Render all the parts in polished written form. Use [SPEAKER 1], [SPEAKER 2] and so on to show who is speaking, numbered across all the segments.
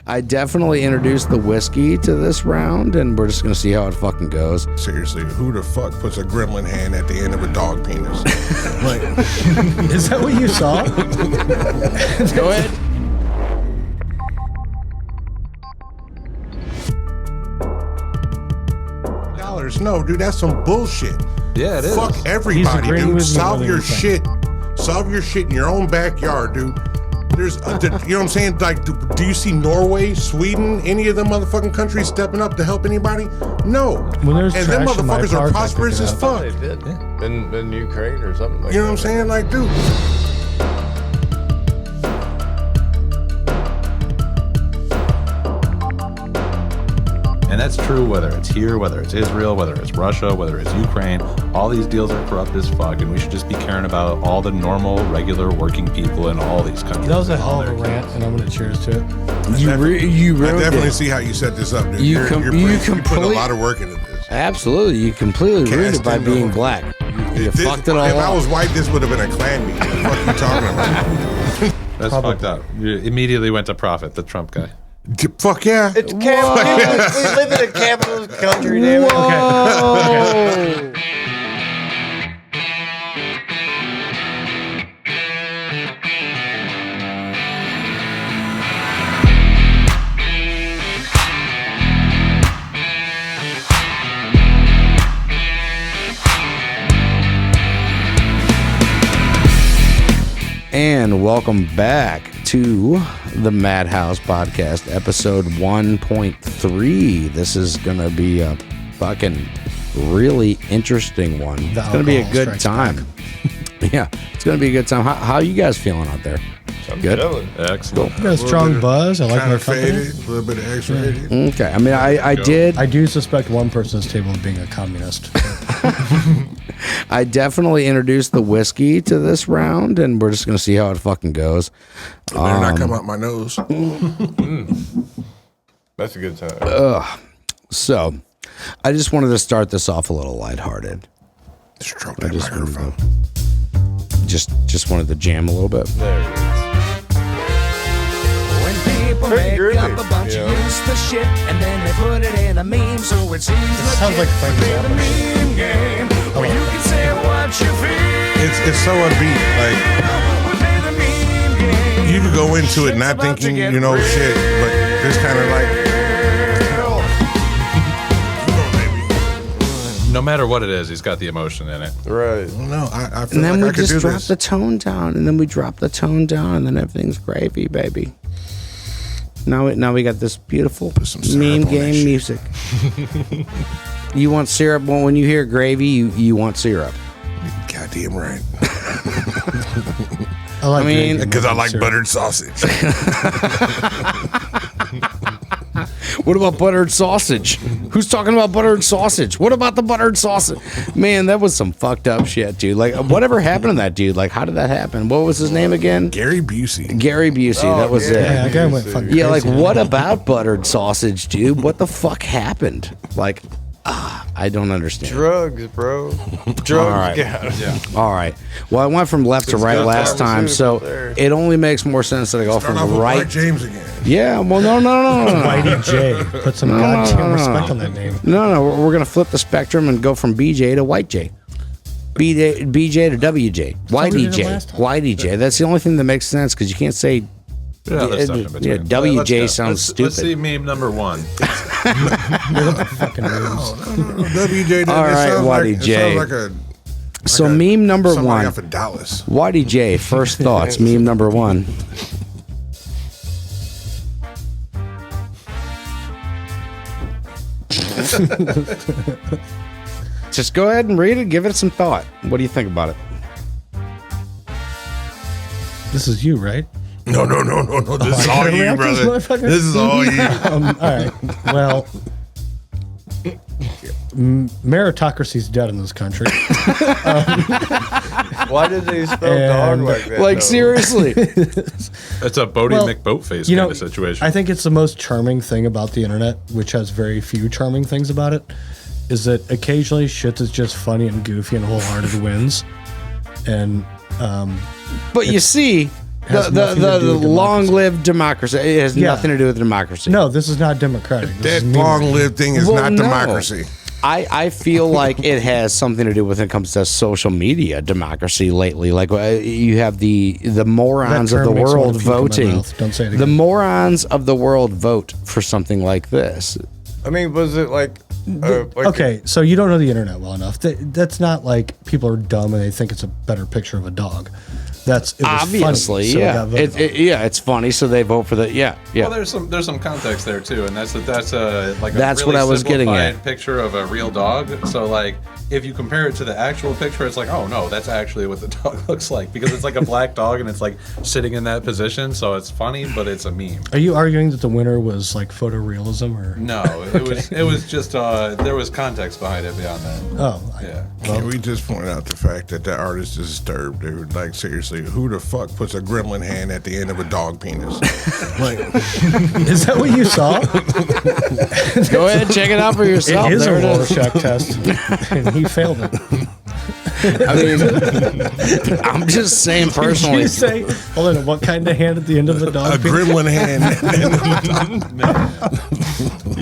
[SPEAKER 1] I definitely introduced the whiskey to this round, and we're just gonna see how it fucking goes.
[SPEAKER 2] Seriously, who the fuck puts a gremlin hand at the end of a dog penis? Like,
[SPEAKER 3] is that what you saw?
[SPEAKER 1] Go ahead.
[SPEAKER 2] No, dude, that's some bullshit.
[SPEAKER 4] Yeah, it is.
[SPEAKER 2] Fuck everybody, dude. Solve your shit in your own backyard, dude. There's, you know what I'm saying? Like, do you see Norway, Sweden, any of them motherfucking countries stepping up to help anybody? No. And them motherfuckers are prosperous as fuck.
[SPEAKER 5] They did. Yeah. In Ukraine or something like that.
[SPEAKER 2] You know what I'm saying? Like, dude.
[SPEAKER 4] And that's true whether it's here, whether it's Israel, whether it's Russia, whether it's Ukraine. All these deals are corrupt as fuck, and we should just be caring about all the normal, regular, working people in all these countries.
[SPEAKER 3] That was a hell of a rant, and I'm going to cheers to it.
[SPEAKER 1] I
[SPEAKER 2] definitely see how you set this up, dude. You put a lot of work into this.
[SPEAKER 1] Absolutely. You completely ruined it by being black. You fucked it all up.
[SPEAKER 2] If I was white, this would have been a clan meeting. What are you talking about?
[SPEAKER 4] That's fucked up. You immediately went to Prophet, the Trump guy.
[SPEAKER 2] Fuck yeah.
[SPEAKER 5] It's capitalist. We live in a capitalist country, damn it.
[SPEAKER 1] Whoa. Okay. And welcome back to the Madhouse Podcast, episode 1.3. This is going to be a fucking really interesting one. It's going to be a good time. Yeah, it's going to be a good time. How are you guys feeling out there?
[SPEAKER 5] I'm
[SPEAKER 1] good.
[SPEAKER 5] Chilling.
[SPEAKER 4] Excellent.
[SPEAKER 3] Cool. Got a strong buzz. I like my company.
[SPEAKER 2] A little bit of X-rated.
[SPEAKER 1] Okay, I mean, I did.
[SPEAKER 3] I do suspect one person's table of being a communist.
[SPEAKER 1] I definitely introduced the whiskey to this round, and we're just going to see how it fucking goes.
[SPEAKER 2] It better not come out my nose.
[SPEAKER 5] That's a good time.
[SPEAKER 1] So, I just wanted to start this off a little lighthearted.
[SPEAKER 2] Stroke that microphone.
[SPEAKER 1] Just wanted to jam a little bit.
[SPEAKER 5] There it is.
[SPEAKER 6] People make up a bunch of useless shit and then they put it in a meme, so it seems
[SPEAKER 3] sounds like Frank
[SPEAKER 6] the
[SPEAKER 3] Zappa.
[SPEAKER 6] meme game where you can say what you feel.
[SPEAKER 2] It's so upbeat. Like,
[SPEAKER 6] The meme game.
[SPEAKER 2] you could go into it not thinking you know shit, but just kind of like,
[SPEAKER 4] No matter what it is, he's got the emotion in it.
[SPEAKER 5] Right.
[SPEAKER 2] no, I feel
[SPEAKER 1] And then
[SPEAKER 2] like I
[SPEAKER 1] we
[SPEAKER 2] could do
[SPEAKER 1] just drop
[SPEAKER 2] this.
[SPEAKER 1] the tone down, and then we drop the tone down, and then everything's gravy, baby. Now we got this beautiful
[SPEAKER 2] some syrup
[SPEAKER 1] meme
[SPEAKER 2] on that
[SPEAKER 1] game
[SPEAKER 2] shit.
[SPEAKER 1] music. You want syrup? Well, when you hear gravy, you want syrup.
[SPEAKER 2] Goddamn right.
[SPEAKER 3] I
[SPEAKER 1] mean,
[SPEAKER 2] Because I like buttered sausage.
[SPEAKER 1] What about buttered sausage? Who's talking about buttered sausage? What about the buttered sausage? Man, that was some fucked up shit, dude. Like, whatever happened to that dude? Like, how did that happen? What was his name again?
[SPEAKER 2] Gary Busey.
[SPEAKER 1] Gary Busey. That was it.
[SPEAKER 3] Yeah, that guy went fucking
[SPEAKER 1] Yeah, like,
[SPEAKER 3] crazy.
[SPEAKER 1] what about buttered sausage, dude? What the fuck happened? Like, I don't understand.
[SPEAKER 5] Drugs, bro. Drugs.
[SPEAKER 1] All right.
[SPEAKER 5] Yeah.
[SPEAKER 1] All right. Well, I went from left to right
[SPEAKER 5] got
[SPEAKER 1] last time, so
[SPEAKER 5] pharmaceutical there.
[SPEAKER 1] it only makes more sense that I go
[SPEAKER 2] Start
[SPEAKER 1] from
[SPEAKER 2] off
[SPEAKER 1] the
[SPEAKER 2] with
[SPEAKER 1] right.
[SPEAKER 2] White James again.
[SPEAKER 1] Yeah, well, no.
[SPEAKER 3] Whitey J. Put some goddamn respect on that name.
[SPEAKER 1] No, we're going to flip the spectrum and go from BJ to White J. BJ to WJ.
[SPEAKER 3] what we did
[SPEAKER 1] YDJ.
[SPEAKER 3] last time.
[SPEAKER 1] YDJ. That's the only thing that makes sense because you can't say
[SPEAKER 4] Yeah, there's stuff in between.
[SPEAKER 1] yeah, WJ
[SPEAKER 4] Let's go.
[SPEAKER 1] sounds stupid.
[SPEAKER 4] Let's see meme number one.
[SPEAKER 3] Fucking names.
[SPEAKER 2] WJ.
[SPEAKER 1] All right, Whitey J.
[SPEAKER 2] It sounds like a.
[SPEAKER 1] So meme number
[SPEAKER 2] somebody
[SPEAKER 1] one.
[SPEAKER 2] off in Dallas.
[SPEAKER 1] Whitey J. First thoughts. Meme number one. Just go ahead and read it. Give it some thought. What do you think about it?
[SPEAKER 3] This is you, right?
[SPEAKER 2] No. This is all you, brother. This is all you.
[SPEAKER 3] All right. Well, meritocracy's dead in this country.
[SPEAKER 5] Why did they spell dog like that?
[SPEAKER 1] Like,
[SPEAKER 5] though?
[SPEAKER 1] seriously.
[SPEAKER 4] It's a Bodie McBoatface kind of situation.
[SPEAKER 3] I think it's the most charming thing about the internet, which has very few charming things about it, is that occasionally shit that's just funny and goofy and wholehearted wins. And
[SPEAKER 1] But you see,
[SPEAKER 3] Has nothing to do with democracy.
[SPEAKER 1] long-lived democracy. It has
[SPEAKER 3] Yeah.
[SPEAKER 1] nothing to do with democracy.
[SPEAKER 3] No, this is not democratic. This
[SPEAKER 2] That
[SPEAKER 3] is
[SPEAKER 2] long-lived thing is
[SPEAKER 1] Well,
[SPEAKER 2] not
[SPEAKER 1] no.
[SPEAKER 2] democracy.
[SPEAKER 1] I feel like it has something to do with when it comes to social media democracy lately. Like you have the morons
[SPEAKER 3] That
[SPEAKER 1] of the
[SPEAKER 3] term makes me
[SPEAKER 1] world
[SPEAKER 3] wanna puke in my
[SPEAKER 1] voting.
[SPEAKER 3] mouth. Don't say it
[SPEAKER 1] The
[SPEAKER 3] again.
[SPEAKER 1] morons of the world vote for something like this.
[SPEAKER 5] I mean, was it like
[SPEAKER 3] Okay, so you don't know the internet well enough. That's not like people are dumb and they think it's a better picture of a dog. It was
[SPEAKER 1] Obviously,
[SPEAKER 3] funny, so it
[SPEAKER 1] yeah.
[SPEAKER 3] got voted on.
[SPEAKER 1] Yeah, it's funny, so they vote for the yeah.
[SPEAKER 4] Well, there's some context there too, and that's like a
[SPEAKER 1] That's
[SPEAKER 4] really
[SPEAKER 1] what I was getting
[SPEAKER 4] simplified
[SPEAKER 1] at.
[SPEAKER 4] picture of a real dog. So like, if you compare it to the actual picture, it's like, oh no, that's actually what the dog looks like because it's like a black dog and it's like sitting in that position. So it's funny, but it's a meme.
[SPEAKER 3] Are you arguing that the winner was like photorealism or?
[SPEAKER 4] No, it was just there was context behind it beyond that.
[SPEAKER 3] Oh,
[SPEAKER 4] Yeah.
[SPEAKER 2] Can we just point out the fact that the artist is disturbed, dude? Like, seriously, who the fuck puts a gremlin hand at the end of a dog penis? Like,
[SPEAKER 3] is that what you saw?
[SPEAKER 1] Go ahead, check it out for yourself.
[SPEAKER 3] It is a
[SPEAKER 1] There it is.
[SPEAKER 3] Rorschach test, and he failed it.
[SPEAKER 1] I mean, I'm just saying
[SPEAKER 3] Did
[SPEAKER 1] personally.
[SPEAKER 3] you say, hold on, what kind of hand at the end of the dog?
[SPEAKER 2] a
[SPEAKER 3] penis?
[SPEAKER 2] gremlin hand.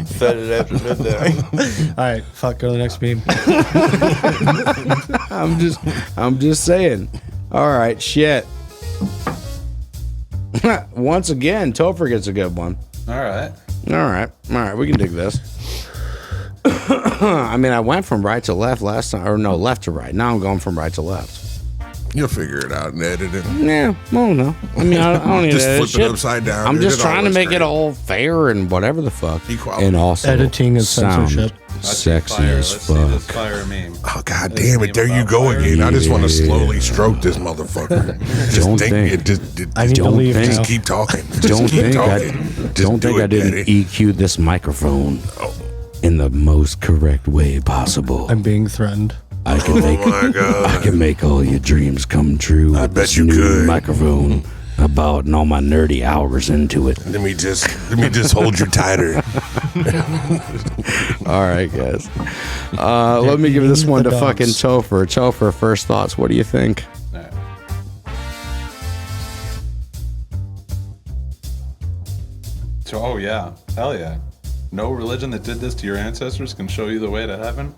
[SPEAKER 5] said it after midnight?
[SPEAKER 3] All right, fuck, go to the next meme.
[SPEAKER 1] I'm just saying. All right, shit. Once again, Topher gets a good one.
[SPEAKER 4] All right.
[SPEAKER 1] All right, we can dig this. I mean, I went from right to left last time, or no, left to right. Now I'm going from right to left.
[SPEAKER 2] You'll figure it out and edit it.
[SPEAKER 1] Yeah, well, no. I mean, I don't need
[SPEAKER 2] Just
[SPEAKER 1] to edit
[SPEAKER 2] flip it
[SPEAKER 1] shit.
[SPEAKER 2] upside down.
[SPEAKER 1] I'm
[SPEAKER 2] dude.
[SPEAKER 1] just
[SPEAKER 2] It
[SPEAKER 1] trying to
[SPEAKER 2] always
[SPEAKER 1] make it
[SPEAKER 2] great.
[SPEAKER 1] all fair and whatever the fuck.
[SPEAKER 2] Equality.
[SPEAKER 1] And also
[SPEAKER 3] Editing and
[SPEAKER 1] sound
[SPEAKER 3] censorship.
[SPEAKER 1] sexy
[SPEAKER 4] Fire.
[SPEAKER 1] as
[SPEAKER 4] Let's see this
[SPEAKER 1] fuck.
[SPEAKER 4] fire meme.
[SPEAKER 2] Oh, god damn it. There you go again. I just want to slowly stroke this motherfucker. Just
[SPEAKER 1] Don't
[SPEAKER 2] think
[SPEAKER 1] think.
[SPEAKER 2] it. Just
[SPEAKER 3] I need to
[SPEAKER 1] Don't
[SPEAKER 3] leave
[SPEAKER 1] think.
[SPEAKER 2] just
[SPEAKER 3] now.
[SPEAKER 2] keep talking. Just
[SPEAKER 1] Don't
[SPEAKER 2] keep
[SPEAKER 1] think
[SPEAKER 2] talking. Just
[SPEAKER 1] don't
[SPEAKER 2] do
[SPEAKER 1] think
[SPEAKER 2] it,
[SPEAKER 1] I didn't
[SPEAKER 2] Daddy.
[SPEAKER 1] EQ this microphone in the most correct way possible.
[SPEAKER 3] I'm being threatened.
[SPEAKER 1] I can make
[SPEAKER 2] Oh my god.
[SPEAKER 1] I can make all your dreams come true.
[SPEAKER 2] I
[SPEAKER 1] with
[SPEAKER 2] bet
[SPEAKER 1] this
[SPEAKER 2] you
[SPEAKER 1] new
[SPEAKER 2] could.
[SPEAKER 1] microphone about and all my nerdy hours into it.
[SPEAKER 2] Let me just hold you tighter.
[SPEAKER 1] All right, guys. Let me give this one to
[SPEAKER 3] the dogs.
[SPEAKER 1] fucking Topher. Topher, first thoughts. What do you think?
[SPEAKER 4] All right. So, oh yeah, hell yeah. No religion that did this to your ancestors can show you the way to heaven.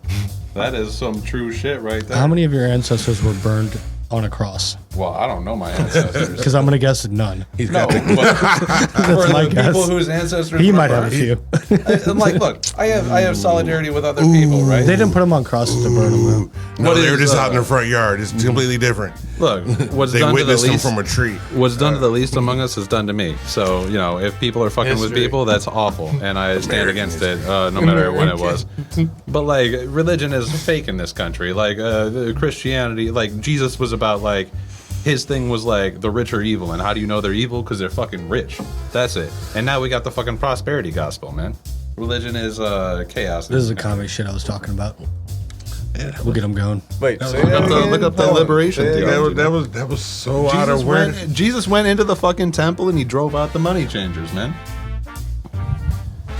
[SPEAKER 4] That is some true shit right there.
[SPEAKER 3] How many of your ancestors were burned on a cross?
[SPEAKER 4] Well, I don't know my ancestors.
[SPEAKER 3] Because I'm going to guess none.
[SPEAKER 2] He's
[SPEAKER 4] No,
[SPEAKER 2] got the
[SPEAKER 4] but for
[SPEAKER 3] my
[SPEAKER 4] the
[SPEAKER 3] guess.
[SPEAKER 4] people whose ancestors
[SPEAKER 3] He
[SPEAKER 4] were
[SPEAKER 3] might have a
[SPEAKER 4] burned.
[SPEAKER 3] few.
[SPEAKER 4] I'm like, look, I have solidarity with other people, right?
[SPEAKER 3] They didn't put them on crosses to burn them. Though.
[SPEAKER 2] No,
[SPEAKER 4] What
[SPEAKER 2] they were
[SPEAKER 4] is,
[SPEAKER 2] just out in the front yard. It's completely different.
[SPEAKER 4] Look, what's
[SPEAKER 2] They
[SPEAKER 4] done to the
[SPEAKER 2] witnessed him
[SPEAKER 4] least
[SPEAKER 2] from a tree.
[SPEAKER 4] what's done to the least among us is done to me. So, you know, if people are fucking with
[SPEAKER 5] History.
[SPEAKER 4] people, that's awful. And I stand
[SPEAKER 2] American
[SPEAKER 4] against it, no matter when it was. But, like, religion is fake in this country. Like, Christianity, like, Jesus was about, like, his thing was, like, the rich are evil. And how do you know they're evil? Because they're fucking rich. That's it. And now we got the fucking prosperity gospel, man. Religion is chaos.
[SPEAKER 3] This is the comic shit I was talking about. We'll get them going.
[SPEAKER 5] Wait, say
[SPEAKER 4] Look
[SPEAKER 5] that
[SPEAKER 4] up the,
[SPEAKER 5] again?
[SPEAKER 4] look up the liberation
[SPEAKER 5] Say that
[SPEAKER 4] theology.
[SPEAKER 5] again.
[SPEAKER 2] That was so out of where.
[SPEAKER 4] Jesus went into the fucking temple and he drove out the money changers, man.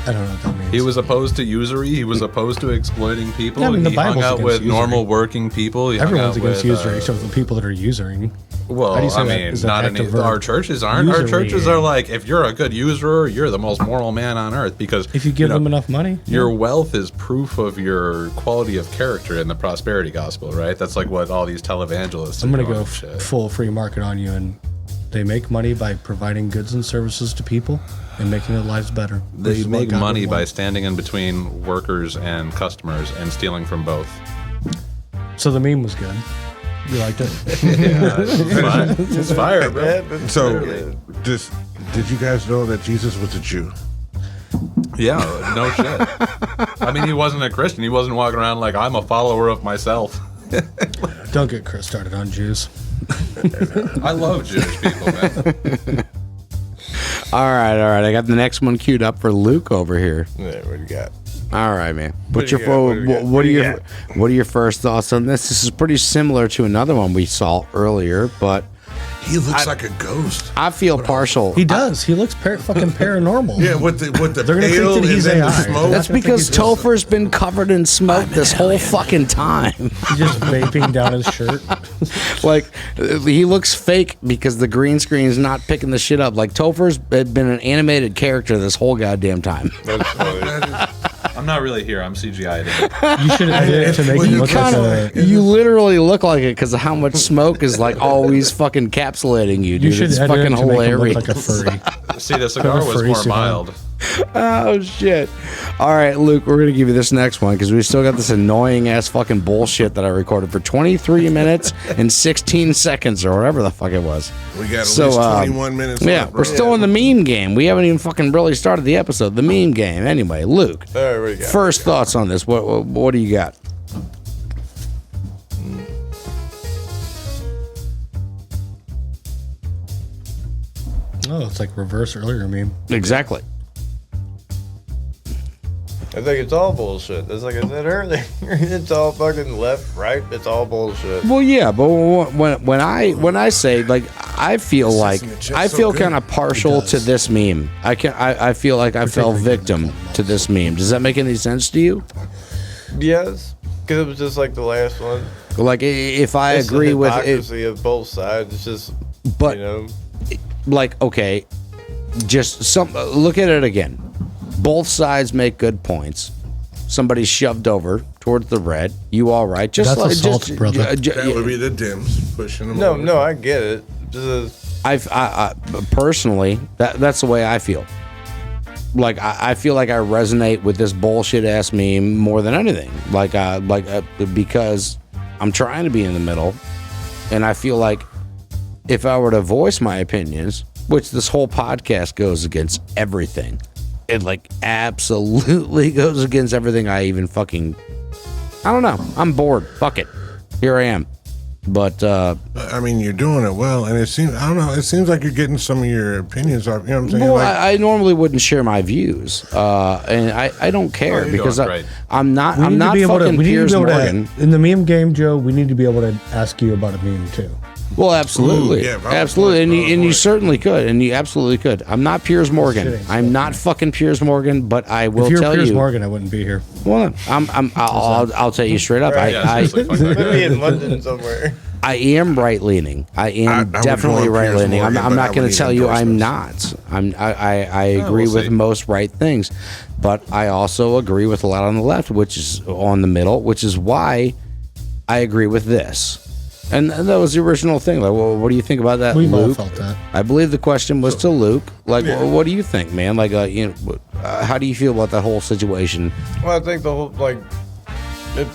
[SPEAKER 3] I don't know what that means.
[SPEAKER 4] He was opposed to usury. He was opposed to exploiting people.
[SPEAKER 3] Yeah, I mean, the
[SPEAKER 4] he hung
[SPEAKER 3] Bible's
[SPEAKER 4] out
[SPEAKER 3] against
[SPEAKER 4] with
[SPEAKER 3] usury.
[SPEAKER 4] normal working people. He hung
[SPEAKER 3] Everyone's
[SPEAKER 4] out
[SPEAKER 3] against
[SPEAKER 4] with,
[SPEAKER 3] usury, except for the people that are usuring.
[SPEAKER 4] Well,
[SPEAKER 3] How do you say
[SPEAKER 4] I
[SPEAKER 3] that?
[SPEAKER 4] mean,
[SPEAKER 3] Is that
[SPEAKER 4] not
[SPEAKER 3] active
[SPEAKER 4] any.
[SPEAKER 3] verb?
[SPEAKER 4] Our churches aren't. Our
[SPEAKER 3] Usury.
[SPEAKER 4] churches are like, if you're a good usurer, you're the most moral man on earth because
[SPEAKER 3] If you give them enough money.
[SPEAKER 4] your wealth is proof of your quality of character in the prosperity gospel, right? That's like what all these televangelists.
[SPEAKER 3] I'm
[SPEAKER 4] are
[SPEAKER 3] going to
[SPEAKER 4] doing
[SPEAKER 3] go
[SPEAKER 4] and shit.
[SPEAKER 3] full free market on you, and they make money by providing goods and services to people and making their lives better. which
[SPEAKER 4] They
[SPEAKER 3] is what
[SPEAKER 4] make
[SPEAKER 3] God
[SPEAKER 4] money
[SPEAKER 3] would
[SPEAKER 4] by
[SPEAKER 3] want.
[SPEAKER 4] standing in between workers and customers and stealing from both.
[SPEAKER 3] So the meme was good. You liked it?
[SPEAKER 4] Yeah, it's fine. It's fire, bro.
[SPEAKER 2] So, did you guys know that Jesus was a Jew?
[SPEAKER 4] Yeah, no shit. I mean, he wasn't a Christian. He wasn't walking around like, I'm a follower of myself.
[SPEAKER 3] Don't get Chris started on Jews.
[SPEAKER 4] I love Jewish people, man.
[SPEAKER 1] All right. I got the next one queued up for Luke over here.
[SPEAKER 5] Yeah, what do you got?
[SPEAKER 1] All right, man.
[SPEAKER 5] What do you got? What do you got?
[SPEAKER 1] What are your first thoughts on this? This is pretty similar to another one we saw earlier, but
[SPEAKER 2] He looks like a ghost.
[SPEAKER 1] I feel partial.
[SPEAKER 3] He does. He looks fucking paranormal.
[SPEAKER 2] Yeah, with the
[SPEAKER 3] They're gonna
[SPEAKER 2] pale
[SPEAKER 3] think that he's
[SPEAKER 2] and then the
[SPEAKER 3] AI.
[SPEAKER 2] smoke.
[SPEAKER 1] That's because Topher's been covered in smoke this whole fucking time.
[SPEAKER 3] He's just vaping down his shirt.
[SPEAKER 1] Like, he looks fake because the green screen is not picking the shit up. Like, Topher's been an animated character this whole goddamn time.
[SPEAKER 5] That's funny.
[SPEAKER 4] I'm not really here. I'm CGI'd.
[SPEAKER 3] You should edit it to make him look like a...
[SPEAKER 1] You literally look like it because of how much smoke is like always fucking encapsulating you, dude.
[SPEAKER 3] You should
[SPEAKER 1] It's
[SPEAKER 3] edit
[SPEAKER 1] fucking
[SPEAKER 3] it to make him
[SPEAKER 1] hilarious.
[SPEAKER 3] look like a furry.
[SPEAKER 4] See, the cigar was
[SPEAKER 3] furry
[SPEAKER 4] more
[SPEAKER 3] suit on.
[SPEAKER 4] mild.
[SPEAKER 1] Oh shit! All right, Luke, we're gonna give you this next one because we still got this annoying ass fucking bullshit that I recorded for 23 minutes and 16 seconds or whatever the fuck it was.
[SPEAKER 2] We got at least 21 minutes
[SPEAKER 1] Yeah,
[SPEAKER 2] left,
[SPEAKER 1] we're still in the meme game. We haven't even fucking really started the episode. The meme game. Anyway, Luke.
[SPEAKER 5] All right, what do you got?
[SPEAKER 1] First thoughts on this? What do you got?
[SPEAKER 3] Oh, it's like reverse earlier meme.
[SPEAKER 1] Exactly.
[SPEAKER 5] I think it's all bullshit. That's like I said earlier. It's all fucking left, right. It's all bullshit.
[SPEAKER 1] Well, yeah, but when I say like I feel like I feel kind of partial to this meme. I feel like I fell victim to this meme. Does that make any sense to you?
[SPEAKER 5] Yes, because it was just like the last one.
[SPEAKER 1] Like if I
[SPEAKER 5] It's
[SPEAKER 1] agree
[SPEAKER 5] the
[SPEAKER 1] with it,
[SPEAKER 5] hypocrisy of both sides. It's just,
[SPEAKER 1] but
[SPEAKER 5] you know,
[SPEAKER 1] like okay, just look at it again. Both sides make good points. Somebody's shoved over towards the red. You all right? Just
[SPEAKER 3] That's assault, brother.
[SPEAKER 2] That would be the dims pushing them
[SPEAKER 5] no,
[SPEAKER 2] over.
[SPEAKER 5] no, I get it. Just
[SPEAKER 1] I personally, that's the way I feel. Like I feel like I resonate with this bullshit ass meme more than anything. Because I'm trying to be in the middle, and I feel like if I were to voice my opinions, which this whole podcast goes against everything, it like absolutely goes against everything I even fucking. I don't know. I'm bored. Fuck it. Here I am. But
[SPEAKER 2] I mean, you're doing it well, and it seems I don't know. It seems like you're getting some of your opinions off. You know what I'm saying?
[SPEAKER 1] well,
[SPEAKER 2] Like,
[SPEAKER 1] I normally wouldn't share my views, and I don't care
[SPEAKER 4] you're
[SPEAKER 1] because
[SPEAKER 4] doing great.
[SPEAKER 1] I'm not
[SPEAKER 3] We
[SPEAKER 1] I'm
[SPEAKER 3] need to
[SPEAKER 1] not
[SPEAKER 3] be able to.
[SPEAKER 1] fucking
[SPEAKER 3] We need to
[SPEAKER 1] Piers
[SPEAKER 3] be able
[SPEAKER 1] Morgan.
[SPEAKER 3] to. In the meme game, Joe, we need to be able to ask you about a meme too.
[SPEAKER 1] Well, absolutely,
[SPEAKER 2] Ooh, yeah, bro.
[SPEAKER 1] absolutely, and you
[SPEAKER 2] Bro.
[SPEAKER 1] certainly could, and you absolutely could. I'm not Piers Morgan.
[SPEAKER 3] Shitting.
[SPEAKER 1] I'm not fucking Piers Morgan, but I will
[SPEAKER 3] If you're
[SPEAKER 1] tell
[SPEAKER 3] Piers
[SPEAKER 1] you.
[SPEAKER 3] Morgan, I wouldn't be here.
[SPEAKER 1] Well, I'll tell you straight up.
[SPEAKER 4] Yeah, seriously, fuck that guy.
[SPEAKER 5] maybe in London somewhere.
[SPEAKER 1] I am right leaning. I am
[SPEAKER 2] I would
[SPEAKER 1] definitely
[SPEAKER 2] go on
[SPEAKER 1] right
[SPEAKER 2] Piers
[SPEAKER 1] leaning. I'm
[SPEAKER 2] Morgan, but
[SPEAKER 1] not
[SPEAKER 2] I
[SPEAKER 1] going
[SPEAKER 2] would
[SPEAKER 1] to tell
[SPEAKER 2] need
[SPEAKER 1] you I'm
[SPEAKER 2] endorsements.
[SPEAKER 1] not. I agree
[SPEAKER 4] we'll
[SPEAKER 1] with
[SPEAKER 4] see.
[SPEAKER 1] most right things, but I also agree with a lot on the left, which is on the middle, which is why I agree with this. And that was the original thing. Like, well, what do you think about that,
[SPEAKER 3] We've all
[SPEAKER 1] Luke?
[SPEAKER 3] felt that.
[SPEAKER 1] I believe the question was to Luke. Like, what do you think, man? Like, how do you feel about that whole situation?
[SPEAKER 5] Well, I think the whole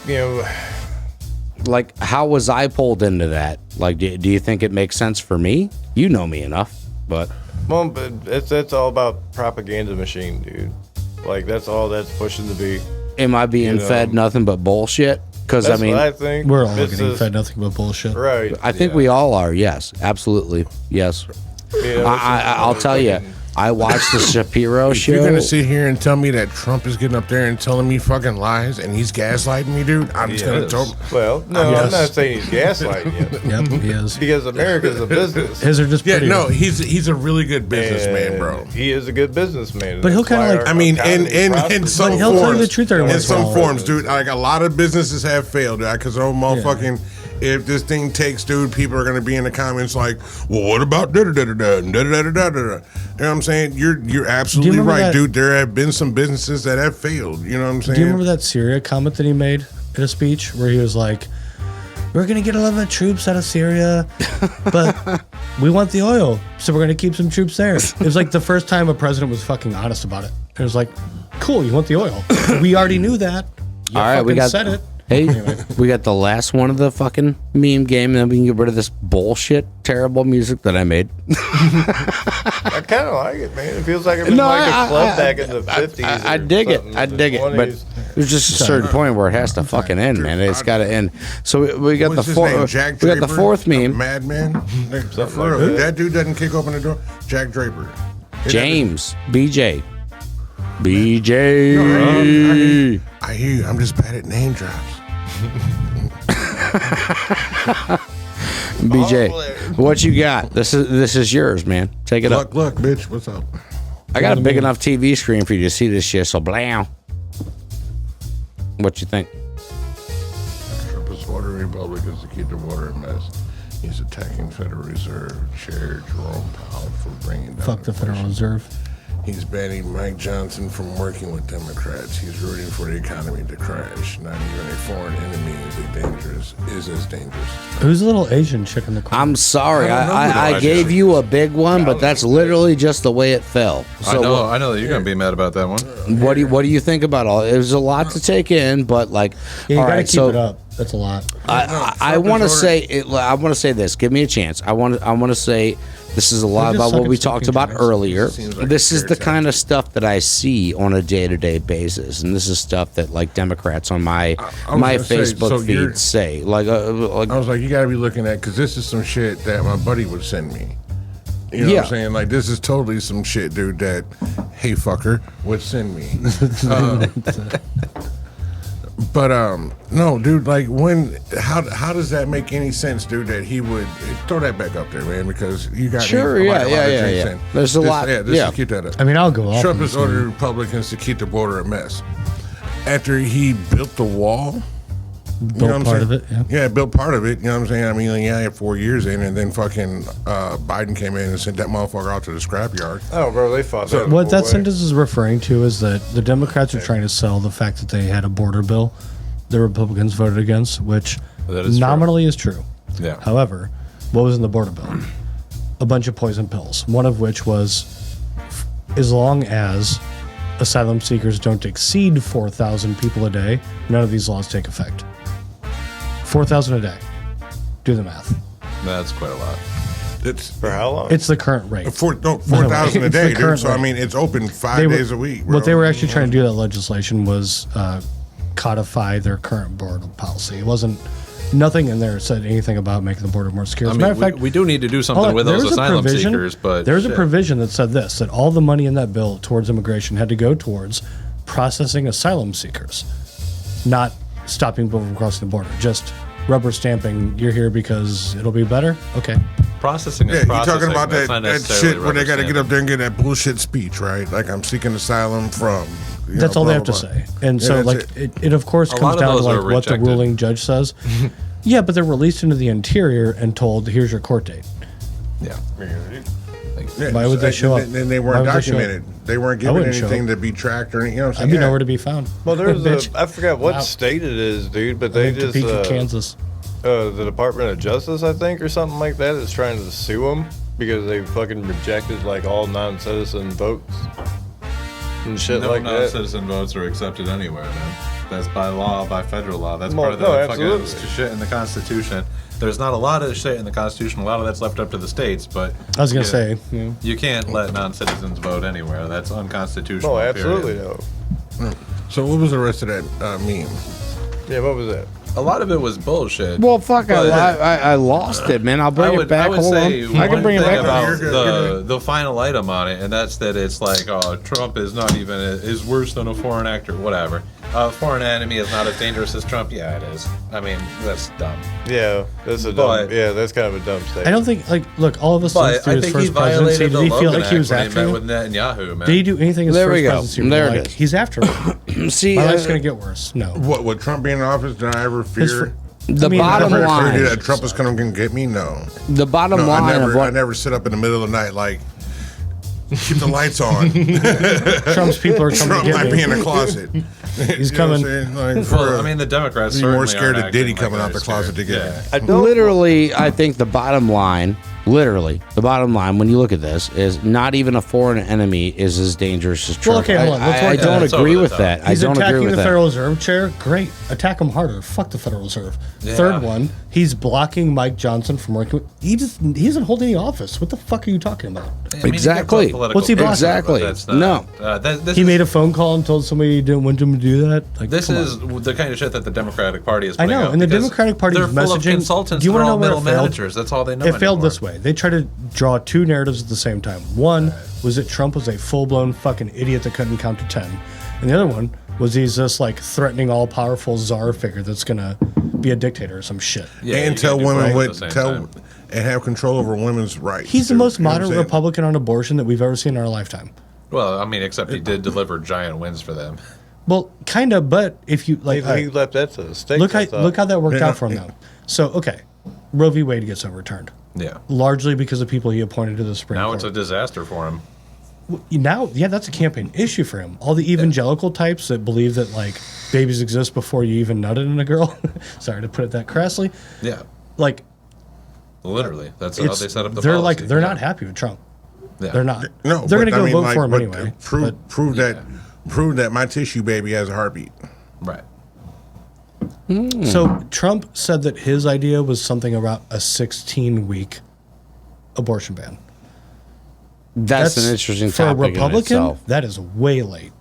[SPEAKER 5] you know,
[SPEAKER 1] Like, how was I pulled into that? Like, do you think it makes sense for me? You know me enough, but
[SPEAKER 5] well, but it's all about propaganda machine, dude. Like that's all that's pushing the beat.
[SPEAKER 1] am I being
[SPEAKER 5] You know,
[SPEAKER 1] fed nothing but bullshit? Because I
[SPEAKER 5] That's
[SPEAKER 1] mean,
[SPEAKER 5] what I think.
[SPEAKER 3] We're all
[SPEAKER 5] It's
[SPEAKER 3] getting
[SPEAKER 5] just-
[SPEAKER 3] fed nothing but bullshit.
[SPEAKER 5] Right.
[SPEAKER 1] I think we all are. Yes, absolutely. Yes.
[SPEAKER 5] You know,
[SPEAKER 1] I'll tell you. I watched the Shapiro
[SPEAKER 2] if you're gonna
[SPEAKER 1] show.
[SPEAKER 2] sit here and tell me that Trump is getting up there and telling me fucking lies and he's gaslighting me, dude, I'm just gonna
[SPEAKER 4] is.
[SPEAKER 2] tell.
[SPEAKER 5] Well, no,
[SPEAKER 3] Yes.
[SPEAKER 5] I'm not saying he's gaslighting you
[SPEAKER 3] Yep, he is.
[SPEAKER 5] because America's a business.
[SPEAKER 3] His are just
[SPEAKER 2] Yeah,
[SPEAKER 3] prettier.
[SPEAKER 2] no, he's a really good businessman,
[SPEAKER 5] And
[SPEAKER 2] bro.
[SPEAKER 5] He is a good businessman.
[SPEAKER 3] But he'll
[SPEAKER 5] That's
[SPEAKER 3] kinda
[SPEAKER 5] why
[SPEAKER 3] like-
[SPEAKER 5] our
[SPEAKER 2] I mean,
[SPEAKER 5] economy
[SPEAKER 2] in
[SPEAKER 5] prospers.
[SPEAKER 2] some
[SPEAKER 3] But he'll tell you the
[SPEAKER 2] forms,
[SPEAKER 3] truth every
[SPEAKER 2] in
[SPEAKER 3] once in a
[SPEAKER 2] some
[SPEAKER 3] while.
[SPEAKER 2] forms, dude. Like a lot of businesses have failed, because motherfucking. If this thing takes, dude, people are gonna be in the comments like, "Well, what about da da da da da da da da da da?" You know what I'm saying? You're absolutely
[SPEAKER 3] remember
[SPEAKER 2] right,
[SPEAKER 3] that-
[SPEAKER 2] dude. There have been some businesses that have failed. You know what I'm saying?
[SPEAKER 3] Do you remember that Syria comment that he made in a speech where he was like, "We're gonna get 11 troops out of Syria, but we want the oil, so we're gonna keep some troops there." It was like the first time a president was fucking honest about it. It was like, "Cool, you want the oil? We already knew that. You
[SPEAKER 1] All right, we
[SPEAKER 3] fucking
[SPEAKER 1] got.
[SPEAKER 3] said it."
[SPEAKER 1] Hey, we got the last one of the fucking meme game, and then we can get rid of this bullshit, terrible music that I made.
[SPEAKER 5] I kind of like it, man. It feels like it was
[SPEAKER 1] No,
[SPEAKER 5] like
[SPEAKER 1] I-
[SPEAKER 5] a club
[SPEAKER 1] I-
[SPEAKER 5] back in the 50s.
[SPEAKER 1] I
[SPEAKER 5] or
[SPEAKER 1] dig it.
[SPEAKER 5] something,
[SPEAKER 1] I
[SPEAKER 5] the
[SPEAKER 1] dig it. But
[SPEAKER 5] 20s.
[SPEAKER 1] there's just a certain point where it has to fucking end, man. It's got to end. So we got the
[SPEAKER 2] What's his name?
[SPEAKER 1] fourth.
[SPEAKER 2] Jack
[SPEAKER 1] We got
[SPEAKER 2] Draper?
[SPEAKER 1] the fourth meme.
[SPEAKER 2] Madman. For
[SPEAKER 5] like
[SPEAKER 2] real,
[SPEAKER 5] that.
[SPEAKER 2] if that dude doesn't kick open the door, Jack Draper.
[SPEAKER 1] James BJ. BJ.
[SPEAKER 2] I hear you. I'm just bad at name drops.
[SPEAKER 1] BJ, what you got? This is yours, man. Take it up.
[SPEAKER 2] Look, bitch. What's up?
[SPEAKER 1] I got a big enough TV screen for you to see this shit. So blam. What you think?
[SPEAKER 2] Trump is ordering Republicans to keep the border a mess. He's attacking Federal Reserve Chair Jerome Powell for bringing down
[SPEAKER 3] Fuck the Federal Reserve.
[SPEAKER 2] He's banning Mike Johnson from working with Democrats. He's rooting for the economy to crash. Not even a foreign enemy is as dangerous.
[SPEAKER 3] Who's the little Asian chick in the corner?
[SPEAKER 1] I'm sorry. I gave you a big one, but that's literally just the way it fell. So
[SPEAKER 4] I know that you're gonna be mad about that one.
[SPEAKER 1] What do you think about all? It was a lot to take in, but like,
[SPEAKER 3] Yeah, you
[SPEAKER 1] all
[SPEAKER 3] gotta
[SPEAKER 1] right.
[SPEAKER 3] keep
[SPEAKER 1] So
[SPEAKER 3] it up. That's a lot.
[SPEAKER 1] I want to say I want to say this. Give me a chance. I want to say this is a lot
[SPEAKER 3] just
[SPEAKER 1] about what
[SPEAKER 3] suck
[SPEAKER 1] we
[SPEAKER 3] at
[SPEAKER 1] talked
[SPEAKER 3] speaking
[SPEAKER 1] about
[SPEAKER 3] Chinese.
[SPEAKER 1] earlier.
[SPEAKER 2] Seems like
[SPEAKER 1] This
[SPEAKER 2] a
[SPEAKER 1] is the
[SPEAKER 2] scare
[SPEAKER 1] kind of stuff that I see on a day-to-day basis, and this is stuff that like Democrats on my
[SPEAKER 2] gonna say,
[SPEAKER 1] Facebook
[SPEAKER 2] so you're-
[SPEAKER 1] feed say. Like
[SPEAKER 2] I was like, you got to be looking at, because this is some shit that my buddy would send me. You know
[SPEAKER 1] Yeah.
[SPEAKER 2] what I'm saying? Like, this is totally some shit, dude, that, hey, fucker, would send me. No, dude, like, how does that make any sense, dude, that he would, throw that back up there, man, because you got
[SPEAKER 1] Sure,
[SPEAKER 2] me,
[SPEAKER 1] yeah. There's a lot,
[SPEAKER 2] Yeah,
[SPEAKER 1] yeah.
[SPEAKER 2] keep that up.
[SPEAKER 3] I mean, I'll go off.
[SPEAKER 2] Trump
[SPEAKER 3] on
[SPEAKER 2] has
[SPEAKER 3] this one.
[SPEAKER 2] ordered Republicans to keep the border a mess. After he built the wall,
[SPEAKER 3] Built part of it. Yeah.
[SPEAKER 2] built part of it. You know what I'm saying? I mean, like, yeah, 4 years in, and then fucking Biden came in and sent that motherfucker out to the scrapyard.
[SPEAKER 5] Oh, bro, they fought that.
[SPEAKER 3] What
[SPEAKER 5] the
[SPEAKER 3] that
[SPEAKER 5] whole way.
[SPEAKER 3] sentence is referring to is that the Democrats are trying to sell the fact that they had a border bill the Republicans voted against, which
[SPEAKER 4] That is
[SPEAKER 3] nominally is true.
[SPEAKER 4] Yeah.
[SPEAKER 3] However, what was in the border bill? A bunch of poison pills, one of which was as long as asylum seekers don't exceed 4,000 people a day, none of these laws take effect. 4,000 a day. Do the math.
[SPEAKER 4] That's quite a lot.
[SPEAKER 2] It's
[SPEAKER 5] For how long?
[SPEAKER 3] It's the current rate.
[SPEAKER 2] 4,000 a
[SPEAKER 3] It's the
[SPEAKER 2] day, dude.
[SPEAKER 3] current
[SPEAKER 2] So I
[SPEAKER 3] rate.
[SPEAKER 2] mean, it's open five
[SPEAKER 3] They were-
[SPEAKER 2] days a week. Bro.
[SPEAKER 3] What they were actually trying to do, that legislation, was codify their current border policy. It wasn't, nothing in there said anything about making the border more secure.
[SPEAKER 4] I
[SPEAKER 3] As a
[SPEAKER 4] mean,
[SPEAKER 3] matter of fact,
[SPEAKER 4] we do need to do something
[SPEAKER 3] hold on,
[SPEAKER 4] with
[SPEAKER 3] there
[SPEAKER 4] those
[SPEAKER 3] was a
[SPEAKER 4] asylum
[SPEAKER 3] provision-
[SPEAKER 4] seekers, but
[SPEAKER 3] there's a
[SPEAKER 4] shit.
[SPEAKER 3] provision that said this, that all the money in that bill towards immigration had to go towards processing asylum seekers, not stopping people from crossing the border, just rubber stamping, you're here because it'll be better. Okay.
[SPEAKER 4] Processing is
[SPEAKER 2] Yeah, you're
[SPEAKER 4] processing.
[SPEAKER 2] talking about
[SPEAKER 4] That's
[SPEAKER 2] that,
[SPEAKER 4] not
[SPEAKER 2] that
[SPEAKER 4] necessarily
[SPEAKER 2] shit where they got to
[SPEAKER 4] rubber
[SPEAKER 2] get up there and get that bullshit speech, right? Like, I'm seeking asylum from. you
[SPEAKER 3] That's
[SPEAKER 2] know,
[SPEAKER 3] all they
[SPEAKER 2] blah,
[SPEAKER 3] have to
[SPEAKER 2] blah, blah.
[SPEAKER 3] say. And
[SPEAKER 2] Yeah,
[SPEAKER 3] so,
[SPEAKER 2] that's
[SPEAKER 3] like,
[SPEAKER 2] it.
[SPEAKER 3] it of course
[SPEAKER 4] A lot
[SPEAKER 3] comes
[SPEAKER 4] of
[SPEAKER 3] down to
[SPEAKER 4] those are
[SPEAKER 3] like what the
[SPEAKER 4] rejected.
[SPEAKER 3] ruling judge says. Yeah, but they're released into the interior and told, here's your court date.
[SPEAKER 4] Yeah.
[SPEAKER 2] Yeah,
[SPEAKER 3] Why would they show up?
[SPEAKER 2] And they
[SPEAKER 3] Why
[SPEAKER 2] weren't
[SPEAKER 3] would they show up?
[SPEAKER 2] documented. They weren't
[SPEAKER 3] I
[SPEAKER 2] given
[SPEAKER 3] wouldn't show
[SPEAKER 2] anything
[SPEAKER 3] up.
[SPEAKER 2] to be tracked or anything. You know what I'm
[SPEAKER 3] I'd be
[SPEAKER 2] saying?
[SPEAKER 3] nowhere to be found.
[SPEAKER 5] Well, there's
[SPEAKER 3] Bitch.
[SPEAKER 5] I forgot what
[SPEAKER 3] Wow.
[SPEAKER 5] state it is, dude, but
[SPEAKER 3] I
[SPEAKER 5] they
[SPEAKER 3] think
[SPEAKER 5] just
[SPEAKER 3] Topeka, Kansas.
[SPEAKER 5] the Department of Justice, I think, or something like that, is trying to sue them because they fucking rejected like all non-citizen votes and shit
[SPEAKER 4] No
[SPEAKER 5] like that.
[SPEAKER 4] non-citizen votes are accepted anywhere, man. That's by law, by federal law. That's
[SPEAKER 5] Well,
[SPEAKER 4] part of the
[SPEAKER 5] no,
[SPEAKER 4] fucking
[SPEAKER 5] absolutely.
[SPEAKER 4] shit in the Constitution. There's not a lot of shit in the Constitution. A lot of that's left up to the states, but
[SPEAKER 3] I was going
[SPEAKER 4] yeah,
[SPEAKER 3] to say, yeah.
[SPEAKER 4] you can't let non-citizens vote anywhere. That's unconstitutional.
[SPEAKER 5] No, absolutely
[SPEAKER 4] period.
[SPEAKER 5] no.
[SPEAKER 2] So what was the rest of that meme?
[SPEAKER 5] Yeah, what was that?
[SPEAKER 4] A lot of it was bullshit.
[SPEAKER 1] Well, fuck,
[SPEAKER 4] But-
[SPEAKER 1] I lost it, man. I'll bring it back.
[SPEAKER 4] I would
[SPEAKER 1] Hold
[SPEAKER 4] say
[SPEAKER 1] on. I can
[SPEAKER 4] one
[SPEAKER 1] bring it
[SPEAKER 4] thing
[SPEAKER 1] back.
[SPEAKER 4] about
[SPEAKER 2] You're good.
[SPEAKER 4] the final item on it, and that's that it's like, oh, Trump is not even is worse than a foreign actor, whatever. Foreign enemy is not as dangerous as Trump. Yeah, it is. I mean, that's dumb.
[SPEAKER 5] Yeah, that's a
[SPEAKER 4] But-
[SPEAKER 5] dumb. Yeah, that's kind of a dumb statement.
[SPEAKER 3] I don't think, like, look, all of us lived
[SPEAKER 4] But
[SPEAKER 3] through
[SPEAKER 4] I
[SPEAKER 3] his
[SPEAKER 4] think he
[SPEAKER 3] first presidency.
[SPEAKER 4] violated
[SPEAKER 3] Did
[SPEAKER 4] the
[SPEAKER 3] he feel
[SPEAKER 4] Logan
[SPEAKER 3] like he was
[SPEAKER 4] Act when
[SPEAKER 3] after
[SPEAKER 4] he
[SPEAKER 3] him?
[SPEAKER 4] met with Netanyahu, man.
[SPEAKER 3] Did he do anything in his
[SPEAKER 1] There we
[SPEAKER 3] first
[SPEAKER 1] go.
[SPEAKER 3] presidency? where
[SPEAKER 1] There
[SPEAKER 3] you're
[SPEAKER 1] it
[SPEAKER 3] like,
[SPEAKER 1] is.
[SPEAKER 3] he's after me.
[SPEAKER 1] See,
[SPEAKER 3] My life's going to get worse. No.
[SPEAKER 2] What, with Trump being in office, did I ever
[SPEAKER 3] His
[SPEAKER 2] fear?
[SPEAKER 3] fir-
[SPEAKER 1] the
[SPEAKER 3] I mean,
[SPEAKER 1] bottom
[SPEAKER 3] never
[SPEAKER 2] Ever feared
[SPEAKER 1] line,
[SPEAKER 2] that Trump was going to get me? No.
[SPEAKER 1] the bottom
[SPEAKER 2] No,
[SPEAKER 1] line of
[SPEAKER 2] I
[SPEAKER 1] what
[SPEAKER 2] never sit up in the middle of the night like, keep the lights on.
[SPEAKER 3] Trump's people are coming
[SPEAKER 2] Trump
[SPEAKER 3] to
[SPEAKER 2] might
[SPEAKER 3] get
[SPEAKER 2] be
[SPEAKER 3] me.
[SPEAKER 2] in the closet.
[SPEAKER 3] He's
[SPEAKER 2] You know what
[SPEAKER 3] coming.
[SPEAKER 2] I'm saying? Like,
[SPEAKER 4] Well, I mean, the Democrats
[SPEAKER 2] be
[SPEAKER 4] certainly
[SPEAKER 2] more scared
[SPEAKER 4] aren't
[SPEAKER 2] of Diddy
[SPEAKER 4] acting
[SPEAKER 2] coming
[SPEAKER 4] like
[SPEAKER 2] out the
[SPEAKER 4] they're
[SPEAKER 2] closet to
[SPEAKER 4] scared.
[SPEAKER 2] get
[SPEAKER 4] Yeah.
[SPEAKER 2] me.
[SPEAKER 5] I don't.
[SPEAKER 1] literally, I think the bottom line, literally, the bottom line when you look at this is not even a foreign enemy is as dangerous as Trump.
[SPEAKER 3] okay, hold on. Let's
[SPEAKER 1] I
[SPEAKER 3] work
[SPEAKER 1] don't
[SPEAKER 4] that.
[SPEAKER 1] agree
[SPEAKER 4] That's
[SPEAKER 1] with
[SPEAKER 4] over the
[SPEAKER 1] that.
[SPEAKER 4] top.
[SPEAKER 1] I
[SPEAKER 3] He's
[SPEAKER 1] don't agree
[SPEAKER 3] attacking
[SPEAKER 1] with
[SPEAKER 3] the
[SPEAKER 1] that.
[SPEAKER 3] Federal Reserve chair. Great. Attack him harder. Fuck the Federal Reserve.
[SPEAKER 4] Yeah.
[SPEAKER 3] Third one, he's blocking Mike Johnson from working with. He doesn't hold any office. What the fuck are you talking about?
[SPEAKER 4] I mean, you
[SPEAKER 1] Exactly.
[SPEAKER 4] can put political
[SPEAKER 3] What's he blocking?
[SPEAKER 4] pressure, but
[SPEAKER 1] Exactly.
[SPEAKER 4] that's not-
[SPEAKER 1] No.
[SPEAKER 4] this
[SPEAKER 3] He
[SPEAKER 4] is-
[SPEAKER 3] made a phone call and told somebody he didn't want him to do that. Like,
[SPEAKER 4] This
[SPEAKER 3] come on.
[SPEAKER 4] is the kind of shit that the Democratic Party is
[SPEAKER 3] I
[SPEAKER 4] putting
[SPEAKER 3] know,
[SPEAKER 4] out
[SPEAKER 3] and the
[SPEAKER 4] because
[SPEAKER 3] Democratic Party's
[SPEAKER 4] they're full of
[SPEAKER 3] messaging-
[SPEAKER 4] consultants.
[SPEAKER 3] do you
[SPEAKER 4] They're
[SPEAKER 3] wanna
[SPEAKER 4] all
[SPEAKER 3] know where it
[SPEAKER 4] middle
[SPEAKER 3] failed?
[SPEAKER 4] managers. That's all they know.
[SPEAKER 3] It failed
[SPEAKER 4] anymore.
[SPEAKER 3] this way. They tried to draw two narratives at the same time. One was that Trump was a full-blown fucking idiot that couldn't count to 10. And the other one was he's this like threatening all-powerful czar figure that's going to be a dictator or some shit.
[SPEAKER 2] Yeah, and tell women and have control over women's rights.
[SPEAKER 3] He's the most moderate Republican on abortion that we've ever seen in our lifetime.
[SPEAKER 4] Well, I mean, except he did deliver giant wins for them.
[SPEAKER 3] Well, kind of, but if you like,
[SPEAKER 5] he left that to the states.
[SPEAKER 3] Look how that worked out for him though. So okay, Roe v. Wade gets overturned.
[SPEAKER 4] Yeah,
[SPEAKER 3] largely because of people he appointed to the Supreme Court.
[SPEAKER 4] Now it's a disaster for him.
[SPEAKER 3] Now, yeah, that's a campaign issue for him. All the evangelical types that believe that like babies exist before you even nutted in a girl. Sorry to put it that crassly.
[SPEAKER 4] Yeah,
[SPEAKER 3] like
[SPEAKER 4] literally, that's how they set up the.
[SPEAKER 3] They're
[SPEAKER 4] policy.
[SPEAKER 3] like they're not happy with Trump.
[SPEAKER 4] Yeah.
[SPEAKER 3] They're not.
[SPEAKER 2] No,
[SPEAKER 3] they're going to go vote for him anyway.
[SPEAKER 2] Prove that my tissue baby has a heartbeat.
[SPEAKER 4] Right.
[SPEAKER 3] So Trump said that his idea was something about a 16-week abortion ban.
[SPEAKER 1] That's an interesting
[SPEAKER 3] for a
[SPEAKER 1] topic
[SPEAKER 3] Republican.
[SPEAKER 1] in itself.
[SPEAKER 3] That is way late.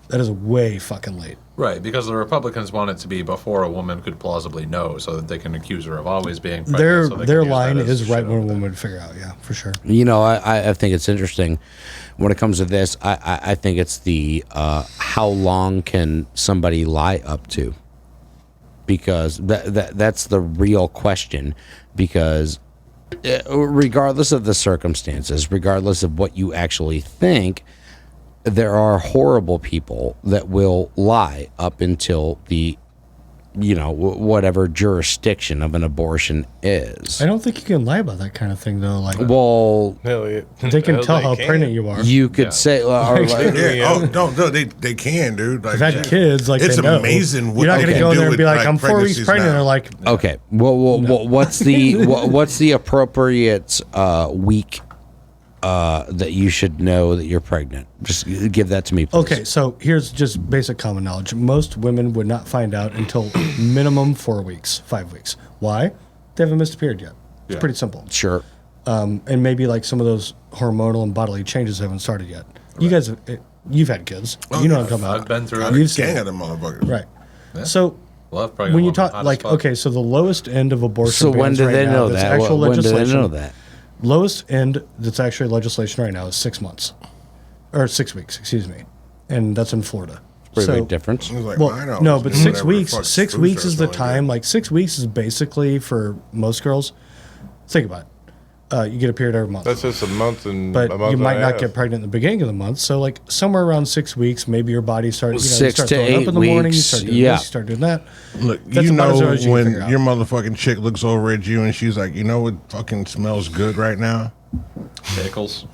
[SPEAKER 3] That is way fucking late.
[SPEAKER 4] Right, because the Republicans want it to be before a woman could plausibly know, so that they can accuse her of always being pregnant.
[SPEAKER 3] Their line is right when a woman would figure out. Yeah, for sure.
[SPEAKER 1] You know, I think it's interesting when it comes to this. I think it's the how long can somebody lie up to? Because that's the real question. Because regardless of the circumstances, regardless of what you actually think, there are horrible people that will lie up until the, whatever jurisdiction of an abortion is.
[SPEAKER 3] I don't think you can lie about that kind of thing, though. Like,
[SPEAKER 1] well,
[SPEAKER 3] they can tell how pregnant you are.
[SPEAKER 1] You could say,
[SPEAKER 2] they can, dude. Like,
[SPEAKER 3] I've had kids. Like,
[SPEAKER 2] it's
[SPEAKER 3] they know.
[SPEAKER 2] amazing.
[SPEAKER 3] You're not going to go in there and be like, "I'm 4 weeks pregnant." They're like,
[SPEAKER 1] okay, well, what's the appropriate week that you should know that you're pregnant? Just give that to me, please.
[SPEAKER 3] Okay, so here's just basic common knowledge. Most women would not find out until minimum 4 weeks, 5 weeks. Why? They haven't missed a period yet. It's pretty simple.
[SPEAKER 1] Sure.
[SPEAKER 3] And maybe like some of those hormonal and bodily changes haven't started yet. Right. You guys, you've had kids. You know what I'm talking about.
[SPEAKER 4] I've been through
[SPEAKER 2] it. You've gang of them motherfuckers.
[SPEAKER 3] Right. Yeah. So when you talk, like, okay, so the lowest end of abortion.
[SPEAKER 1] So when do they know that? When do they know that?
[SPEAKER 3] Lowest end that's actually legislation right now is 6 months. Or 6 weeks, excuse me. And that's in Florida.
[SPEAKER 1] Pretty big difference.
[SPEAKER 2] Like,
[SPEAKER 3] well, no, but 6 weeks. 6 weeks is the time. Like 6 weeks is basically for most girls. Think about it. You get a period every month.
[SPEAKER 5] That's just a month and.
[SPEAKER 3] But
[SPEAKER 5] a month
[SPEAKER 3] you might
[SPEAKER 5] and
[SPEAKER 3] not get pregnant in the beginning of the month. So like somewhere around 6 weeks, maybe your body starts. You
[SPEAKER 1] 6
[SPEAKER 3] start
[SPEAKER 1] to
[SPEAKER 3] throwing
[SPEAKER 1] 8
[SPEAKER 3] up in the morning. You start doing this. You start doing that.
[SPEAKER 2] Look, that's when your motherfucking chick looks over at you and she's like, "You know what fucking smells good right now?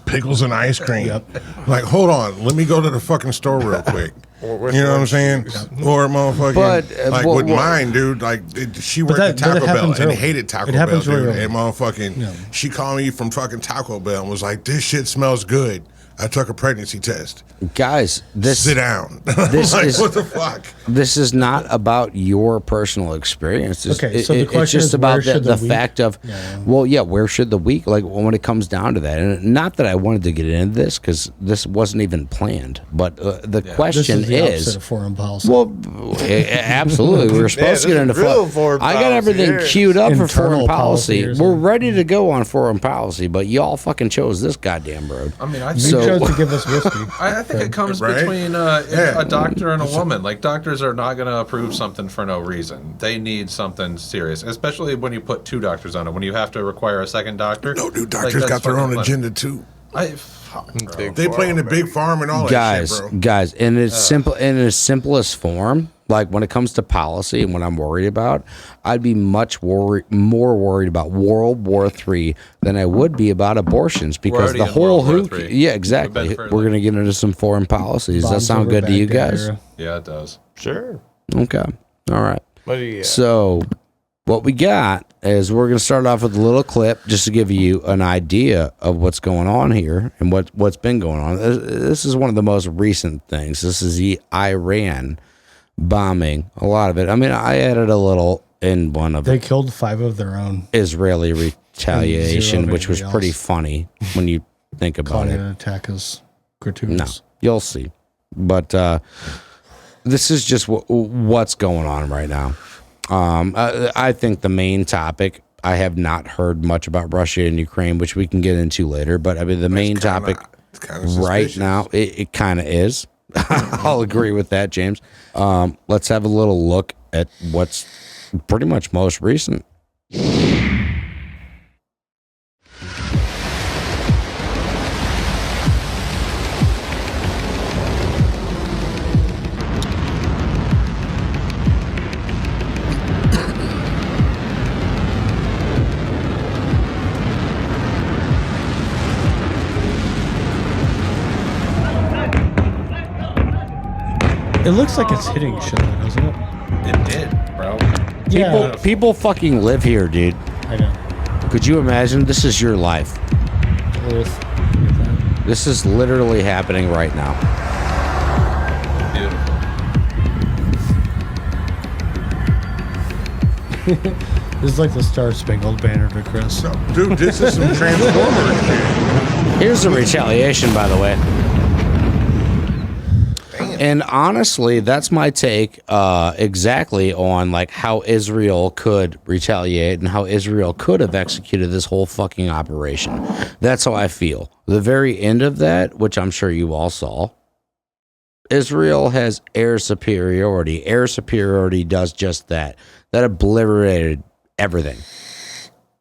[SPEAKER 2] Pickles and ice cream."
[SPEAKER 3] Yep.
[SPEAKER 2] Like, hold on, let me go to the fucking store real quick. You know what I'm saying? Or motherfucking, with mine, dude. Like, she worked at Taco Bell and hated Taco Bell, dude. And motherfucking, she called me from fucking Taco Bell and was like, "This shit smells good. I took a pregnancy test."
[SPEAKER 1] Guys,
[SPEAKER 2] sit down.
[SPEAKER 1] This
[SPEAKER 2] is what the fuck.
[SPEAKER 1] This is not about your personal experience.
[SPEAKER 3] So the question
[SPEAKER 1] it's just
[SPEAKER 3] is
[SPEAKER 1] about the
[SPEAKER 3] week?
[SPEAKER 1] fact of, where should the week? Like when it comes down to that, and not that I wanted to get into this because this wasn't even planned, but the question
[SPEAKER 3] this is the opposite of foreign policy.
[SPEAKER 1] Well, absolutely, we were supposed to get into
[SPEAKER 5] foreign
[SPEAKER 1] I got everything queued up for foreign policy. We're ready to go on foreign policy, but y'all fucking chose this goddamn road.
[SPEAKER 4] I mean,
[SPEAKER 3] you chose to give us whiskey.
[SPEAKER 4] I think it comes between a doctor and a woman. Like, doctors are not going to approve something for no reason. They need something serious, especially when you put 2 doctors on it. When you have to require a second doctor.
[SPEAKER 2] No, dude, doctors got their own agenda too. They play in the big farm and all that shit, bro.
[SPEAKER 1] Guys, in its simplest form, like when it comes to policy and what I'm worried about, I'd be more worried about World War III than I would be about abortions because the whole yeah, exactly. We're gonna get into some foreign policies. Does that sound good to you guys?
[SPEAKER 4] Yeah, it does.
[SPEAKER 5] Sure.
[SPEAKER 1] Okay. All right.
[SPEAKER 5] What do you got?
[SPEAKER 1] So what we got is we're going to start off with a little clip just to give you an idea of what's going on here and what's been going on. This is one of the most recent things. This is the Iran bombing. A lot of it. I mean, I added a little in one of
[SPEAKER 3] They killed 5 of their own.
[SPEAKER 1] Israeli retaliation, which was pretty funny when you think about it.
[SPEAKER 3] An attack is gratuitous.
[SPEAKER 1] No, you'll see. But this is just what's going on right now. I think the main topic, I have not heard much about Russia and Ukraine, which we can get into later. But I mean, the main topic right now, it kind of is. I'll agree with that, James. Let's have a little look at what's Pretty much most recent.
[SPEAKER 3] It looks like it's hitting shit, doesn't it?
[SPEAKER 4] It did, bro.
[SPEAKER 3] Yeah.
[SPEAKER 1] People fucking live here, dude.
[SPEAKER 3] I know.
[SPEAKER 1] Could you imagine? This is your life.
[SPEAKER 3] Earth.
[SPEAKER 1] This is literally happening right now.
[SPEAKER 4] Beautiful.
[SPEAKER 3] This is like the Star Spangled Banner to Chris.
[SPEAKER 2] So, dude, this is some Transformers shit.
[SPEAKER 1] Here's the retaliation, by the way. And honestly, that's my take exactly on like how Israel could retaliate and how Israel could have executed this whole fucking operation. That's how I feel. The very end of that, which I'm sure you all saw, Israel has air superiority. Air superiority does just that. That obliterated everything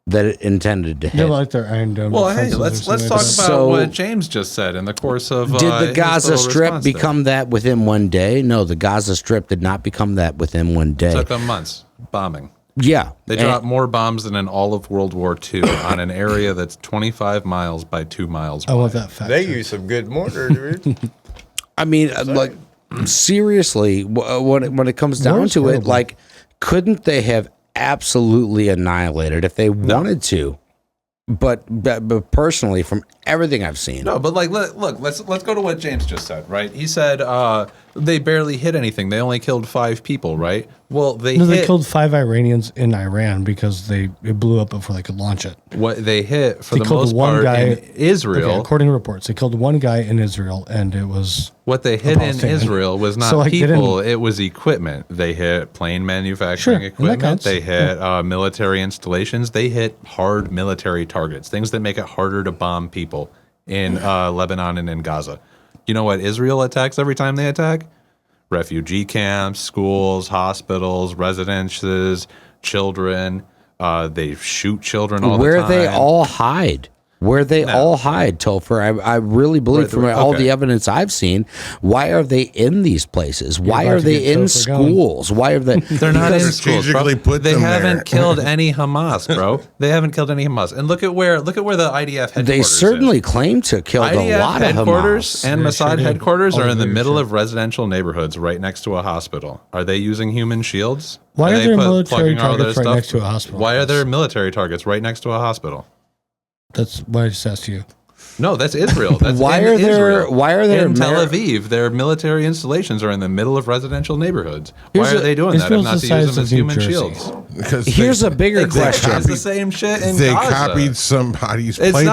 [SPEAKER 1] that it intended to hit.
[SPEAKER 3] They're like their Iron Dome.
[SPEAKER 4] Well, hey, let's talk about
[SPEAKER 1] So-
[SPEAKER 4] what James just said in the course of.
[SPEAKER 1] Did the
[SPEAKER 4] his
[SPEAKER 1] Gaza
[SPEAKER 4] little
[SPEAKER 1] Strip
[SPEAKER 4] response there.
[SPEAKER 1] become that within one day? No, the Gaza Strip did not become that within one day.
[SPEAKER 4] Took them months bombing.
[SPEAKER 1] Yeah.
[SPEAKER 4] They dropped more bombs than in all of World War II on an area that's 25 miles by 2 miles wide.
[SPEAKER 3] I want that fact.
[SPEAKER 5] They use some good mortar, dude.
[SPEAKER 1] I mean, like, seriously, when it comes down
[SPEAKER 3] War's
[SPEAKER 1] to it,
[SPEAKER 3] horrible.
[SPEAKER 1] like, couldn't they have absolutely annihilated if they wanted to? But personally, from everything I've seen,
[SPEAKER 4] No, but like, look, let's go to what James just said, right? He said they barely hit anything. They only killed 5 people, right? Well, they
[SPEAKER 3] killed 5 Iranians in Iran because it blew up before they could launch it.
[SPEAKER 4] what they hit for
[SPEAKER 3] They
[SPEAKER 4] the
[SPEAKER 3] killed
[SPEAKER 4] most
[SPEAKER 3] one
[SPEAKER 4] part
[SPEAKER 3] guy
[SPEAKER 4] in Israel.
[SPEAKER 3] Okay, according to reports, they killed one guy in Israel, and it was
[SPEAKER 4] What they hit in
[SPEAKER 3] Palestinian.
[SPEAKER 4] Israel was not
[SPEAKER 3] So, like, they
[SPEAKER 4] people,
[SPEAKER 3] didn't-
[SPEAKER 4] it was equipment. They hit plane manufacturing
[SPEAKER 3] Sure, and that
[SPEAKER 4] equipment.
[SPEAKER 3] counts.
[SPEAKER 4] They hit military installations. They hit hard military targets, things that make it harder to bomb people in Lebanon and in Gaza. You know what Israel attacks every time they attack? Refugee camps, schools, hospitals, residences, children. They shoot children all the
[SPEAKER 1] where
[SPEAKER 4] time.
[SPEAKER 1] they all hide. Where they all hide, Topher. I really believe from all the evidence I've seen, why are they in these places? Why
[SPEAKER 3] about
[SPEAKER 1] are
[SPEAKER 3] to
[SPEAKER 1] they
[SPEAKER 3] get
[SPEAKER 1] in
[SPEAKER 3] Topher going.
[SPEAKER 1] schools? Why are they?
[SPEAKER 4] They're not in schools, bro.
[SPEAKER 2] strategically put
[SPEAKER 4] They
[SPEAKER 2] them
[SPEAKER 4] haven't
[SPEAKER 2] there.
[SPEAKER 4] killed any Hamas, bro. They haven't killed any Hamas. And look at where the IDF headquarters
[SPEAKER 1] They certainly claim to kill a
[SPEAKER 4] IDF
[SPEAKER 1] lot of
[SPEAKER 4] headquarters
[SPEAKER 1] Hamas.
[SPEAKER 4] and
[SPEAKER 3] They
[SPEAKER 4] Mossad
[SPEAKER 3] sure do.
[SPEAKER 4] headquarters
[SPEAKER 3] Oh,
[SPEAKER 4] are in the
[SPEAKER 3] they
[SPEAKER 4] middle
[SPEAKER 3] sure.
[SPEAKER 4] of residential neighborhoods right next to a hospital. Are they using human shields?
[SPEAKER 3] Why are
[SPEAKER 4] they
[SPEAKER 3] there military
[SPEAKER 4] plugging all their
[SPEAKER 3] targets right next to a hospital?
[SPEAKER 4] Why are there military targets right next to a hospital?
[SPEAKER 3] That's why I just asked you.
[SPEAKER 4] No, that's Israel. That's
[SPEAKER 1] Why
[SPEAKER 4] in
[SPEAKER 1] are there-
[SPEAKER 4] Israel.
[SPEAKER 1] why are there
[SPEAKER 4] in Tel
[SPEAKER 1] Amer-
[SPEAKER 4] Aviv? Their military installations are in the middle of residential neighborhoods.
[SPEAKER 1] Here's
[SPEAKER 4] Why are
[SPEAKER 1] a-
[SPEAKER 4] they doing that if
[SPEAKER 3] Israel's
[SPEAKER 4] not
[SPEAKER 3] the
[SPEAKER 4] to
[SPEAKER 3] size
[SPEAKER 4] use them
[SPEAKER 3] of
[SPEAKER 4] as
[SPEAKER 3] New
[SPEAKER 4] human
[SPEAKER 3] Jersey.
[SPEAKER 4] shields?
[SPEAKER 2] Because
[SPEAKER 1] Here's a bigger
[SPEAKER 4] Exactly.
[SPEAKER 1] question.
[SPEAKER 4] It's the same shit in
[SPEAKER 2] they
[SPEAKER 4] Gaza.
[SPEAKER 2] copied somebody's
[SPEAKER 4] It's
[SPEAKER 2] playbook.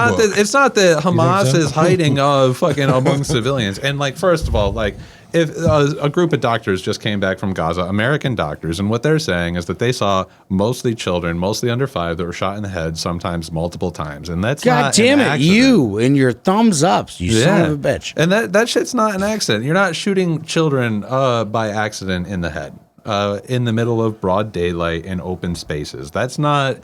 [SPEAKER 4] not that Hamas
[SPEAKER 3] so?
[SPEAKER 4] is hiding fucking among civilians. And like, first of all, like if a group of doctors just came back from Gaza, American doctors, and what they're saying is that they saw mostly children, mostly under 5, that were shot in the head, sometimes multiple times, and that's
[SPEAKER 1] God
[SPEAKER 4] not
[SPEAKER 1] damn
[SPEAKER 4] an
[SPEAKER 1] it,
[SPEAKER 4] accident.
[SPEAKER 1] you and your thumbs ups, you son of a bitch.
[SPEAKER 4] And that shit's not an accident. You're not shooting children by accident in the head. In the middle of broad daylight in open spaces. That's not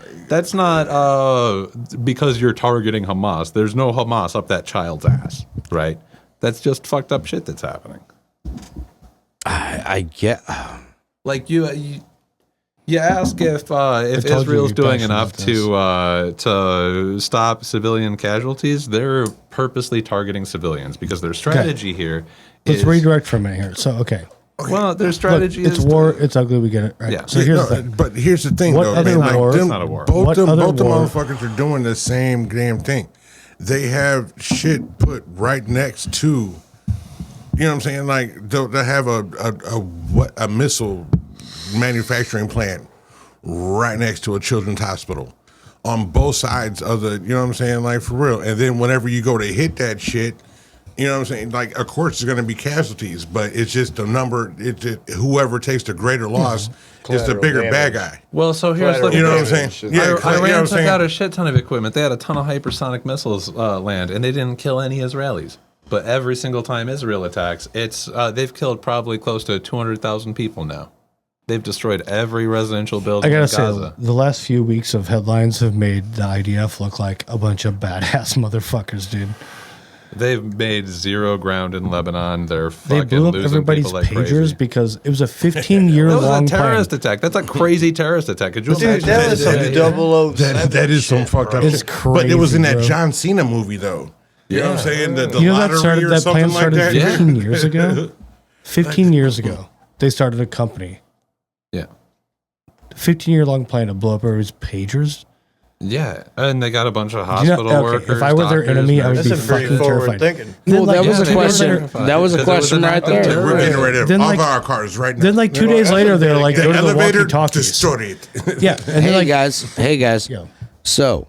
[SPEAKER 4] because you're targeting Hamas. There's no Hamas up that child's ass, right? That's just fucked up shit that's happening.
[SPEAKER 1] I get.
[SPEAKER 4] Like you ask if
[SPEAKER 3] told you
[SPEAKER 4] Israel's
[SPEAKER 3] you'd
[SPEAKER 4] doing
[SPEAKER 3] passionate
[SPEAKER 4] enough
[SPEAKER 3] about
[SPEAKER 4] to stop civilian casualties. They're purposely targeting civilians because their strategy here
[SPEAKER 3] Let's
[SPEAKER 4] is
[SPEAKER 3] redirect for a minute here. So, okay.
[SPEAKER 4] well, their
[SPEAKER 3] Look,
[SPEAKER 4] strategy
[SPEAKER 3] it's
[SPEAKER 4] is
[SPEAKER 3] war. It's ugly. We get it. Right.
[SPEAKER 4] Yeah.
[SPEAKER 3] So here's
[SPEAKER 2] No,
[SPEAKER 3] the thing.
[SPEAKER 2] but here's the thing,
[SPEAKER 3] What
[SPEAKER 2] though.
[SPEAKER 3] other
[SPEAKER 2] man,
[SPEAKER 3] war-
[SPEAKER 2] them-
[SPEAKER 4] It's not a war.
[SPEAKER 2] Both
[SPEAKER 3] What
[SPEAKER 2] the
[SPEAKER 3] other war-
[SPEAKER 2] motherfuckers are doing the same damn thing. They have shit put right next to, you know what I'm saying? Like they'll have a missile manufacturing plant right next to a children's hospital on both sides of the, you know what I'm saying? Like for real. And then whenever you go to hit that shit, you know what I'm saying? Like, of course, there's going to be casualties, but it's just the number. Whoever takes the greater loss is the
[SPEAKER 5] Collateral
[SPEAKER 2] big bad
[SPEAKER 5] damage.
[SPEAKER 2] guy.
[SPEAKER 4] Well, so here's the
[SPEAKER 2] You know what I'm
[SPEAKER 5] Damage.
[SPEAKER 2] saying? Yeah, you know what
[SPEAKER 4] Iran
[SPEAKER 2] I'm
[SPEAKER 4] took
[SPEAKER 2] saying?
[SPEAKER 4] out a shit ton of equipment. They had a ton of hypersonic missiles land, and they didn't kill any Israelis. But every single time Israel attacks, they've killed probably close to 200,000 people now. They've destroyed every residential building
[SPEAKER 3] I gotta
[SPEAKER 4] in
[SPEAKER 3] say,
[SPEAKER 4] Gaza.
[SPEAKER 3] the last few weeks of headlines have made the IDF look like a bunch of badass motherfuckers, dude.
[SPEAKER 4] They've made zero ground in Lebanon. They're
[SPEAKER 3] They
[SPEAKER 4] fucking
[SPEAKER 3] blew up
[SPEAKER 4] losing
[SPEAKER 3] everybody's
[SPEAKER 4] people like
[SPEAKER 3] pagers
[SPEAKER 4] crazy.
[SPEAKER 3] because it was a 15-year-long
[SPEAKER 4] That was a
[SPEAKER 3] plan.
[SPEAKER 4] terrorist attack. That's a crazy terrorist attack. Could you
[SPEAKER 5] Dude,
[SPEAKER 4] imagine?
[SPEAKER 5] that was some double O.
[SPEAKER 2] That is some fucked up
[SPEAKER 3] It's
[SPEAKER 2] shit. But it was in that
[SPEAKER 3] crazy, bro.
[SPEAKER 2] John Cena movie, though. You know what I'm saying? The
[SPEAKER 3] You know that
[SPEAKER 2] lottery
[SPEAKER 3] started.
[SPEAKER 2] or
[SPEAKER 3] That
[SPEAKER 2] something
[SPEAKER 3] plan started
[SPEAKER 2] like that.
[SPEAKER 3] 15 years ago. 15 years ago, they started a company.
[SPEAKER 4] Yeah.
[SPEAKER 3] 15-year-long plan to blow up everybody's pagers.
[SPEAKER 4] Yeah. And they got a bunch of
[SPEAKER 3] Do you know-
[SPEAKER 4] hospital
[SPEAKER 3] okay,
[SPEAKER 4] workers.
[SPEAKER 3] if I were their
[SPEAKER 4] doctors,
[SPEAKER 3] enemy, I would
[SPEAKER 4] nurses.
[SPEAKER 3] be
[SPEAKER 5] That's some pretty
[SPEAKER 3] fucking
[SPEAKER 5] forward
[SPEAKER 3] terrified.
[SPEAKER 5] thinking.
[SPEAKER 1] Well, that
[SPEAKER 3] like,
[SPEAKER 1] was
[SPEAKER 3] yeah,
[SPEAKER 1] a
[SPEAKER 3] they
[SPEAKER 1] question.
[SPEAKER 3] were-
[SPEAKER 1] That was a
[SPEAKER 4] Because it was
[SPEAKER 1] question
[SPEAKER 4] an
[SPEAKER 1] right
[SPEAKER 4] act of
[SPEAKER 1] there.
[SPEAKER 4] terror.
[SPEAKER 2] We're getting ready to
[SPEAKER 3] Then,
[SPEAKER 2] off
[SPEAKER 3] like-
[SPEAKER 2] our cars right now.
[SPEAKER 3] Then, like 2 days later, they're like,
[SPEAKER 2] the
[SPEAKER 3] go to the
[SPEAKER 2] elevator
[SPEAKER 3] walkie-talkies.
[SPEAKER 2] destroyed it.
[SPEAKER 3] Yeah, and they're
[SPEAKER 1] Hey
[SPEAKER 3] like,
[SPEAKER 1] guys.
[SPEAKER 3] Yeah.
[SPEAKER 1] So,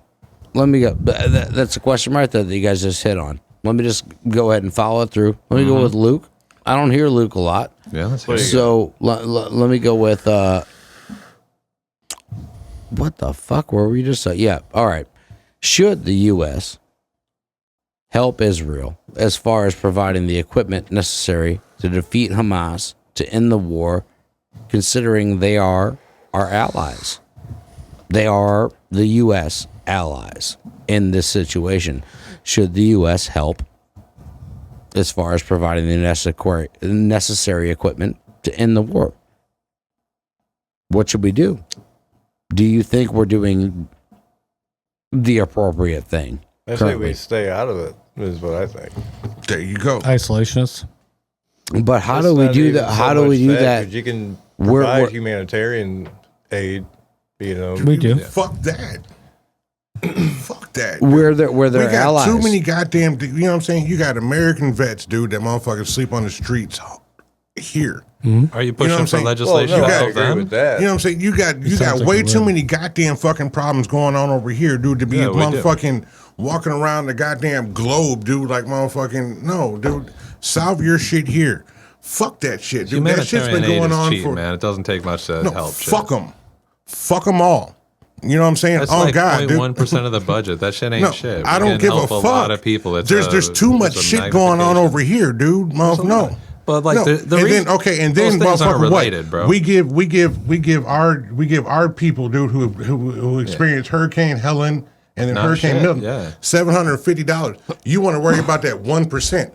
[SPEAKER 1] let me go. That's a question right there that you guys just hit on. Let me just go ahead and follow it through. Let me go with Luke. I don't hear Luke a lot.
[SPEAKER 4] Yeah, that's right.
[SPEAKER 1] So let me go with what the fuck were we just yeah, all right. Should the US help Israel as far as providing the equipment necessary to defeat Hamas to end the war, considering they are our allies? They are the US allies in this situation. Should the US help as far as providing the necessary equipment to end the war? What should we do? Do you think we're doing the appropriate thing?
[SPEAKER 5] I say we stay out of it, is what I think.
[SPEAKER 2] There you go.
[SPEAKER 3] isolationists.
[SPEAKER 1] But how
[SPEAKER 5] It's
[SPEAKER 1] do we
[SPEAKER 5] not
[SPEAKER 1] do
[SPEAKER 5] even
[SPEAKER 1] that?
[SPEAKER 5] so
[SPEAKER 1] How do
[SPEAKER 5] much
[SPEAKER 1] we do that?
[SPEAKER 5] 'cause you can
[SPEAKER 1] We're-
[SPEAKER 5] provide
[SPEAKER 1] we're-
[SPEAKER 5] humanitarian aid, you know.
[SPEAKER 3] We do.
[SPEAKER 2] Fuck that. Fuck that.
[SPEAKER 1] We're their
[SPEAKER 2] We got
[SPEAKER 1] allies.
[SPEAKER 2] too many goddamn, you know what I'm saying? You got American vets, dude, that motherfuckers sleep on the streets here.
[SPEAKER 4] Are you
[SPEAKER 2] You know
[SPEAKER 4] pushing
[SPEAKER 2] what I'm
[SPEAKER 4] for
[SPEAKER 2] saying?
[SPEAKER 4] legislation
[SPEAKER 5] Well, no,
[SPEAKER 4] to
[SPEAKER 5] I
[SPEAKER 4] help
[SPEAKER 5] agree
[SPEAKER 4] them?
[SPEAKER 5] with that.
[SPEAKER 2] You know what I'm saying? You got
[SPEAKER 3] sounds like
[SPEAKER 2] way
[SPEAKER 3] you
[SPEAKER 2] too
[SPEAKER 3] would.
[SPEAKER 2] many goddamn fucking problems going on over here, dude, to be
[SPEAKER 4] Yeah, we do.
[SPEAKER 2] motherfucking walking around the goddamn globe, dude, like motherfucking, no, dude, solve your shit here. Fuck that shit, dude. That shit's been
[SPEAKER 4] Humanitarian aid
[SPEAKER 2] going
[SPEAKER 4] is
[SPEAKER 2] on
[SPEAKER 4] cheap,
[SPEAKER 2] for,
[SPEAKER 4] man. It doesn't take much to
[SPEAKER 2] no,
[SPEAKER 4] help. shit.
[SPEAKER 2] fuck them. Fuck them all. You know what I'm saying?
[SPEAKER 4] That's
[SPEAKER 2] oh,
[SPEAKER 4] like
[SPEAKER 2] God, dude.
[SPEAKER 4] 0.1% of the budget. That shit ain't
[SPEAKER 2] No,
[SPEAKER 4] shit.
[SPEAKER 2] I
[SPEAKER 4] We
[SPEAKER 2] don't
[SPEAKER 4] can
[SPEAKER 2] give a
[SPEAKER 4] help
[SPEAKER 2] fuck.
[SPEAKER 4] A lot of people. It's
[SPEAKER 2] There's too much
[SPEAKER 4] it's a
[SPEAKER 2] shit going on
[SPEAKER 4] magnification.
[SPEAKER 2] over here, dude. No.
[SPEAKER 4] But like
[SPEAKER 2] no.
[SPEAKER 4] the
[SPEAKER 2] and
[SPEAKER 4] reason,
[SPEAKER 2] then and
[SPEAKER 4] those
[SPEAKER 2] then
[SPEAKER 4] things aren't
[SPEAKER 2] motherfucker,
[SPEAKER 4] related,
[SPEAKER 2] what?
[SPEAKER 4] bro.
[SPEAKER 2] We give our people, dude, who experienced Hurricane Helen and then
[SPEAKER 4] Not
[SPEAKER 2] Hurricane
[SPEAKER 4] shit,
[SPEAKER 2] Milton,
[SPEAKER 4] yeah.
[SPEAKER 2] $750. You want to worry about that 1%?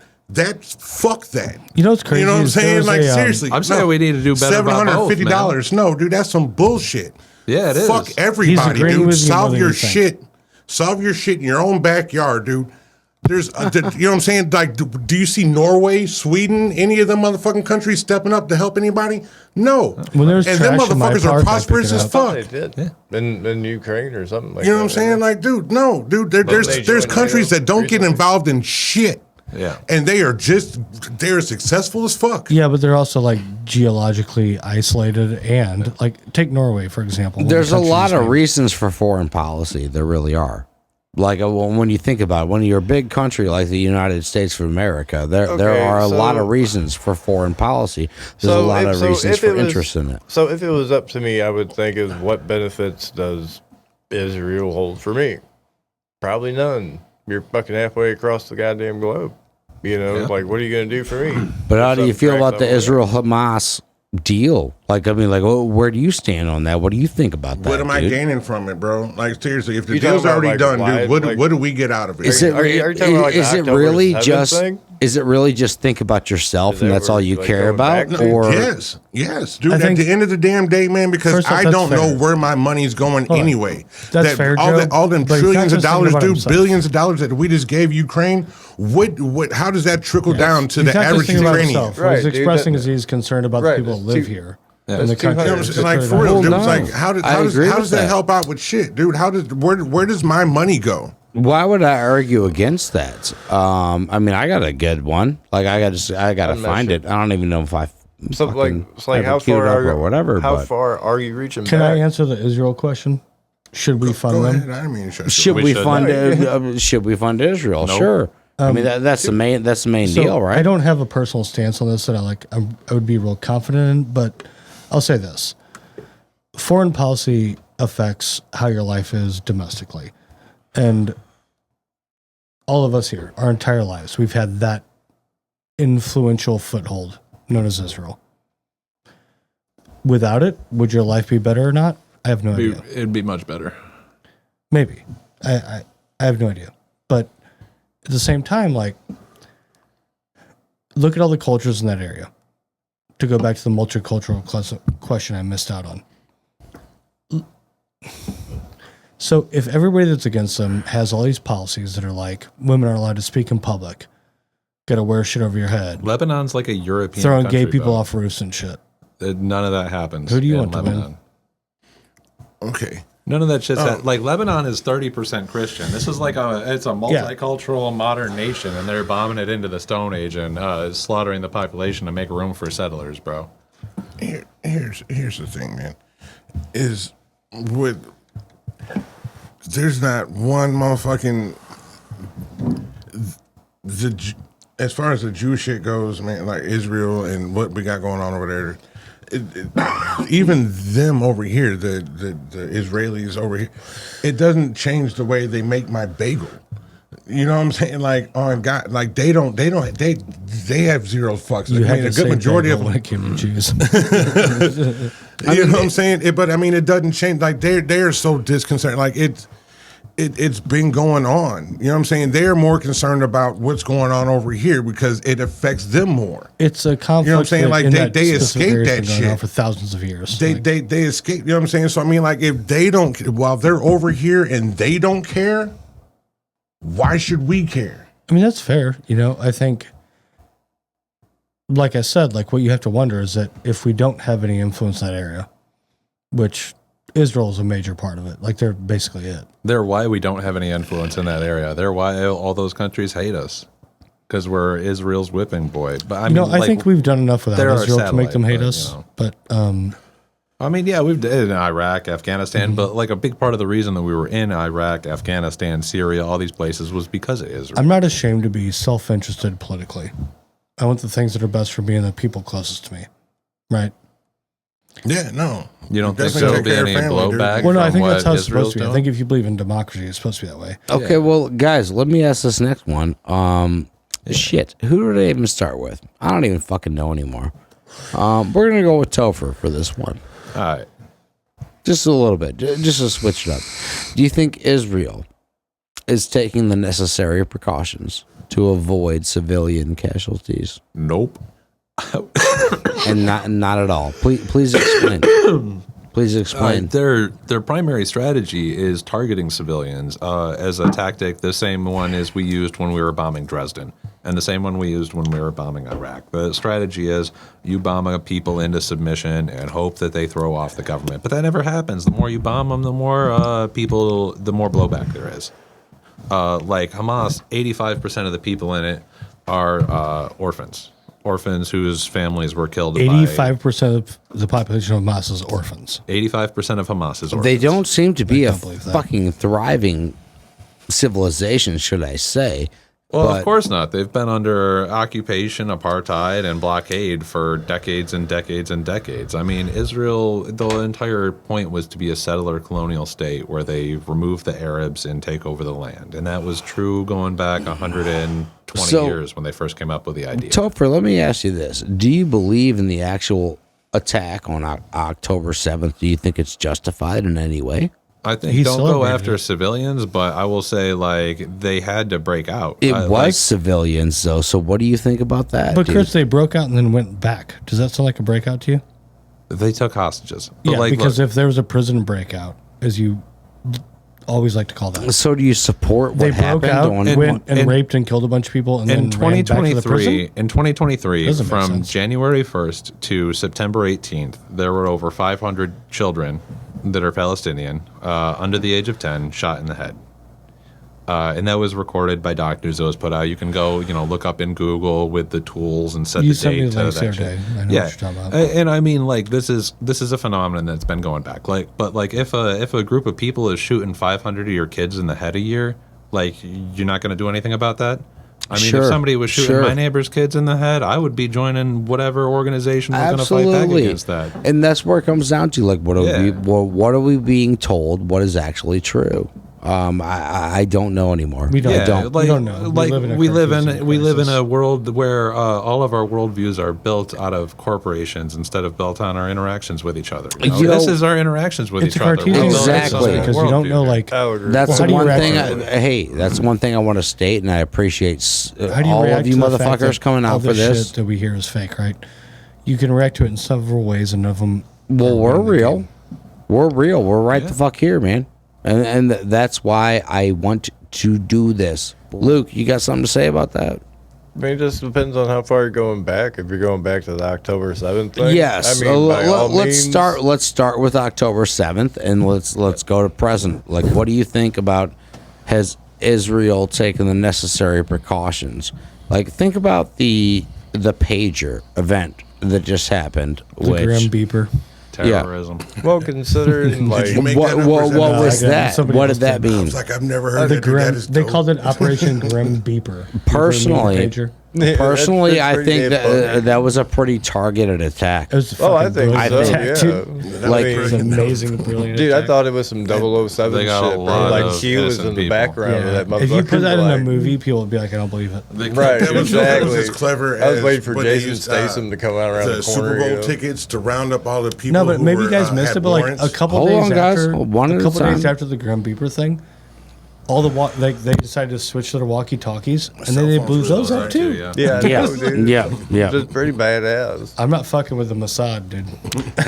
[SPEAKER 2] Fuck that.
[SPEAKER 3] You know what's crazy?
[SPEAKER 2] You know what I'm
[SPEAKER 3] is there
[SPEAKER 2] saying?
[SPEAKER 3] was
[SPEAKER 2] Like
[SPEAKER 3] a,
[SPEAKER 2] seriously,
[SPEAKER 4] I'm saying we need to do better about both,
[SPEAKER 2] $750. No, dude, that's some bullshit.
[SPEAKER 4] Yeah, it is.
[SPEAKER 2] Fuck
[SPEAKER 3] He's
[SPEAKER 2] everybody,
[SPEAKER 3] agreeing
[SPEAKER 2] dude.
[SPEAKER 3] with you more
[SPEAKER 2] Solve
[SPEAKER 3] than
[SPEAKER 2] your
[SPEAKER 3] you think.
[SPEAKER 2] shit. Solve your shit in your own backyard, dude. There's, you know what I'm saying? Like, do you see Norway, Sweden, any of them motherfucking countries stepping up to help anybody? No.
[SPEAKER 3] When there's
[SPEAKER 2] and them
[SPEAKER 3] trash in my
[SPEAKER 2] motherfuckers are
[SPEAKER 3] park, I
[SPEAKER 2] prosperous
[SPEAKER 3] pick it
[SPEAKER 2] as
[SPEAKER 3] up.
[SPEAKER 2] fuck.
[SPEAKER 5] They did. In Ukraine or something like that.
[SPEAKER 2] You know what I'm saying? Like, dude, no, dude.
[SPEAKER 5] they
[SPEAKER 2] There's
[SPEAKER 5] joined
[SPEAKER 2] countries
[SPEAKER 5] NATO
[SPEAKER 2] that don't get
[SPEAKER 5] recently.
[SPEAKER 2] involved in shit.
[SPEAKER 4] Yeah.
[SPEAKER 2] And they're successful as fuck.
[SPEAKER 3] Yeah, but they're also like geologically isolated, and like take Norway for example. one of the
[SPEAKER 1] There's a
[SPEAKER 3] countries
[SPEAKER 1] lot of
[SPEAKER 3] that-
[SPEAKER 1] reasons for foreign policy. There really are. Like when you think about it, when you're a big country like the United States of America, there
[SPEAKER 5] Okay,
[SPEAKER 1] are a lot
[SPEAKER 5] so-
[SPEAKER 1] of reasons for foreign policy. There's a lot of reasons for interest in it.
[SPEAKER 5] So if it was up to me, I would think is what benefits does Israel hold for me? Probably none. You're fucking halfway across the goddamn globe. You know,
[SPEAKER 4] Yeah.
[SPEAKER 5] like what are you gonna do for me?
[SPEAKER 1] But how do you feel about the
[SPEAKER 5] Something
[SPEAKER 1] Israel Hamas deal? Like, I mean, like, where do you stand on that? What do you think about that?
[SPEAKER 2] What am I
[SPEAKER 1] dude?
[SPEAKER 2] gaining from it, bro? Like seriously, if the
[SPEAKER 5] You talking
[SPEAKER 2] deal's
[SPEAKER 5] about,
[SPEAKER 2] already
[SPEAKER 5] like,
[SPEAKER 2] done,
[SPEAKER 5] live,
[SPEAKER 2] dude,
[SPEAKER 5] like-
[SPEAKER 2] what do we get out of it?
[SPEAKER 1] Is it
[SPEAKER 5] Are you talking about, like,
[SPEAKER 1] is
[SPEAKER 5] the
[SPEAKER 1] it
[SPEAKER 5] October
[SPEAKER 1] really
[SPEAKER 5] 7th
[SPEAKER 1] just
[SPEAKER 5] thing?
[SPEAKER 1] is it really just think about yourself
[SPEAKER 5] Is
[SPEAKER 1] and
[SPEAKER 5] that
[SPEAKER 1] that's
[SPEAKER 5] where
[SPEAKER 1] all
[SPEAKER 5] we,
[SPEAKER 1] you
[SPEAKER 5] like,
[SPEAKER 1] care
[SPEAKER 5] going
[SPEAKER 1] about?
[SPEAKER 5] back?
[SPEAKER 1] Or
[SPEAKER 2] yes, dude.
[SPEAKER 3] I
[SPEAKER 2] At
[SPEAKER 3] think-
[SPEAKER 2] the end of the damn day, man, because
[SPEAKER 3] First off,
[SPEAKER 2] I
[SPEAKER 3] that's
[SPEAKER 2] don't know
[SPEAKER 3] fair.
[SPEAKER 2] where my money's going
[SPEAKER 3] Hold on.
[SPEAKER 2] anyway.
[SPEAKER 3] That's fair,
[SPEAKER 2] all
[SPEAKER 3] Joe,
[SPEAKER 2] all them
[SPEAKER 3] but he's
[SPEAKER 2] trillions
[SPEAKER 3] not
[SPEAKER 2] of
[SPEAKER 3] just thinking
[SPEAKER 2] dollars,
[SPEAKER 3] about
[SPEAKER 2] dude,
[SPEAKER 3] himself.
[SPEAKER 2] billions of dollars that we just gave Ukraine. What? How does that trickle down to
[SPEAKER 3] He's
[SPEAKER 2] the
[SPEAKER 3] not just
[SPEAKER 2] average
[SPEAKER 3] thinking about
[SPEAKER 2] Ukrainian?
[SPEAKER 3] himself. What
[SPEAKER 5] Right,
[SPEAKER 3] he's
[SPEAKER 5] dude,
[SPEAKER 3] expressing
[SPEAKER 5] that-
[SPEAKER 3] is he's concerned about the
[SPEAKER 5] Right,
[SPEAKER 3] people that
[SPEAKER 5] that's
[SPEAKER 3] live
[SPEAKER 5] too-
[SPEAKER 3] here
[SPEAKER 4] Yeah,
[SPEAKER 3] in the
[SPEAKER 4] it's
[SPEAKER 3] country.
[SPEAKER 2] You know what I'm
[SPEAKER 3] Just
[SPEAKER 2] saying? Like
[SPEAKER 3] put it
[SPEAKER 2] for
[SPEAKER 3] out.
[SPEAKER 2] real,
[SPEAKER 1] Well,
[SPEAKER 2] dude,
[SPEAKER 1] no.
[SPEAKER 2] it's like how
[SPEAKER 1] I
[SPEAKER 2] does
[SPEAKER 1] agree
[SPEAKER 2] how
[SPEAKER 1] with
[SPEAKER 2] does that
[SPEAKER 1] that.
[SPEAKER 2] help out with shit, dude? Where does my money go?
[SPEAKER 1] why would I argue against that? I mean, I got a good one. Like I gotta
[SPEAKER 5] I'm not
[SPEAKER 1] find
[SPEAKER 5] sure.
[SPEAKER 1] it. I don't even know if I
[SPEAKER 5] So
[SPEAKER 1] fucking
[SPEAKER 5] it's like
[SPEAKER 1] have
[SPEAKER 5] how
[SPEAKER 1] it queued
[SPEAKER 5] far
[SPEAKER 1] up
[SPEAKER 5] are
[SPEAKER 1] or whatever.
[SPEAKER 5] How
[SPEAKER 1] but
[SPEAKER 5] far are you reaching
[SPEAKER 3] Can
[SPEAKER 5] back?
[SPEAKER 3] I answer the Israel question? Should we fund
[SPEAKER 2] Go
[SPEAKER 3] them?
[SPEAKER 2] ahead. I didn't mean to shut you
[SPEAKER 1] should
[SPEAKER 2] up.
[SPEAKER 1] we
[SPEAKER 4] should.
[SPEAKER 1] fund should we fund Israel?
[SPEAKER 4] Nope.
[SPEAKER 1] Sure. I mean that's the main
[SPEAKER 3] So
[SPEAKER 1] deal, right?
[SPEAKER 3] I don't have a personal stance on this that I would be real confident in, but I'll say this. Foreign policy affects how your life is domestically. And all of us here, our entire lives, we've had that influential foothold known as Israel. without it, would your life be better or not? I have no idea.
[SPEAKER 4] It'd be much better.
[SPEAKER 3] Maybe. I have no idea. But at the same time, like, look at all the cultures in that area. To go back to the multicultural question I missed out on. So if everybody that's against them has all these policies that are like, women aren't allowed to speak in public, gotta wear shit over your head,
[SPEAKER 4] Lebanon's like a European
[SPEAKER 3] throwing
[SPEAKER 4] country,
[SPEAKER 3] gay people
[SPEAKER 4] bro.
[SPEAKER 3] off roofs and shit.
[SPEAKER 4] None of that happens.
[SPEAKER 3] Who do you
[SPEAKER 4] in
[SPEAKER 3] want to
[SPEAKER 4] Lebanon.
[SPEAKER 2] win? Okay.
[SPEAKER 4] None of that shit's like Lebanon is 30% Christian. This is like it's a multicultural modern nation, and they're bombing it into the Stone Age and slaughtering the population to make room for settlers, bro.
[SPEAKER 2] Here's the thing, man. Is with there's not one motherfucking as far as the Jew shit goes, man. Like Israel and what we got going on over there. Even them over here, the Israelis over here, it doesn't change the way they make my bagel. You know what I'm saying? Like, on God, like they have zero fucks.
[SPEAKER 3] You had
[SPEAKER 2] a good majority of them
[SPEAKER 3] when it came to Jews.
[SPEAKER 2] You know what I'm saying? But I mean, it doesn't change. Like they're so disconcerted. Like it's been going on. You know what I'm saying? They're more concerned about what's going on over here because it affects them more.
[SPEAKER 3] It's a conflict.
[SPEAKER 2] You know what I'm saying? Like they escaped that shit
[SPEAKER 3] for thousands of years.
[SPEAKER 2] They escape. You know what I'm saying? So I mean, like if they don't, while they're over here and they don't care, why should we care?
[SPEAKER 3] I mean, that's fair. You know, I think, like I said, like what you have to wonder is that if we don't have any influence in that area, which Israel is a major part of it, like they're basically it.
[SPEAKER 4] They're why we don't have any influence in that area. They're why all those countries hate us. Because we're Israel's whipping boy. But I mean,
[SPEAKER 3] I think we've done enough without Israel to make them hate us. But
[SPEAKER 4] I mean, yeah, we've done it in Iraq, Afghanistan, but like a big part of the reason that we were in Iraq, Afghanistan, Syria, all these places was because of Israel.
[SPEAKER 3] I'm not ashamed to be self-interested politically. I want the things that are best for me and the people closest to me. Right?
[SPEAKER 2] Yeah, no.
[SPEAKER 4] You don't think there'll be any blowback?
[SPEAKER 3] Well, no, I think that's how it's
[SPEAKER 4] Israel's
[SPEAKER 3] supposed to be. I think if you believe in democracy, it's supposed to be that way.
[SPEAKER 1] Okay, well, guys, let me ask this next one. Shit, who did I even start with? I don't even fucking know anymore. We're gonna go with Topher for this one.
[SPEAKER 4] All right.
[SPEAKER 1] Just a little bit, just to switch it up. Do you think Israel is taking the necessary precautions to avoid civilian casualties?
[SPEAKER 4] Nope.
[SPEAKER 1] And not at all. Please explain. Please explain.
[SPEAKER 4] Their primary strategy is targeting civilians as a tactic, the same one as we used when we were bombing Dresden, and the same one we used when we were bombing Iraq. The strategy is you bomb a people into submission and hope that they throw off the government. But that never happens. The more you bomb them, the more the more blowback there is. Like Hamas, 85% of the people in it are orphans. Orphans whose families were killed.
[SPEAKER 3] 85% of the population of Hamas is orphans.
[SPEAKER 4] 85% of Hamas is orphans.
[SPEAKER 1] They don't seem to be a fucking thriving civilization, should I say.
[SPEAKER 4] Well, of course not. They've been under occupation, apartheid, and blockade for decades and decades and decades. I mean, Israel, the entire point was to be a settler colonial state where they remove the Arabs and take over the land. And that was true going back 120 years when they first came up with the idea.
[SPEAKER 1] Topher, let me ask you this. Do you believe in the actual attack on October 7th? Do you think it's justified in any way?
[SPEAKER 4] I think don't go after civilians, but I will say, like, they had to break out.
[SPEAKER 1] It was civilians, though, so what do you think about that?
[SPEAKER 3] But, Chris, they broke out and then went back. Does that sound like a breakout to you?
[SPEAKER 4] They took hostages. But
[SPEAKER 3] yeah, because if there was a prison breakout, as you always like to call that.
[SPEAKER 1] So do you support what happened?
[SPEAKER 3] They broke out, went and raped and killed a bunch of people, and then ran back to the prison?
[SPEAKER 4] In 2023, from January 1st to September 18th, there were over 500 children that are Palestinian, under the age of 10, shot in the head. And that was recorded by doctors. It was put out. You can go, look up in Google with the tools and set the date to that shit.
[SPEAKER 3] I know what you're talking about.
[SPEAKER 4] And I mean, like, this is a phenomenon that's been going back. But if a group of people is shooting 500 of your kids in the head a year, like, you're not going to do anything about that? I mean, if somebody was shooting my neighbor's kids in the head, I would be joining whatever organization was going to fight back against that.
[SPEAKER 1] And that's where it comes down to, like, what are we being told? What is actually true? I don't know anymore.
[SPEAKER 3] We don't.
[SPEAKER 1] I don't.
[SPEAKER 3] We don't know.
[SPEAKER 4] Like we live in
[SPEAKER 3] crisis.
[SPEAKER 4] a world where all of our worldviews are built out of corporations instead of built on our interactions with each other. You know?
[SPEAKER 1] You know,
[SPEAKER 4] this is our interactions with
[SPEAKER 3] It's
[SPEAKER 4] each
[SPEAKER 3] a
[SPEAKER 4] other.
[SPEAKER 3] Cartesian
[SPEAKER 1] Exactly.
[SPEAKER 3] because you don't know like
[SPEAKER 5] I would agree.
[SPEAKER 1] That's
[SPEAKER 3] Well,
[SPEAKER 1] the
[SPEAKER 3] how do you
[SPEAKER 1] one
[SPEAKER 3] react
[SPEAKER 1] thing.
[SPEAKER 3] to
[SPEAKER 1] Hey, that's one thing I want to state, and I appreciate
[SPEAKER 3] how do you
[SPEAKER 1] all
[SPEAKER 3] react
[SPEAKER 1] of you
[SPEAKER 3] to the fact
[SPEAKER 1] motherfuckers
[SPEAKER 3] that
[SPEAKER 1] coming
[SPEAKER 3] all
[SPEAKER 1] out for this.
[SPEAKER 3] shit that we hear is fake, right? You can react to it in several ways, and none of them.
[SPEAKER 1] Well, we're
[SPEAKER 3] are winning the
[SPEAKER 1] real.
[SPEAKER 3] game.
[SPEAKER 1] We're real. We're right the fuck here, man. And that's why I want to do this. Luke, you got something to say about that?
[SPEAKER 5] I mean, it just depends on how far you're going back. If you're going back to the October 7th thing,
[SPEAKER 1] Yes.
[SPEAKER 5] I mean, by all
[SPEAKER 1] let's
[SPEAKER 5] means,
[SPEAKER 1] start. Let's start with October 7th, and let's go to present. Like, what do you think about? Has Israel taken the necessary precautions? Like, think about the pager event that just happened.
[SPEAKER 3] The
[SPEAKER 1] which
[SPEAKER 3] grim beeper.
[SPEAKER 4] terrorism.
[SPEAKER 5] Well, considering like
[SPEAKER 2] you make
[SPEAKER 1] what
[SPEAKER 2] that up or is that
[SPEAKER 1] what
[SPEAKER 2] not-
[SPEAKER 1] was
[SPEAKER 3] I got it.
[SPEAKER 1] that?
[SPEAKER 3] Somebody
[SPEAKER 1] What
[SPEAKER 3] else
[SPEAKER 1] did that
[SPEAKER 3] did.
[SPEAKER 2] I
[SPEAKER 1] mean?
[SPEAKER 2] was like, I've never heard
[SPEAKER 3] The
[SPEAKER 2] of it. Dude,
[SPEAKER 3] grim.
[SPEAKER 2] that is
[SPEAKER 3] They
[SPEAKER 2] dope.
[SPEAKER 3] called it Operation Grim Beeper.
[SPEAKER 1] Personally,
[SPEAKER 3] Pager.
[SPEAKER 1] Personally,
[SPEAKER 5] that's
[SPEAKER 1] I
[SPEAKER 5] pretty
[SPEAKER 1] think
[SPEAKER 5] damn funny.
[SPEAKER 1] that was a pretty targeted attack.
[SPEAKER 3] It was
[SPEAKER 5] Oh, I
[SPEAKER 3] fucking
[SPEAKER 5] think
[SPEAKER 3] brilliant
[SPEAKER 5] so.
[SPEAKER 3] attack,
[SPEAKER 5] Yeah.
[SPEAKER 3] dude.
[SPEAKER 1] Like-
[SPEAKER 3] It was amazing, brilliant.
[SPEAKER 5] Dude, I
[SPEAKER 3] attack.
[SPEAKER 5] thought it was some 007
[SPEAKER 4] They
[SPEAKER 5] shit,
[SPEAKER 4] got a
[SPEAKER 5] bro.
[SPEAKER 4] lot
[SPEAKER 5] Like
[SPEAKER 4] of
[SPEAKER 5] Q was
[SPEAKER 4] innocent
[SPEAKER 5] in the
[SPEAKER 4] people.
[SPEAKER 5] background of that motherfucker.
[SPEAKER 3] If you put that in a
[SPEAKER 5] like-
[SPEAKER 3] movie, people would be like, I don't believe it.
[SPEAKER 5] Right,
[SPEAKER 2] That was
[SPEAKER 5] exactly.
[SPEAKER 2] as clever
[SPEAKER 5] I was
[SPEAKER 2] as
[SPEAKER 5] waiting for
[SPEAKER 2] when they
[SPEAKER 5] Jason
[SPEAKER 2] used,
[SPEAKER 5] Statham to come out around the corner.
[SPEAKER 2] Super Bowl
[SPEAKER 5] you know?
[SPEAKER 2] tickets to round up all the people.
[SPEAKER 3] No, but
[SPEAKER 2] who
[SPEAKER 3] maybe
[SPEAKER 2] were,
[SPEAKER 3] you guys missed
[SPEAKER 2] had
[SPEAKER 3] it. But like
[SPEAKER 2] warrants.
[SPEAKER 3] a couple
[SPEAKER 1] Hold
[SPEAKER 3] days
[SPEAKER 1] on, guys.
[SPEAKER 3] after,
[SPEAKER 1] One at
[SPEAKER 3] a
[SPEAKER 1] a
[SPEAKER 3] couple days
[SPEAKER 1] time.
[SPEAKER 3] after the Grim Beeper thing, all the they decided to switch to the walkie-talkies, and then they
[SPEAKER 2] Cell
[SPEAKER 3] blew
[SPEAKER 2] phones
[SPEAKER 3] those
[SPEAKER 2] were
[SPEAKER 3] up
[SPEAKER 2] right,
[SPEAKER 3] too.
[SPEAKER 4] Yeah.
[SPEAKER 5] Yeah,
[SPEAKER 1] Yeah,
[SPEAKER 5] no, dude.
[SPEAKER 1] yeah.
[SPEAKER 5] Just pretty badass.
[SPEAKER 3] I'm not fucking with the Mossad, dude.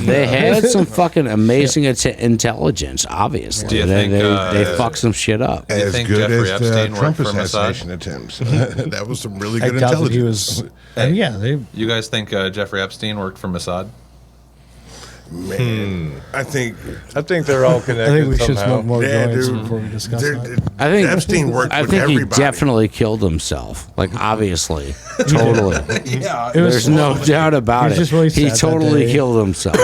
[SPEAKER 1] They had some fucking amazing intelligence. Obviously,
[SPEAKER 4] Do you
[SPEAKER 1] they,
[SPEAKER 4] think,
[SPEAKER 1] they fucked some shit up.
[SPEAKER 4] you
[SPEAKER 7] As
[SPEAKER 4] think
[SPEAKER 7] good
[SPEAKER 4] Jeffrey
[SPEAKER 7] as the
[SPEAKER 4] Epstein
[SPEAKER 7] Trump
[SPEAKER 4] worked for
[SPEAKER 7] assassination attempts. That was some really
[SPEAKER 3] I
[SPEAKER 7] good
[SPEAKER 3] doubt that he
[SPEAKER 7] intelligence.
[SPEAKER 3] was. And yeah, they.
[SPEAKER 4] You guys think Jeffrey Epstein worked for Mossad?
[SPEAKER 2] Man, I think
[SPEAKER 5] they're all
[SPEAKER 3] I
[SPEAKER 5] connected
[SPEAKER 3] think we should
[SPEAKER 5] somehow.
[SPEAKER 3] smoke more
[SPEAKER 2] Yeah,
[SPEAKER 3] joints
[SPEAKER 2] dude.
[SPEAKER 3] before we discuss
[SPEAKER 2] They're-
[SPEAKER 3] that.
[SPEAKER 1] I think
[SPEAKER 2] Epstein worked
[SPEAKER 1] I
[SPEAKER 2] with
[SPEAKER 1] think
[SPEAKER 2] everybody.
[SPEAKER 1] he definitely killed himself. Like obviously, totally.
[SPEAKER 3] It was,
[SPEAKER 1] There's no doubt about
[SPEAKER 3] He was
[SPEAKER 1] it.
[SPEAKER 3] just really
[SPEAKER 1] He
[SPEAKER 3] sad that
[SPEAKER 1] totally
[SPEAKER 3] day.
[SPEAKER 1] killed himself.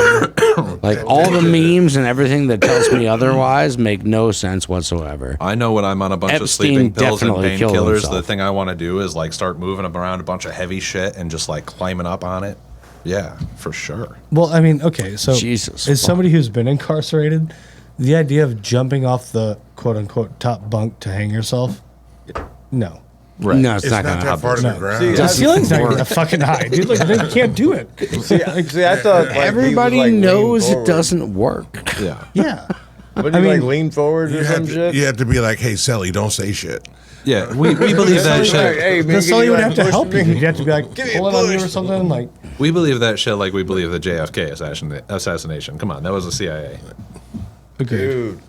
[SPEAKER 1] Like all the memes and everything that tells me otherwise make no sense whatsoever.
[SPEAKER 4] I know when I'm on a bunch of
[SPEAKER 1] Epstein
[SPEAKER 4] sleeping pills and
[SPEAKER 1] definitely killed
[SPEAKER 4] painkillers,
[SPEAKER 1] himself.
[SPEAKER 4] the thing I want to do is like start moving around a bunch of heavy shit and just like climbing up on it. Yeah, for sure.
[SPEAKER 3] Well, I mean, okay, so
[SPEAKER 1] Jesus
[SPEAKER 3] as
[SPEAKER 1] fuck.
[SPEAKER 3] somebody who's been incarcerated, the idea of jumping off the quote unquote top bunk to hang yourself, no.
[SPEAKER 4] Right.
[SPEAKER 1] No, it's,
[SPEAKER 2] it's
[SPEAKER 1] not
[SPEAKER 2] not
[SPEAKER 1] gonna
[SPEAKER 2] that far
[SPEAKER 1] happen.
[SPEAKER 2] to the ground.
[SPEAKER 5] See,
[SPEAKER 3] The ceiling's not even that fucking high, dude. Like, they can't do it.
[SPEAKER 5] See, I thought like,
[SPEAKER 1] Everybody
[SPEAKER 5] he was, like,
[SPEAKER 1] knows
[SPEAKER 5] lean
[SPEAKER 1] it
[SPEAKER 5] forward.
[SPEAKER 1] doesn't work.
[SPEAKER 4] Yeah.
[SPEAKER 3] Yeah.
[SPEAKER 5] Wouldn't
[SPEAKER 3] I
[SPEAKER 5] you
[SPEAKER 3] mean,
[SPEAKER 5] like lean forward or some shit?
[SPEAKER 2] You have to be like, hey, Sally, don't say shit.
[SPEAKER 4] Yeah, we believe that
[SPEAKER 5] Like,
[SPEAKER 4] shit.
[SPEAKER 5] hey, man,
[SPEAKER 3] The Sully
[SPEAKER 5] can
[SPEAKER 3] would
[SPEAKER 5] you,
[SPEAKER 3] have to
[SPEAKER 5] like,
[SPEAKER 3] help
[SPEAKER 5] push
[SPEAKER 3] you.
[SPEAKER 5] me?
[SPEAKER 3] You'd have to be like,
[SPEAKER 5] Give me a
[SPEAKER 3] pull it on you or
[SPEAKER 5] push.
[SPEAKER 3] something. Like,
[SPEAKER 4] We believe that shit like we believe the JFK assassination. Come on, that was the CIA.
[SPEAKER 3] agreed.
[SPEAKER 5] Dude.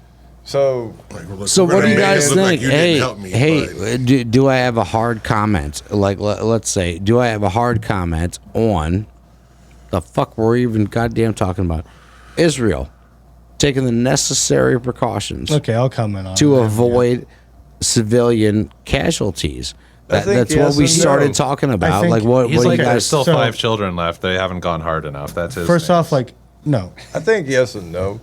[SPEAKER 5] So
[SPEAKER 2] Like, look,
[SPEAKER 1] So
[SPEAKER 2] we're
[SPEAKER 1] what do
[SPEAKER 2] gonna
[SPEAKER 1] you
[SPEAKER 2] make
[SPEAKER 1] guys
[SPEAKER 2] it look like
[SPEAKER 1] think?
[SPEAKER 2] you didn't
[SPEAKER 1] Hey,
[SPEAKER 2] help me,
[SPEAKER 1] hey,
[SPEAKER 2] but-
[SPEAKER 1] do I have a hard comment? Like, let's say, do I have a hard comment on the fuck we're even goddamn talking about? Israel taking the necessary precautions
[SPEAKER 3] Okay, I'll comment on
[SPEAKER 1] to
[SPEAKER 3] it.
[SPEAKER 1] avoid civilian casualties.
[SPEAKER 5] I think
[SPEAKER 1] That's
[SPEAKER 5] yes
[SPEAKER 1] what we
[SPEAKER 5] and
[SPEAKER 1] started
[SPEAKER 5] no.
[SPEAKER 1] talking about.
[SPEAKER 3] think
[SPEAKER 1] Like, what
[SPEAKER 4] He's
[SPEAKER 1] do
[SPEAKER 4] like,
[SPEAKER 1] you
[SPEAKER 4] there's
[SPEAKER 1] guys?
[SPEAKER 4] still
[SPEAKER 3] so-
[SPEAKER 4] 5 children left. They haven't gone hard enough. That's his.
[SPEAKER 3] First
[SPEAKER 4] thing.
[SPEAKER 3] off, like, no.
[SPEAKER 5] I think yes and no.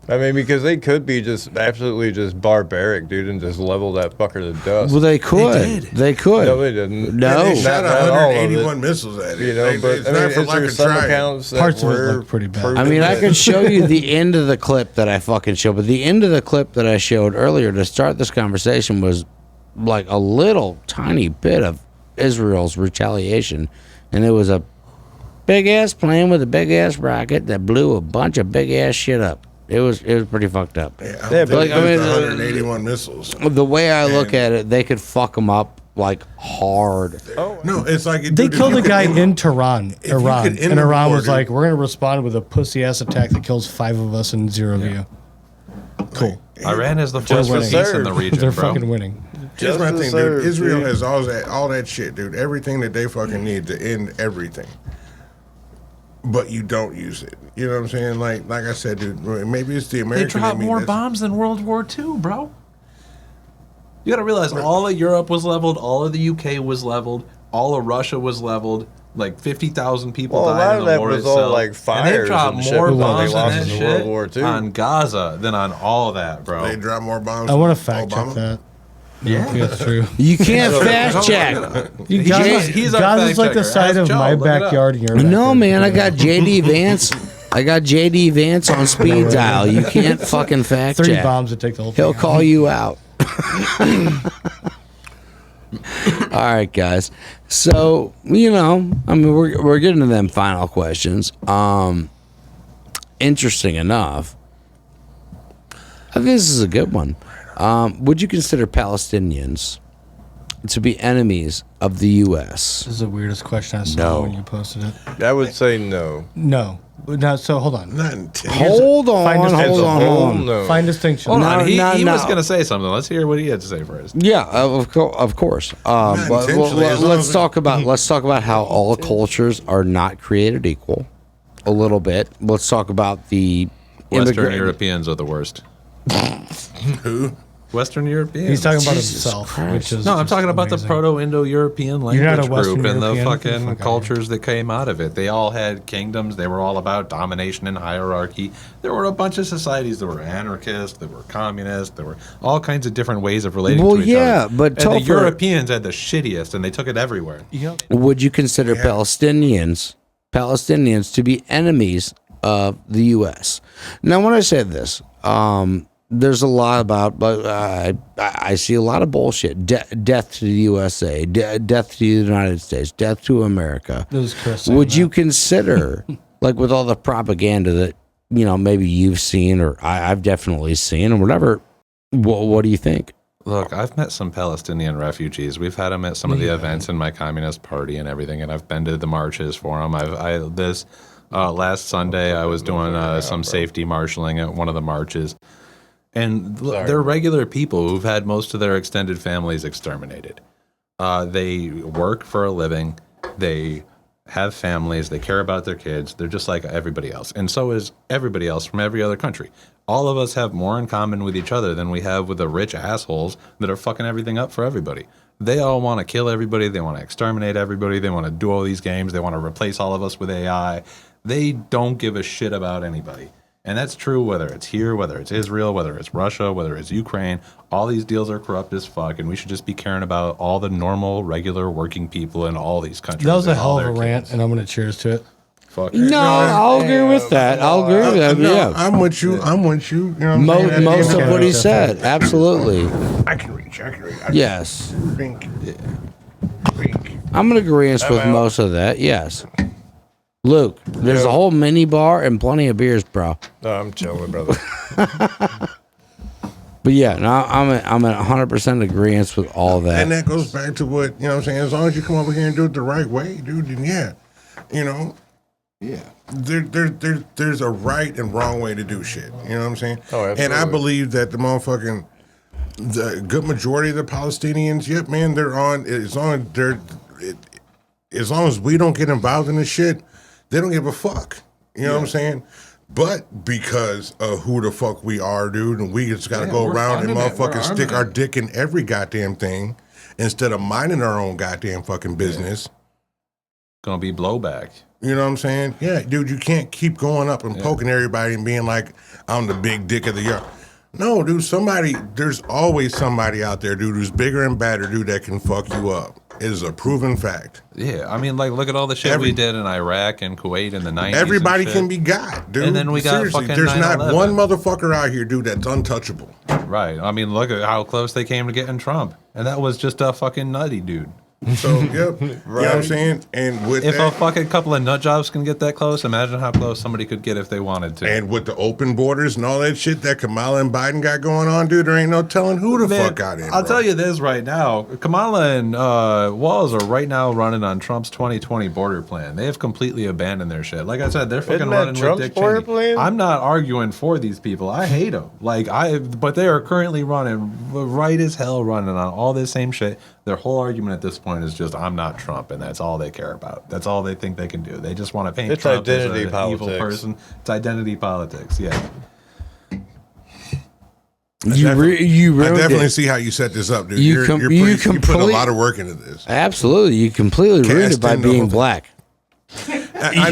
[SPEAKER 5] I mean, because they could be just absolutely just barbaric, dude, and just level that fucker to dust.
[SPEAKER 1] Well, they could. They could.
[SPEAKER 5] No, they didn't.
[SPEAKER 1] No.
[SPEAKER 2] And they shot
[SPEAKER 5] Not all of it.
[SPEAKER 2] 181 missiles at it.
[SPEAKER 5] You know, but
[SPEAKER 2] it's
[SPEAKER 5] I
[SPEAKER 2] not
[SPEAKER 5] mean,
[SPEAKER 2] for
[SPEAKER 5] is
[SPEAKER 2] lack
[SPEAKER 5] there
[SPEAKER 2] of
[SPEAKER 5] some
[SPEAKER 2] trying.
[SPEAKER 5] accounts that
[SPEAKER 3] Parts of it
[SPEAKER 5] were
[SPEAKER 3] look pretty bad.
[SPEAKER 5] proven
[SPEAKER 1] I mean, I
[SPEAKER 5] that-
[SPEAKER 1] could show you the end of the clip that I fucking showed, but the end of the clip that I showed earlier to start this conversation was like a little tiny bit of Israel's retaliation, and it was a big ass plane with a big ass rocket that blew a bunch of big ass shit up. It was pretty fucked up.
[SPEAKER 2] Yeah,
[SPEAKER 5] Yeah,
[SPEAKER 2] but
[SPEAKER 5] but-
[SPEAKER 2] like,
[SPEAKER 1] I mean,
[SPEAKER 2] 181 missiles.
[SPEAKER 1] The way I look at it, they could fuck them up like hard.
[SPEAKER 2] No, it's like
[SPEAKER 3] They
[SPEAKER 2] dude, if
[SPEAKER 3] killed
[SPEAKER 2] you
[SPEAKER 3] a
[SPEAKER 2] could
[SPEAKER 3] guy
[SPEAKER 2] end-
[SPEAKER 3] in Tehran,
[SPEAKER 2] you
[SPEAKER 3] Iran,
[SPEAKER 2] could end
[SPEAKER 3] and
[SPEAKER 2] the
[SPEAKER 3] Iran
[SPEAKER 2] war,
[SPEAKER 3] was
[SPEAKER 2] dude.
[SPEAKER 3] like, "We're going to respond with a pussy ass attack that kills 5 of us in zero view." Cool.
[SPEAKER 4] Iran is the force for
[SPEAKER 3] winning.
[SPEAKER 4] peace in the region,
[SPEAKER 3] They're
[SPEAKER 4] bro.
[SPEAKER 3] fucking winning.
[SPEAKER 2] Here's my
[SPEAKER 5] Justice
[SPEAKER 2] thing,
[SPEAKER 5] served,
[SPEAKER 2] dude. Israel
[SPEAKER 5] dude.
[SPEAKER 2] has all that shit, dude. Everything that they fucking need to end everything. But you don't use it. You know what I'm saying? Like I said, dude, maybe it's the
[SPEAKER 4] They
[SPEAKER 2] American.
[SPEAKER 4] dropped
[SPEAKER 2] in me
[SPEAKER 4] more
[SPEAKER 2] that's-
[SPEAKER 4] bombs than World War II, bro. You got to realize all of Europe was leveled, all of the UK was leveled, all of Russia was leveled. Like 50,000 people
[SPEAKER 5] Well, a
[SPEAKER 4] died
[SPEAKER 5] lot
[SPEAKER 4] in
[SPEAKER 5] of
[SPEAKER 4] the
[SPEAKER 5] that
[SPEAKER 4] war
[SPEAKER 5] was
[SPEAKER 4] itself.
[SPEAKER 5] all, like,
[SPEAKER 4] and
[SPEAKER 5] fires
[SPEAKER 4] they dropped
[SPEAKER 5] and shit
[SPEAKER 4] more
[SPEAKER 5] that they
[SPEAKER 4] bombs
[SPEAKER 5] lost
[SPEAKER 4] than
[SPEAKER 5] in
[SPEAKER 4] that
[SPEAKER 5] the World
[SPEAKER 4] shit
[SPEAKER 5] War II.
[SPEAKER 4] on Gaza than on all that, bro.
[SPEAKER 2] They drop more bombs.
[SPEAKER 3] I want to
[SPEAKER 2] than
[SPEAKER 3] fact check
[SPEAKER 2] Obama?
[SPEAKER 3] that.
[SPEAKER 4] Yeah.
[SPEAKER 3] Yeah, that's true.
[SPEAKER 1] You can't fast check.
[SPEAKER 3] Gaza's,
[SPEAKER 4] he's our
[SPEAKER 3] Gaza's
[SPEAKER 4] fact
[SPEAKER 3] like the
[SPEAKER 4] checker.
[SPEAKER 3] side
[SPEAKER 4] Ask
[SPEAKER 3] of
[SPEAKER 4] Joe,
[SPEAKER 3] my
[SPEAKER 4] look it up.
[SPEAKER 3] backyard and your
[SPEAKER 1] No,
[SPEAKER 3] backyard.
[SPEAKER 1] man, I got JD Vance. I got JD Vance on speed dial. You can't fucking fact
[SPEAKER 3] 3
[SPEAKER 1] check.
[SPEAKER 3] bombs to take the whole thing
[SPEAKER 1] He'll
[SPEAKER 3] out.
[SPEAKER 1] call you out. All right, guys. So, you know, I mean, we're getting to them final questions. Interesting enough, I think this is a good one. Would you consider Palestinians to be enemies of the U.S.?
[SPEAKER 3] This is the weirdest question I saw
[SPEAKER 1] No.
[SPEAKER 3] when you posted it.
[SPEAKER 5] I would say no.
[SPEAKER 3] No. No, so hold on.
[SPEAKER 2] Not intense.
[SPEAKER 1] Hold on,
[SPEAKER 3] Find a-
[SPEAKER 1] hold on, hold on.
[SPEAKER 5] No.
[SPEAKER 3] Fine distinction.
[SPEAKER 4] Hold
[SPEAKER 1] No,
[SPEAKER 4] on, he
[SPEAKER 1] no.
[SPEAKER 4] was going to say something. Let's hear what he had to say first.
[SPEAKER 1] Yeah, of course. But
[SPEAKER 2] intentionally, as long
[SPEAKER 1] let's
[SPEAKER 2] as-
[SPEAKER 1] talk about how all cultures are not created equal. A little bit. Let's talk about the
[SPEAKER 4] Western Europeans are the worst.
[SPEAKER 2] Who?
[SPEAKER 4] Western Europeans.
[SPEAKER 3] He's talking about
[SPEAKER 1] Jesus
[SPEAKER 3] himself,
[SPEAKER 1] Christ.
[SPEAKER 3] which is
[SPEAKER 4] No, I'm
[SPEAKER 3] just
[SPEAKER 4] talking about the
[SPEAKER 3] amazing.
[SPEAKER 4] Proto-Indo-European
[SPEAKER 3] You're not a
[SPEAKER 4] language
[SPEAKER 3] Western
[SPEAKER 4] group and the
[SPEAKER 3] European?
[SPEAKER 4] fucking
[SPEAKER 3] Fuck
[SPEAKER 4] cultures that came out of it. They all had kingdoms. They were all about domination and hierarchy. There were a bunch of societies that were anarchist, that were communist. There were all kinds of different ways of relating
[SPEAKER 1] Well,
[SPEAKER 4] to each
[SPEAKER 1] yeah,
[SPEAKER 4] other.
[SPEAKER 1] but
[SPEAKER 4] and the
[SPEAKER 1] Topher-
[SPEAKER 4] Europeans had the shittiest, and they took it everywhere.
[SPEAKER 3] Yep.
[SPEAKER 1] Would you consider Palestinians to be enemies of the U.S.? Now, when I said this, there's a lot about, but I see a lot of bullshit. Death to the USA, death to the United States, death to America.
[SPEAKER 3] This is Chris saying
[SPEAKER 1] Would you
[SPEAKER 3] that.
[SPEAKER 1] consider, like with all the propaganda that, you know, maybe you've seen or I've definitely seen or whatever, what do you think?
[SPEAKER 4] Look, I've met some Palestinian refugees. We've had them at some of the events in my Communist Party and everything, and I've been to the marches for them. Last Sunday, I was doing some safety marshaling at one of the marches. And they're regular people who've had most of their extended families exterminated. They work for a living. They have families. They care about their kids. They're just like everybody else. And so is everybody else from every other country. All of us have more in common with each other than we have with the rich assholes that are fucking everything up for everybody. They all want to kill everybody. They want to exterminate everybody. They want to do all these games. They want to replace all of us with AI. They don't give a shit about anybody. And that's true whether it's here, whether it's Israel, whether it's Russia, whether it's Ukraine. All these deals are corrupt as fuck, and we should just be caring about all the normal, regular, working people in all these countries.
[SPEAKER 3] That was a
[SPEAKER 4] and all
[SPEAKER 3] hell of a
[SPEAKER 4] their
[SPEAKER 3] rant,
[SPEAKER 4] kids.
[SPEAKER 3] and I'm going to cheers to it.
[SPEAKER 4] Fuck.
[SPEAKER 1] No, I'll agree with that. I'll agree with that.
[SPEAKER 2] No,
[SPEAKER 1] Yeah.
[SPEAKER 2] I'm with you. I'm with you. You know what I'm saying?
[SPEAKER 1] Most of
[SPEAKER 3] Okay,
[SPEAKER 1] what he
[SPEAKER 3] okay.
[SPEAKER 1] said, absolutely.
[SPEAKER 2] I can reach.
[SPEAKER 1] Yes.
[SPEAKER 2] Think.
[SPEAKER 1] I'm in agreement with most of that. Yes. Luke, there's a whole mini bar and plenty of beers, bro.
[SPEAKER 5] No, I'm chilling, brother.
[SPEAKER 1] But yeah, no, I'm at 100% agreement with all that.
[SPEAKER 2] And that goes back to what, you know what I'm saying? As long as you come over here and do it the right way, dude, then yeah. You know? Yeah. There's a right and wrong way to do shit. You know what I'm saying?
[SPEAKER 5] Oh,
[SPEAKER 2] and I
[SPEAKER 5] absolutely.
[SPEAKER 2] believe that the good majority of the Palestinians, yep, man, they're on, as long as we don't get involved in this shit, they don't give a fuck. You know what I'm saying? But because of who the fuck we are, dude, and we just gotta go
[SPEAKER 4] we're
[SPEAKER 2] around and
[SPEAKER 4] funding it. We're
[SPEAKER 2] motherfucking stick
[SPEAKER 4] arming
[SPEAKER 2] our
[SPEAKER 4] it.
[SPEAKER 2] dick in every goddamn thing instead of minding our own goddamn fucking business.
[SPEAKER 4] Gonna be blowback.
[SPEAKER 2] You know what I'm saying? Yeah, dude, you can't keep going up and poking everybody and being like, I'm the big dick of the yard. No, dude, there's always somebody out there, dude, who's bigger and badder, dude, that can fuck you up. It is a proven fact.
[SPEAKER 4] Yeah, I mean, like, look at all the shit we did in Iraq and Kuwait in the 90s.
[SPEAKER 2] Everybody
[SPEAKER 4] and shit.
[SPEAKER 2] can be got, dude.
[SPEAKER 4] And then we got
[SPEAKER 2] Seriously,
[SPEAKER 4] fucking
[SPEAKER 2] there's not
[SPEAKER 4] 9/11.
[SPEAKER 2] one motherfucker out here, dude, that's untouchable.
[SPEAKER 4] Right. I mean, look at how close they came to getting Trump. And that was just a fucking nutty dude.
[SPEAKER 2] So, yep. You know what I'm saying? And with
[SPEAKER 4] If
[SPEAKER 2] that,
[SPEAKER 4] a fucking couple of nut jobs can get that close, imagine how close somebody could get if they wanted to.
[SPEAKER 2] and with the open borders and all that shit that Kamala and Biden got going on, dude, there ain't no telling who the
[SPEAKER 4] Man,
[SPEAKER 2] fuck got in.
[SPEAKER 4] I'll
[SPEAKER 2] bro.
[SPEAKER 4] tell you this right now. Kamala and Walz are right now running on Trump's 2020 border plan. They have completely abandoned their shit. Like I said, they're fucking
[SPEAKER 5] Isn't that
[SPEAKER 4] running
[SPEAKER 5] Trump's
[SPEAKER 4] with Dick
[SPEAKER 5] border
[SPEAKER 4] Cheney.
[SPEAKER 5] plan?
[SPEAKER 4] I'm not arguing for these people. I hate them. But they are currently running right as hell, running on all this same shit. Their whole argument at this point is just, I'm not Trump, and that's all they care about. That's all they think they can do. They just want to paint
[SPEAKER 5] It's
[SPEAKER 4] Trump as
[SPEAKER 5] identity
[SPEAKER 4] an evil
[SPEAKER 5] politics.
[SPEAKER 4] person. It's identity politics. Yeah.
[SPEAKER 1] You
[SPEAKER 2] I
[SPEAKER 1] ruined
[SPEAKER 2] definitely
[SPEAKER 1] it.
[SPEAKER 2] see how you set this up, dude.
[SPEAKER 1] You
[SPEAKER 2] You put a
[SPEAKER 1] complete-
[SPEAKER 2] lot of work into this.
[SPEAKER 1] Absolutely, you completely ruined it
[SPEAKER 2] Cast
[SPEAKER 1] by
[SPEAKER 2] in the
[SPEAKER 1] being
[SPEAKER 2] whole-
[SPEAKER 1] black.
[SPEAKER 2] I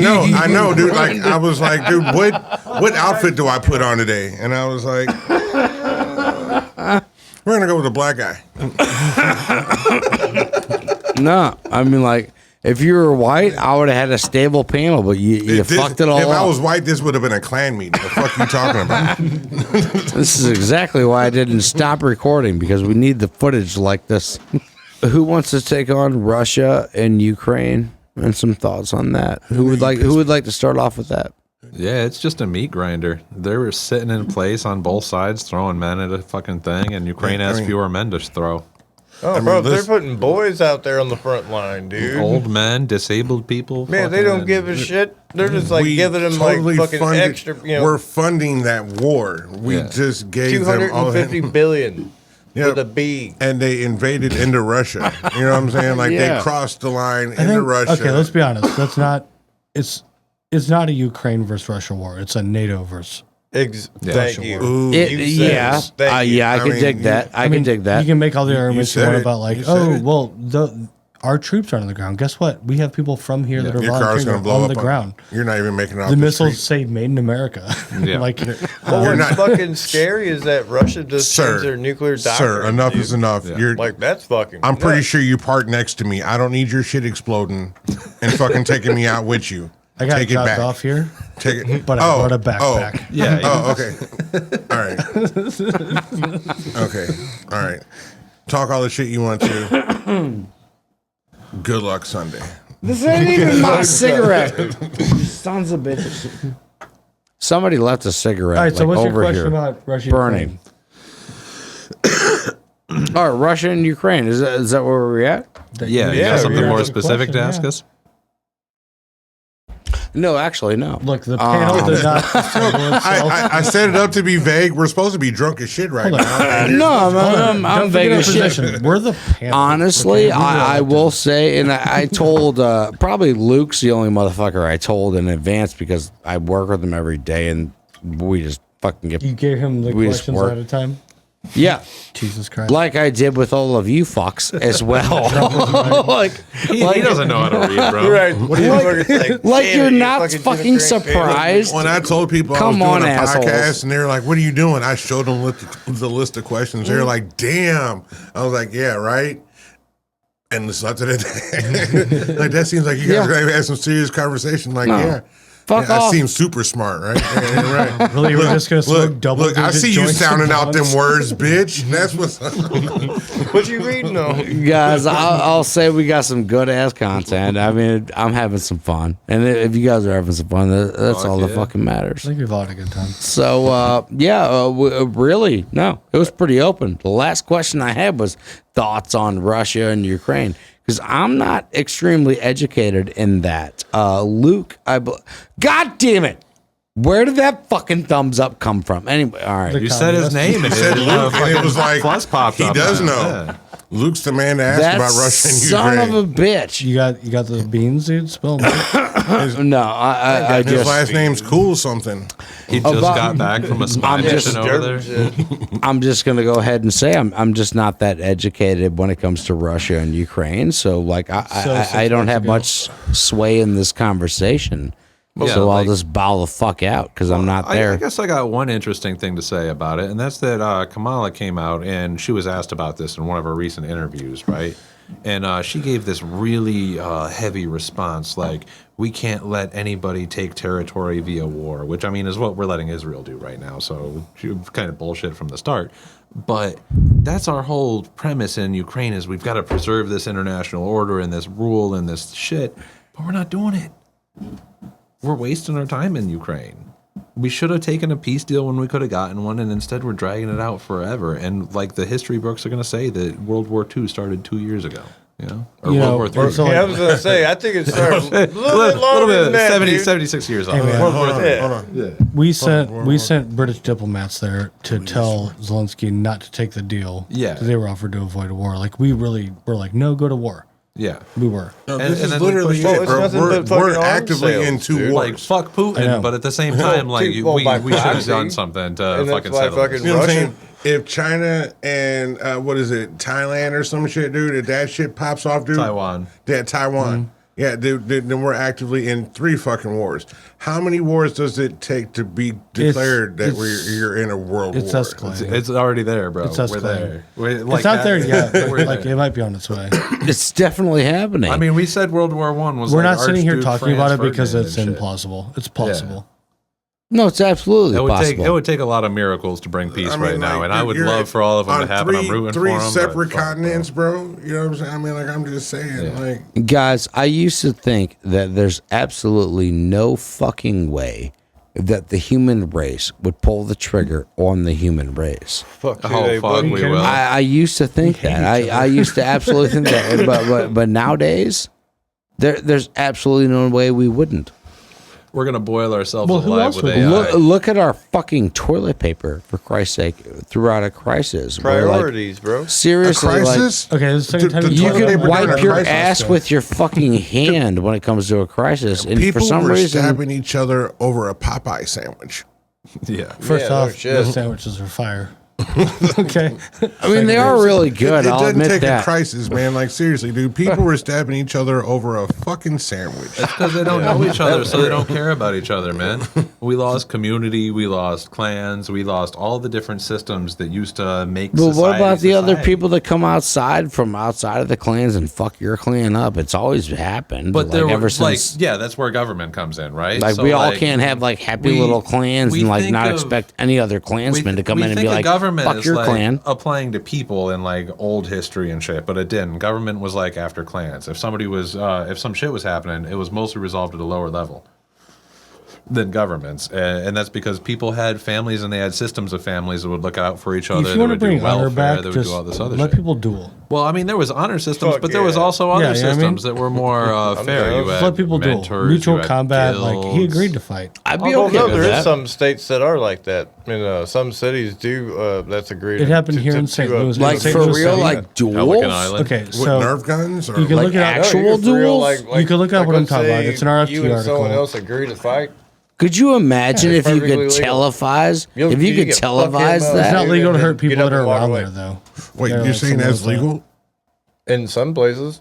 [SPEAKER 2] know, dude. Like I was like, dude, what outfit do I put on today? And I was like, we're gonna go with a black guy.
[SPEAKER 1] No, I mean, like, If you were white, I would have had a stable panel, but you fucked it all up.
[SPEAKER 2] If I was white, this would have been a Klan meeting. The fuck you talking about?
[SPEAKER 1] This is exactly why I didn't stop recording, because we need the footage like this. Who wants to take on Russia and Ukraine, and some thoughts on that? Who would like to start off with that?
[SPEAKER 4] Yeah, it's just a meat grinder. They were sitting in place on both sides, throwing men at a fucking thing, and Ukraine has fewer men to throw.
[SPEAKER 5] Oh, bro, they're putting boys out there on the front line, dude.
[SPEAKER 4] Old men, disabled people.
[SPEAKER 5] Man, they don't give a shit. They're just like giving them like fucking extra.
[SPEAKER 2] We're funding that war. We just gave them
[SPEAKER 5] $250 billion with a B,
[SPEAKER 2] and they invaded into Russia. You know what I'm saying? Like they crossed the line into Russia.
[SPEAKER 3] Okay, let's be honest. That's not. It's not a Ukraine versus Russia war. It's a NATO versus.
[SPEAKER 5] Thank you.
[SPEAKER 2] Ooh,
[SPEAKER 1] I can dig that. I can dig that.
[SPEAKER 3] You can make all the arguments you want about like,
[SPEAKER 2] You
[SPEAKER 3] our troops aren't on the ground. Guess what? We have people from here that are
[SPEAKER 2] Your car's
[SPEAKER 3] volunteering
[SPEAKER 2] gonna blow
[SPEAKER 3] on
[SPEAKER 2] up
[SPEAKER 3] the ground.
[SPEAKER 2] You're not even making it off
[SPEAKER 3] The
[SPEAKER 2] the
[SPEAKER 3] missiles
[SPEAKER 2] street.
[SPEAKER 3] say "Made in America."
[SPEAKER 4] Yeah.
[SPEAKER 3] Like,
[SPEAKER 5] Well, what's fucking scary is that Russia just changed their nuclear doctrine.
[SPEAKER 2] Sir, enough
[SPEAKER 5] dude.
[SPEAKER 2] is enough.
[SPEAKER 4] Yeah.
[SPEAKER 2] You're
[SPEAKER 5] Like that's fucking.
[SPEAKER 2] I'm pretty
[SPEAKER 5] nuts.
[SPEAKER 2] sure you parked next to me. I don't need your shit exploding and fucking taking me out with you.
[SPEAKER 3] I got
[SPEAKER 2] Take it
[SPEAKER 3] dropped
[SPEAKER 2] back.
[SPEAKER 3] off here,
[SPEAKER 2] Take it.
[SPEAKER 3] but I brought a backpack.
[SPEAKER 4] Yeah.
[SPEAKER 2] Oh, okay. All right. Okay. All right. Talk all the shit you want to. Good luck Sunday.
[SPEAKER 1] This ain't even my cigarette. Sons of bitches. Somebody left a cigarette.
[SPEAKER 3] All right. So, what's your
[SPEAKER 1] over
[SPEAKER 3] question
[SPEAKER 1] here,
[SPEAKER 3] about Russia?
[SPEAKER 1] burning? All right, Russia and Ukraine. Is that where we're at?
[SPEAKER 4] Yeah, you got something more specific to ask us?
[SPEAKER 1] No, actually, no.
[SPEAKER 3] Look, the panel did not.
[SPEAKER 2] I set it up to be vague. We're supposed to be drunk as shit right now.
[SPEAKER 1] No, I'm vague as shit.
[SPEAKER 3] We're the panel.
[SPEAKER 1] Honestly,
[SPEAKER 3] Okay,
[SPEAKER 1] I will say, and I told, probably Luke's the only motherfucker I told in advance because I work with him every day and we just fucking get.
[SPEAKER 3] You gave him the
[SPEAKER 1] we just
[SPEAKER 3] questions
[SPEAKER 1] work.
[SPEAKER 3] ahead of time.
[SPEAKER 1] Yeah.
[SPEAKER 3] Jesus Christ.
[SPEAKER 1] Like I did with all of you fucks as well.
[SPEAKER 4] He doesn't know how to read, bro.
[SPEAKER 5] Right. What do you fucking think?
[SPEAKER 1] Like
[SPEAKER 5] Damn
[SPEAKER 1] you're
[SPEAKER 5] it,
[SPEAKER 1] not fucking surprised.
[SPEAKER 2] When I told people
[SPEAKER 1] Come
[SPEAKER 2] I was doing
[SPEAKER 1] on,
[SPEAKER 2] a
[SPEAKER 1] assholes.
[SPEAKER 2] podcast and they're like, "What are you doing?" I showed them the list of questions. They're like, "Damn!" I was like, "Yeah, right." And it's up to that. Like that seems like you guys are gonna have some serious conversation. Like, yeah.
[SPEAKER 1] Fuck
[SPEAKER 2] I
[SPEAKER 1] off.
[SPEAKER 2] seem super smart, right? Yeah, right.
[SPEAKER 3] Really, we're just gonna smoke double.
[SPEAKER 2] Look, I see you
[SPEAKER 3] joints
[SPEAKER 2] sounding
[SPEAKER 3] and
[SPEAKER 2] out them
[SPEAKER 3] blunts?
[SPEAKER 2] words, bitch. That's what's
[SPEAKER 5] What you reading on?
[SPEAKER 1] Guys, I'll say we got some good ass content. I mean, I'm having some fun, and if you guys are having some fun, that's all that fucking
[SPEAKER 3] I
[SPEAKER 1] matters.
[SPEAKER 3] think we've all had a good time.
[SPEAKER 1] So, really, no, it was pretty open. The last question I had was thoughts on Russia and Ukraine. Because I'm not extremely educated in that. Luke, God damn it. Where did that fucking thumbs up come from? Anyway, all right.
[SPEAKER 4] You said his name and
[SPEAKER 2] said Luke, and it was like
[SPEAKER 4] plus popped
[SPEAKER 2] he
[SPEAKER 4] up.
[SPEAKER 2] does know.
[SPEAKER 4] Yeah.
[SPEAKER 2] Luke's the man to ask
[SPEAKER 1] That
[SPEAKER 2] about Russia and
[SPEAKER 1] son
[SPEAKER 2] Ukraine.
[SPEAKER 1] of a bitch.
[SPEAKER 3] You got the beans, dude. Spill them.
[SPEAKER 1] No, I
[SPEAKER 2] His
[SPEAKER 1] just
[SPEAKER 2] last name's Cool something.
[SPEAKER 4] He just got back from a spy mission over there.
[SPEAKER 1] I'm just gonna go ahead and say I'm just not that educated when it comes to Russia and Ukraine. So like I don't have much sway in this conversation.
[SPEAKER 4] Yeah,
[SPEAKER 1] So I'll
[SPEAKER 4] like-
[SPEAKER 1] just bow the fuck out because I'm not there.
[SPEAKER 4] I guess I got one interesting thing to say about it, and that's that Kamala came out and she was asked about this in one of her recent interviews, right? And she gave this really heavy response, like, we can't let anybody take territory via war, which, I mean, is what we're letting Israel do right now. So she kind of bullshit from the start. But that's our whole premise in Ukraine is we've got to preserve this international order and this rule and this shit, but we're not doing it. We're wasting our time in Ukraine. We should have taken a peace deal when we could have gotten one, and instead we're dragging it out forever. And like the history books are going to say that World War II started 2 years ago, you know? Or
[SPEAKER 3] You
[SPEAKER 4] World
[SPEAKER 3] know,
[SPEAKER 4] War III.
[SPEAKER 3] so-
[SPEAKER 5] Yeah, I was gonna say. I think it started a little bit
[SPEAKER 4] A
[SPEAKER 5] longer
[SPEAKER 4] little bit,
[SPEAKER 5] than that,
[SPEAKER 4] 70,
[SPEAKER 5] dude.
[SPEAKER 4] 76 years off.
[SPEAKER 3] man.
[SPEAKER 4] World War
[SPEAKER 2] Hold
[SPEAKER 4] III.
[SPEAKER 2] on, hold on.
[SPEAKER 3] We sent British diplomats there to tell Zelensky not to take the deal.
[SPEAKER 4] Yeah.
[SPEAKER 3] 'Cause they were offered to avoid a war. Like we really were like, no, go to war.
[SPEAKER 4] Yeah.
[SPEAKER 3] We were.
[SPEAKER 2] No,
[SPEAKER 4] And-
[SPEAKER 2] this
[SPEAKER 4] and
[SPEAKER 2] is
[SPEAKER 4] then
[SPEAKER 2] literally
[SPEAKER 4] we
[SPEAKER 5] push-
[SPEAKER 2] it,
[SPEAKER 5] Well,
[SPEAKER 2] bro.
[SPEAKER 5] it's nothing but
[SPEAKER 2] We're
[SPEAKER 5] fucking arms
[SPEAKER 2] actively
[SPEAKER 5] sales,
[SPEAKER 2] in two
[SPEAKER 5] dude.
[SPEAKER 2] wars.
[SPEAKER 4] Like, fuck
[SPEAKER 3] I know.
[SPEAKER 4] Putin, but at the same time, like,
[SPEAKER 5] Well, by
[SPEAKER 4] we should have
[SPEAKER 5] proxy.
[SPEAKER 4] done something to
[SPEAKER 5] And that's
[SPEAKER 4] fucking
[SPEAKER 5] why
[SPEAKER 4] settle
[SPEAKER 5] fucking
[SPEAKER 4] this.
[SPEAKER 2] You know what I'm saying?
[SPEAKER 5] Russian-
[SPEAKER 2] If China and what is it, Thailand or some shit, dude, if that shit pops off, dude.
[SPEAKER 4] Taiwan.
[SPEAKER 2] Yeah, Taiwan. Yeah, then we're actively in 3 fucking wars. How many wars does it take to be declared that you're in a world war?
[SPEAKER 3] It's escalating.
[SPEAKER 4] It's already there, bro.
[SPEAKER 3] It's
[SPEAKER 4] We're there.
[SPEAKER 3] it's not there yet. But it might be on its way.
[SPEAKER 1] It's definitely happening.
[SPEAKER 4] I mean, we said World War I was.
[SPEAKER 3] We're
[SPEAKER 4] like
[SPEAKER 3] not sitting here
[SPEAKER 4] Archduke
[SPEAKER 3] talking about it
[SPEAKER 4] Franz
[SPEAKER 3] because it's
[SPEAKER 4] Ferdinand and shit.
[SPEAKER 3] implausible. It's possible.
[SPEAKER 1] no, it's absolutely possible.
[SPEAKER 4] It would take a lot of miracles to bring peace right now, and I would love for all of them to happen. I'm rooting for them.
[SPEAKER 2] 3 separate continents, bro. You know what I'm saying? I mean, like, I'm just saying, like...
[SPEAKER 1] Guys, I used to think that there's absolutely no fucking way that the human race would pull the trigger on the human race.
[SPEAKER 5] Fuck,
[SPEAKER 4] Oh, fuck, we will.
[SPEAKER 1] I used to think that. I used to absolutely think that. But nowadays, there's absolutely no way we wouldn't.
[SPEAKER 4] We're gonna boil ourselves
[SPEAKER 3] Well, who
[SPEAKER 4] alive
[SPEAKER 3] else
[SPEAKER 4] with
[SPEAKER 3] would-
[SPEAKER 4] AI.
[SPEAKER 1] Look at our fucking toilet paper, for Christ's sake, throughout a crisis. We're like,
[SPEAKER 5] Priorities, bro.
[SPEAKER 1] seriously,
[SPEAKER 2] crisis?
[SPEAKER 3] Okay, this is the second time
[SPEAKER 1] you
[SPEAKER 2] toilet
[SPEAKER 1] can
[SPEAKER 2] paper
[SPEAKER 1] wipe
[SPEAKER 2] during a
[SPEAKER 1] your
[SPEAKER 2] crisis,
[SPEAKER 1] ass
[SPEAKER 2] though.
[SPEAKER 1] with your fucking hand when it comes to a crisis, and
[SPEAKER 2] People
[SPEAKER 1] for some
[SPEAKER 2] were
[SPEAKER 1] reason,
[SPEAKER 2] stabbing each other over a Popeye sandwich.
[SPEAKER 4] Yeah.
[SPEAKER 3] First
[SPEAKER 5] Yeah, no
[SPEAKER 3] off,
[SPEAKER 5] shit.
[SPEAKER 3] the sandwiches are fire. Okay.
[SPEAKER 1] I mean, they are really good.
[SPEAKER 2] It
[SPEAKER 1] I'll
[SPEAKER 2] doesn't
[SPEAKER 1] admit
[SPEAKER 2] take a
[SPEAKER 1] that.
[SPEAKER 2] crisis, man. Like, seriously, dude. People were stabbing each other over a fucking sandwich.
[SPEAKER 4] That's because they don't know each other, so they don't care about each other, man. We lost community, we lost clans, we lost all the different systems that used to make
[SPEAKER 1] But what
[SPEAKER 4] society
[SPEAKER 1] about the other
[SPEAKER 4] society.
[SPEAKER 1] people that come from outside of the clans and fuck your clan up? It's always happened.
[SPEAKER 4] But there
[SPEAKER 1] ever
[SPEAKER 4] were,
[SPEAKER 1] since,
[SPEAKER 4] yeah, that's where government comes in, right?
[SPEAKER 1] like,
[SPEAKER 4] So,
[SPEAKER 1] we all can't have like happy little clans
[SPEAKER 4] we
[SPEAKER 1] and like
[SPEAKER 4] think
[SPEAKER 1] not
[SPEAKER 4] of-
[SPEAKER 1] expect any other clansmen to come in and be
[SPEAKER 4] think of
[SPEAKER 1] like,
[SPEAKER 4] government
[SPEAKER 1] fuck
[SPEAKER 4] is
[SPEAKER 1] your
[SPEAKER 4] like
[SPEAKER 1] clan.
[SPEAKER 4] applying to people in like old history and shit, but it didn't. Government was like after clans. If somebody was, if some shit was happening, it was mostly resolved at a lower level than governments, and that's because people had families and they had systems of families that would look out for each other.
[SPEAKER 3] If you
[SPEAKER 4] They
[SPEAKER 3] want to
[SPEAKER 4] would do
[SPEAKER 3] bring honor
[SPEAKER 4] welfare.
[SPEAKER 3] back,
[SPEAKER 4] They would
[SPEAKER 3] just
[SPEAKER 4] do all this other
[SPEAKER 3] let
[SPEAKER 4] shit.
[SPEAKER 3] people duel.
[SPEAKER 4] Well, I mean, there was honor systems,
[SPEAKER 5] Fuck
[SPEAKER 4] but there was
[SPEAKER 5] yeah.
[SPEAKER 4] also other
[SPEAKER 3] Yeah, you know what I mean?
[SPEAKER 4] systems that were more fair.
[SPEAKER 5] down.
[SPEAKER 4] You
[SPEAKER 3] Just
[SPEAKER 4] had
[SPEAKER 3] let people duel.
[SPEAKER 4] mentors,
[SPEAKER 3] Mutual
[SPEAKER 4] you had
[SPEAKER 3] combat. Like, he
[SPEAKER 4] guilds.
[SPEAKER 3] agreed to fight.
[SPEAKER 1] I'd be
[SPEAKER 5] Well,
[SPEAKER 1] okay
[SPEAKER 5] no,
[SPEAKER 1] with
[SPEAKER 5] there
[SPEAKER 1] that.
[SPEAKER 5] is some states that are like that. I mean, some cities do. That's agreed.
[SPEAKER 3] It happened here in St. Louis.
[SPEAKER 1] Like,
[SPEAKER 3] St.
[SPEAKER 1] for
[SPEAKER 3] Louis
[SPEAKER 1] real,
[SPEAKER 3] City.
[SPEAKER 1] like duels.
[SPEAKER 4] Pelican Island.
[SPEAKER 3] Okay,
[SPEAKER 2] With
[SPEAKER 3] so
[SPEAKER 2] Nerf guns? Or
[SPEAKER 3] you can
[SPEAKER 1] like
[SPEAKER 3] look it up.
[SPEAKER 1] actual duels?
[SPEAKER 3] You can look up what I'm
[SPEAKER 5] let's
[SPEAKER 3] talking about.
[SPEAKER 5] say
[SPEAKER 3] It's an RFT
[SPEAKER 5] you and someone
[SPEAKER 3] article.
[SPEAKER 5] else agree to fight.
[SPEAKER 1] Could you imagine
[SPEAKER 5] Yeah,
[SPEAKER 1] if you could
[SPEAKER 5] perfectly legal.
[SPEAKER 1] televise?
[SPEAKER 5] You
[SPEAKER 1] If you could
[SPEAKER 5] get
[SPEAKER 1] televise
[SPEAKER 5] fucking,
[SPEAKER 3] It's
[SPEAKER 1] that?
[SPEAKER 3] not legal to hurt
[SPEAKER 5] Get
[SPEAKER 3] people
[SPEAKER 5] up
[SPEAKER 3] that are
[SPEAKER 5] and walk
[SPEAKER 3] around
[SPEAKER 5] away.
[SPEAKER 3] there, though.
[SPEAKER 2] Wait,
[SPEAKER 3] They're
[SPEAKER 2] you're
[SPEAKER 3] like
[SPEAKER 2] saying
[SPEAKER 3] some
[SPEAKER 2] that's
[SPEAKER 3] other thing.
[SPEAKER 2] legal?
[SPEAKER 5] In some places,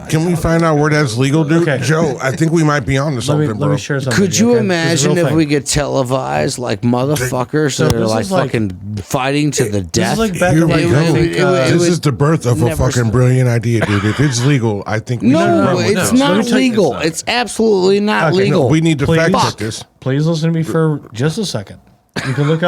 [SPEAKER 2] Can we find out where that's legal, dude?
[SPEAKER 3] Okay.
[SPEAKER 2] Joe, I think we might be on to
[SPEAKER 3] Let
[SPEAKER 2] something,
[SPEAKER 3] me
[SPEAKER 2] bro.
[SPEAKER 3] share something.
[SPEAKER 1] Could
[SPEAKER 3] with
[SPEAKER 1] you
[SPEAKER 3] okay? This is a
[SPEAKER 1] imagine
[SPEAKER 3] real
[SPEAKER 1] if
[SPEAKER 3] thing.
[SPEAKER 1] we could televise like motherfuckers
[SPEAKER 3] So
[SPEAKER 1] that are
[SPEAKER 3] this
[SPEAKER 1] like
[SPEAKER 3] is like-
[SPEAKER 1] fucking fighting to the
[SPEAKER 3] This
[SPEAKER 1] death?
[SPEAKER 3] is like back
[SPEAKER 2] Here
[SPEAKER 3] in
[SPEAKER 2] we
[SPEAKER 3] like,
[SPEAKER 2] go.
[SPEAKER 3] I think,
[SPEAKER 2] This is the birth of a
[SPEAKER 1] never
[SPEAKER 2] fucking
[SPEAKER 1] stop.
[SPEAKER 2] brilliant idea, dude. If it's legal, I think we should
[SPEAKER 1] No,
[SPEAKER 2] run with
[SPEAKER 1] it's
[SPEAKER 2] this.
[SPEAKER 3] Let
[SPEAKER 1] not
[SPEAKER 3] me tell you-
[SPEAKER 1] legal.
[SPEAKER 4] It's not.
[SPEAKER 1] It's absolutely not
[SPEAKER 3] Okay,
[SPEAKER 1] legal.
[SPEAKER 2] No, we need to
[SPEAKER 3] Please.
[SPEAKER 2] fact check
[SPEAKER 3] Fuck.
[SPEAKER 2] this.
[SPEAKER 3] Please listen to me for just a second. You can look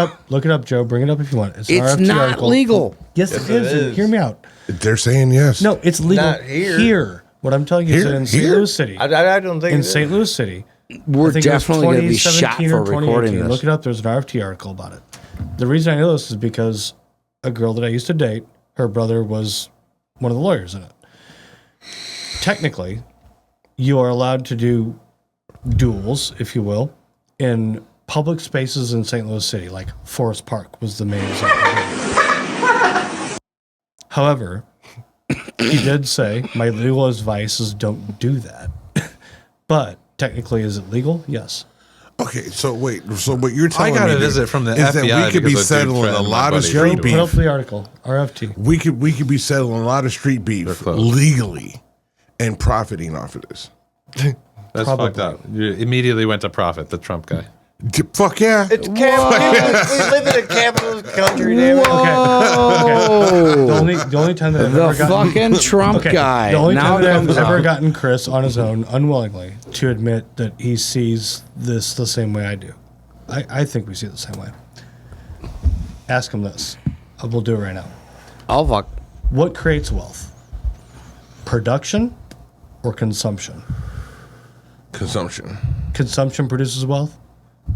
[SPEAKER 3] it up, Joe. Bring it up if you want. It's an
[SPEAKER 1] It's
[SPEAKER 3] RFT
[SPEAKER 1] not
[SPEAKER 3] article.
[SPEAKER 1] legal.
[SPEAKER 3] Yes,
[SPEAKER 5] Yes,
[SPEAKER 3] it
[SPEAKER 5] it
[SPEAKER 3] is.
[SPEAKER 5] is.
[SPEAKER 3] Hear me out.
[SPEAKER 2] They're saying yes.
[SPEAKER 3] No, it's legal
[SPEAKER 5] Not here.
[SPEAKER 3] here. What I'm telling you is
[SPEAKER 2] Here?
[SPEAKER 3] that in St.
[SPEAKER 2] Here?
[SPEAKER 3] Louis City.
[SPEAKER 5] I don't think
[SPEAKER 3] In
[SPEAKER 5] it is.
[SPEAKER 3] St. Louis City.
[SPEAKER 1] We're
[SPEAKER 3] I think it was
[SPEAKER 1] definitely going to be
[SPEAKER 3] 2017
[SPEAKER 1] shot
[SPEAKER 3] or
[SPEAKER 1] for recording
[SPEAKER 3] 2018.
[SPEAKER 1] this.
[SPEAKER 3] Look it up. There's an RFT article about it. The reason I know this is because a girl that I used to date, her brother was one of the lawyers in it. Technically, you are allowed to do duels, if you will, in public spaces in St. Louis City, like Forest Park was the main example. However, he did say, my legal advice is don't do that. But technically, is it legal? Yes.
[SPEAKER 2] Okay, so wait. So what you're telling
[SPEAKER 4] got
[SPEAKER 2] me
[SPEAKER 4] a visit
[SPEAKER 2] dude,
[SPEAKER 4] from the
[SPEAKER 2] is that
[SPEAKER 4] FBI
[SPEAKER 2] we could be
[SPEAKER 4] because a dude
[SPEAKER 2] settling a
[SPEAKER 4] threatened my
[SPEAKER 2] lot of
[SPEAKER 4] buddy.
[SPEAKER 2] street
[SPEAKER 3] Put up
[SPEAKER 2] beef.
[SPEAKER 3] the article, RFT.
[SPEAKER 2] We could be settling a lot of street beef
[SPEAKER 4] close.
[SPEAKER 2] legally and profiting off of this.
[SPEAKER 4] That's
[SPEAKER 3] Probably.
[SPEAKER 4] fucked up. You immediately went to profit, the Trump guy.
[SPEAKER 2] Fuck yeah.
[SPEAKER 5] It's capitalist. We live in a capitalist country, damn it.
[SPEAKER 1] Whoa.
[SPEAKER 3] The only time that I've
[SPEAKER 1] The
[SPEAKER 3] ever gotten
[SPEAKER 1] fucking Trump guy.
[SPEAKER 3] The only
[SPEAKER 1] Now
[SPEAKER 3] time that I've
[SPEAKER 1] comes
[SPEAKER 3] ever
[SPEAKER 1] out.
[SPEAKER 3] gotten Chris on his own, unwillingly, to admit that he sees this the same way I do. I think we see it the same way. Ask him this. We'll do it right now.
[SPEAKER 1] Oh, fuck.
[SPEAKER 3] What creates wealth? Production or consumption?
[SPEAKER 2] Consumption.
[SPEAKER 3] Consumption produces wealth.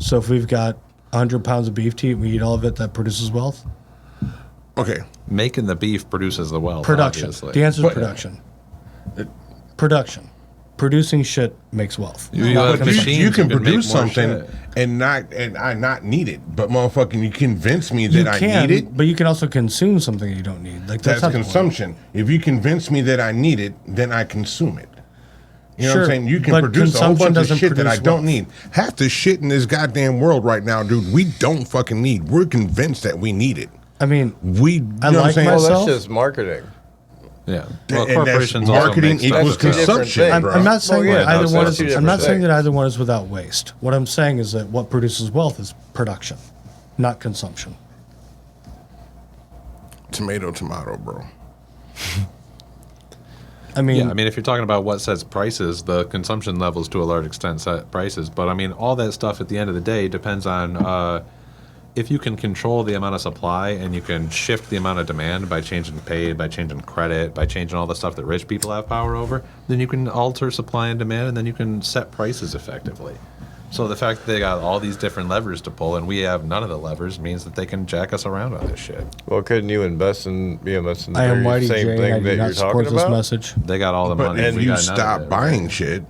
[SPEAKER 3] So if we've got 100 pounds of beef to eat, we eat all of it, that produces wealth.
[SPEAKER 2] Okay.
[SPEAKER 4] Making the beef produces the wealth.
[SPEAKER 3] Production.
[SPEAKER 4] Obviously.
[SPEAKER 3] The answer is production. Production. Producing shit makes wealth.
[SPEAKER 4] You have
[SPEAKER 2] But
[SPEAKER 4] machines,
[SPEAKER 2] you can
[SPEAKER 4] make
[SPEAKER 2] produce
[SPEAKER 4] more
[SPEAKER 2] something
[SPEAKER 4] shit.
[SPEAKER 2] and I not need it, but motherfucking you convince me that
[SPEAKER 3] You
[SPEAKER 2] I
[SPEAKER 3] can,
[SPEAKER 2] need it.
[SPEAKER 3] but you can also consume something you don't need. Like
[SPEAKER 2] That's
[SPEAKER 3] not the point.
[SPEAKER 2] consumption. If you convince me that I need it, then I consume it. You know what
[SPEAKER 3] Sure,
[SPEAKER 2] I'm saying? You can
[SPEAKER 3] but
[SPEAKER 2] produce a whole
[SPEAKER 3] consumption
[SPEAKER 2] bunch of
[SPEAKER 3] doesn't
[SPEAKER 2] shit that I
[SPEAKER 3] produce
[SPEAKER 2] don't
[SPEAKER 3] wealth.
[SPEAKER 2] need. Half the shit in this goddamn world right now, dude, we don't fucking need. We're convinced that we need it.
[SPEAKER 3] I mean,
[SPEAKER 2] We, you know
[SPEAKER 3] I
[SPEAKER 2] what I'm
[SPEAKER 3] like
[SPEAKER 2] saying?
[SPEAKER 5] Well,
[SPEAKER 3] myself.
[SPEAKER 5] that's just marketing.
[SPEAKER 4] Yeah.
[SPEAKER 2] And
[SPEAKER 4] corporations
[SPEAKER 2] that's
[SPEAKER 4] also
[SPEAKER 2] marketing
[SPEAKER 4] make stuff
[SPEAKER 2] equals
[SPEAKER 4] with that.
[SPEAKER 2] consumption, bro.
[SPEAKER 3] I'm not saying that either one
[SPEAKER 5] that's
[SPEAKER 3] is.
[SPEAKER 5] two
[SPEAKER 3] I'm not
[SPEAKER 5] different
[SPEAKER 3] saying that
[SPEAKER 5] things.
[SPEAKER 3] either one is without waste. What I'm saying is that what produces wealth is production, not consumption.
[SPEAKER 2] Tomato, bro.
[SPEAKER 3] I mean,
[SPEAKER 4] Yeah, I mean, if you're talking about what sets prices, the consumption levels to a large extent set prices. But I mean, all that stuff at the end of the day depends on if you can control the amount of supply and you can shift the amount of demand by changing pay, by changing credit, by changing all the stuff that rich people have power over, then you can alter supply and demand, and then you can set prices effectively. So the fact that they got all these different levers to pull and we have none of the levers means that they can jack us around on this shit.
[SPEAKER 5] Well, couldn't you invest in BMS and the
[SPEAKER 3] I am
[SPEAKER 5] very
[SPEAKER 3] Whitey
[SPEAKER 5] same
[SPEAKER 3] J, and I
[SPEAKER 5] thing
[SPEAKER 3] do
[SPEAKER 5] that
[SPEAKER 3] not
[SPEAKER 5] you're
[SPEAKER 3] support
[SPEAKER 5] talking
[SPEAKER 3] this
[SPEAKER 5] about?
[SPEAKER 3] message.
[SPEAKER 4] They got all the
[SPEAKER 2] But
[SPEAKER 4] money.
[SPEAKER 2] and
[SPEAKER 4] We
[SPEAKER 2] you
[SPEAKER 4] got none of
[SPEAKER 2] stop
[SPEAKER 4] it,
[SPEAKER 2] buying
[SPEAKER 4] right?
[SPEAKER 2] shit.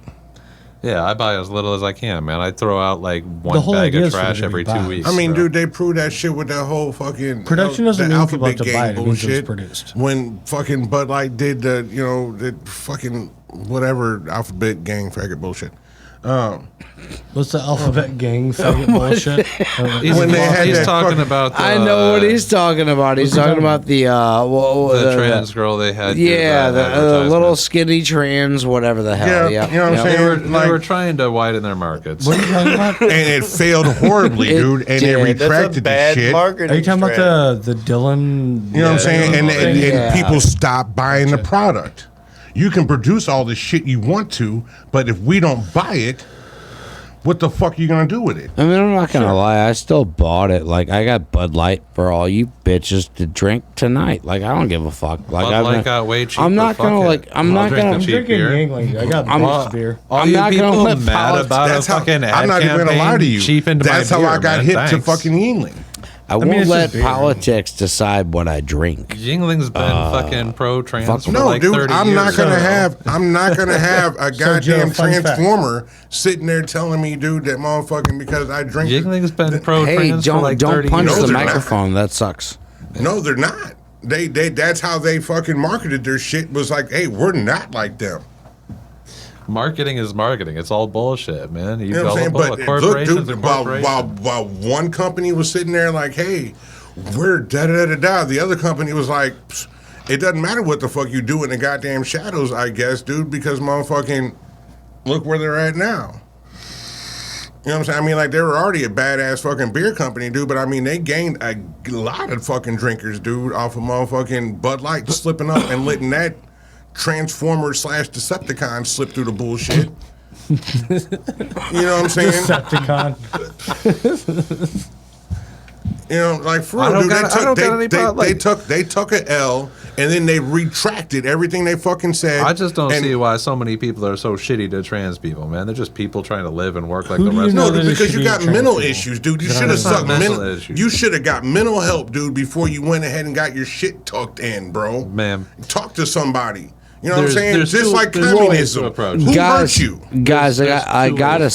[SPEAKER 4] Yeah, I buy as little as I can, man. I throw out like
[SPEAKER 3] The
[SPEAKER 4] one
[SPEAKER 3] whole
[SPEAKER 4] bag
[SPEAKER 3] idea
[SPEAKER 4] of
[SPEAKER 3] is for
[SPEAKER 4] trash
[SPEAKER 3] it to be
[SPEAKER 4] every 2
[SPEAKER 3] bought.
[SPEAKER 4] weeks.
[SPEAKER 2] I mean,
[SPEAKER 4] bro.
[SPEAKER 2] dude, they proved that shit with that whole fucking
[SPEAKER 3] Production doesn't
[SPEAKER 2] the
[SPEAKER 3] mean people have
[SPEAKER 2] Alphabet
[SPEAKER 3] to buy it.
[SPEAKER 2] Gang
[SPEAKER 3] It means it's
[SPEAKER 2] bullshit.
[SPEAKER 3] produced.
[SPEAKER 2] When fucking Bud Light did the, the fucking whatever Alphabet Gang faggot bullshit.
[SPEAKER 3] What's the alphabet gang faggot bullshit?
[SPEAKER 2] When they had
[SPEAKER 4] he's
[SPEAKER 2] that
[SPEAKER 4] talking
[SPEAKER 2] fucking-
[SPEAKER 4] about the,
[SPEAKER 1] I know what he's talking about. He's talking about the
[SPEAKER 4] the trans girl they had. do
[SPEAKER 1] Yeah,
[SPEAKER 4] that
[SPEAKER 1] the little
[SPEAKER 4] advertisement.
[SPEAKER 1] skinny trans, whatever the hell.
[SPEAKER 2] Yeah,
[SPEAKER 1] Yeah,
[SPEAKER 2] you know what I'm
[SPEAKER 1] yeah.
[SPEAKER 2] saying?
[SPEAKER 4] They were trying to widen their markets.
[SPEAKER 3] What are you talking about?
[SPEAKER 2] and it failed horribly,
[SPEAKER 1] It
[SPEAKER 2] dude. And
[SPEAKER 1] did.
[SPEAKER 2] they
[SPEAKER 1] That's
[SPEAKER 5] That's a
[SPEAKER 2] retracted the
[SPEAKER 5] bad
[SPEAKER 2] shit.
[SPEAKER 5] marketing.
[SPEAKER 3] Are you talking
[SPEAKER 5] strategy.
[SPEAKER 3] about the Dylan?
[SPEAKER 2] You know what I'm saying? And
[SPEAKER 1] Yeah.
[SPEAKER 2] people stop buying the product. You can produce all the shit you want to, but if we don't buy it, what the fuck are you gonna do with it?
[SPEAKER 1] I mean, I'm not gonna lie. I still bought it. Like, I got Bud Light for all you bitches to drink tonight. Like, I don't give a fuck. Like,
[SPEAKER 4] Bud Light got way cheaper.
[SPEAKER 1] I'm not
[SPEAKER 4] Fuck
[SPEAKER 1] gonna
[SPEAKER 4] it.
[SPEAKER 1] like. I'm
[SPEAKER 4] I'll
[SPEAKER 1] not
[SPEAKER 4] drink
[SPEAKER 1] gonna.
[SPEAKER 4] the cheap
[SPEAKER 3] Drinking
[SPEAKER 4] beer.
[SPEAKER 3] Yingling. I got Boston beer.
[SPEAKER 4] All
[SPEAKER 1] I'm
[SPEAKER 4] you
[SPEAKER 1] not
[SPEAKER 4] people
[SPEAKER 1] gonna let
[SPEAKER 4] mad
[SPEAKER 1] politics-
[SPEAKER 4] about
[SPEAKER 2] That's
[SPEAKER 4] a
[SPEAKER 2] how
[SPEAKER 4] fucking ad
[SPEAKER 2] I'm not even gonna lie to
[SPEAKER 4] campaign
[SPEAKER 2] you.
[SPEAKER 4] cheapened my
[SPEAKER 2] That's how
[SPEAKER 4] beer,
[SPEAKER 2] I got
[SPEAKER 4] man.
[SPEAKER 2] hit to
[SPEAKER 4] Thanks.
[SPEAKER 2] fucking Yingling.
[SPEAKER 1] I won't
[SPEAKER 3] it's
[SPEAKER 1] let
[SPEAKER 3] just beer.
[SPEAKER 1] politics decide what I drink.
[SPEAKER 4] Yingling's been fucking pro-trans
[SPEAKER 1] fuck
[SPEAKER 4] for
[SPEAKER 2] No,
[SPEAKER 4] like
[SPEAKER 2] dude,
[SPEAKER 4] 30
[SPEAKER 2] I'm
[SPEAKER 4] years.
[SPEAKER 2] not gonna have a
[SPEAKER 3] Joe,
[SPEAKER 2] goddamn
[SPEAKER 3] fun fact.
[SPEAKER 2] transformer sitting there telling me, dude, that motherfucking because I drink.
[SPEAKER 4] Yingling's been pro-trans
[SPEAKER 1] Hey,
[SPEAKER 4] for
[SPEAKER 1] don't
[SPEAKER 4] like
[SPEAKER 1] don't
[SPEAKER 4] 30
[SPEAKER 1] punch
[SPEAKER 4] years.
[SPEAKER 2] No,
[SPEAKER 1] the
[SPEAKER 2] they're not.
[SPEAKER 1] microphone. That sucks.
[SPEAKER 2] No, they're not. They that's how they fucking marketed their shit. Was like, hey, we're not like them.
[SPEAKER 4] Marketing is marketing. It's all bullshit, man.
[SPEAKER 2] You know what I'm saying?
[SPEAKER 4] gullible.
[SPEAKER 2] But look,
[SPEAKER 4] Corporations
[SPEAKER 2] dude,
[SPEAKER 4] are corporations.
[SPEAKER 2] while one company was sitting there like, hey, we're da da da da, the other company was like, "Psst, it doesn't matter what the fuck you do in the goddamn shadows, I guess, dude, because motherfucking look where they're at now. You know what I'm saying? I mean, like, they were already a badass fucking beer company, dude, but I mean, they gained a lot of fucking drinkers, dude, off of motherfucking Bud Light slipping up and letting that Transformer / Decepticon slip through the bullshit. You know what I'm saying?
[SPEAKER 3] Decepticon.
[SPEAKER 2] You know, like for
[SPEAKER 4] I
[SPEAKER 2] real,
[SPEAKER 4] don't
[SPEAKER 2] dude,
[SPEAKER 4] got- I don't got any problem,
[SPEAKER 2] they took an L and then they retracted everything they fucking said.
[SPEAKER 4] I just don't
[SPEAKER 2] and-
[SPEAKER 4] see why so many people are so shitty to trans people, man. They're just people trying to live and work like
[SPEAKER 3] Who
[SPEAKER 4] the
[SPEAKER 3] do you
[SPEAKER 4] rest
[SPEAKER 3] know
[SPEAKER 4] of
[SPEAKER 2] No,
[SPEAKER 3] that
[SPEAKER 2] dude,
[SPEAKER 3] is
[SPEAKER 2] because you
[SPEAKER 3] shitty
[SPEAKER 2] got
[SPEAKER 3] trans
[SPEAKER 2] mental
[SPEAKER 3] people?
[SPEAKER 2] issues, dude. You
[SPEAKER 3] It's
[SPEAKER 2] should have
[SPEAKER 4] not
[SPEAKER 2] sucked
[SPEAKER 4] mental
[SPEAKER 2] mental.
[SPEAKER 4] issues.
[SPEAKER 2] You should have got mental help, dude, before you went ahead and got your shit tucked in, bro.
[SPEAKER 4] Ma'am.
[SPEAKER 2] Talk to somebody. You know what I'm
[SPEAKER 4] There's-
[SPEAKER 2] saying?
[SPEAKER 4] there's
[SPEAKER 2] Just
[SPEAKER 4] two-
[SPEAKER 2] like
[SPEAKER 4] there's two ways to
[SPEAKER 2] communism.
[SPEAKER 4] approach
[SPEAKER 2] Who
[SPEAKER 4] it.
[SPEAKER 2] hurt you?
[SPEAKER 1] Guys,
[SPEAKER 4] There's
[SPEAKER 1] I
[SPEAKER 4] two
[SPEAKER 1] gotta
[SPEAKER 4] ways.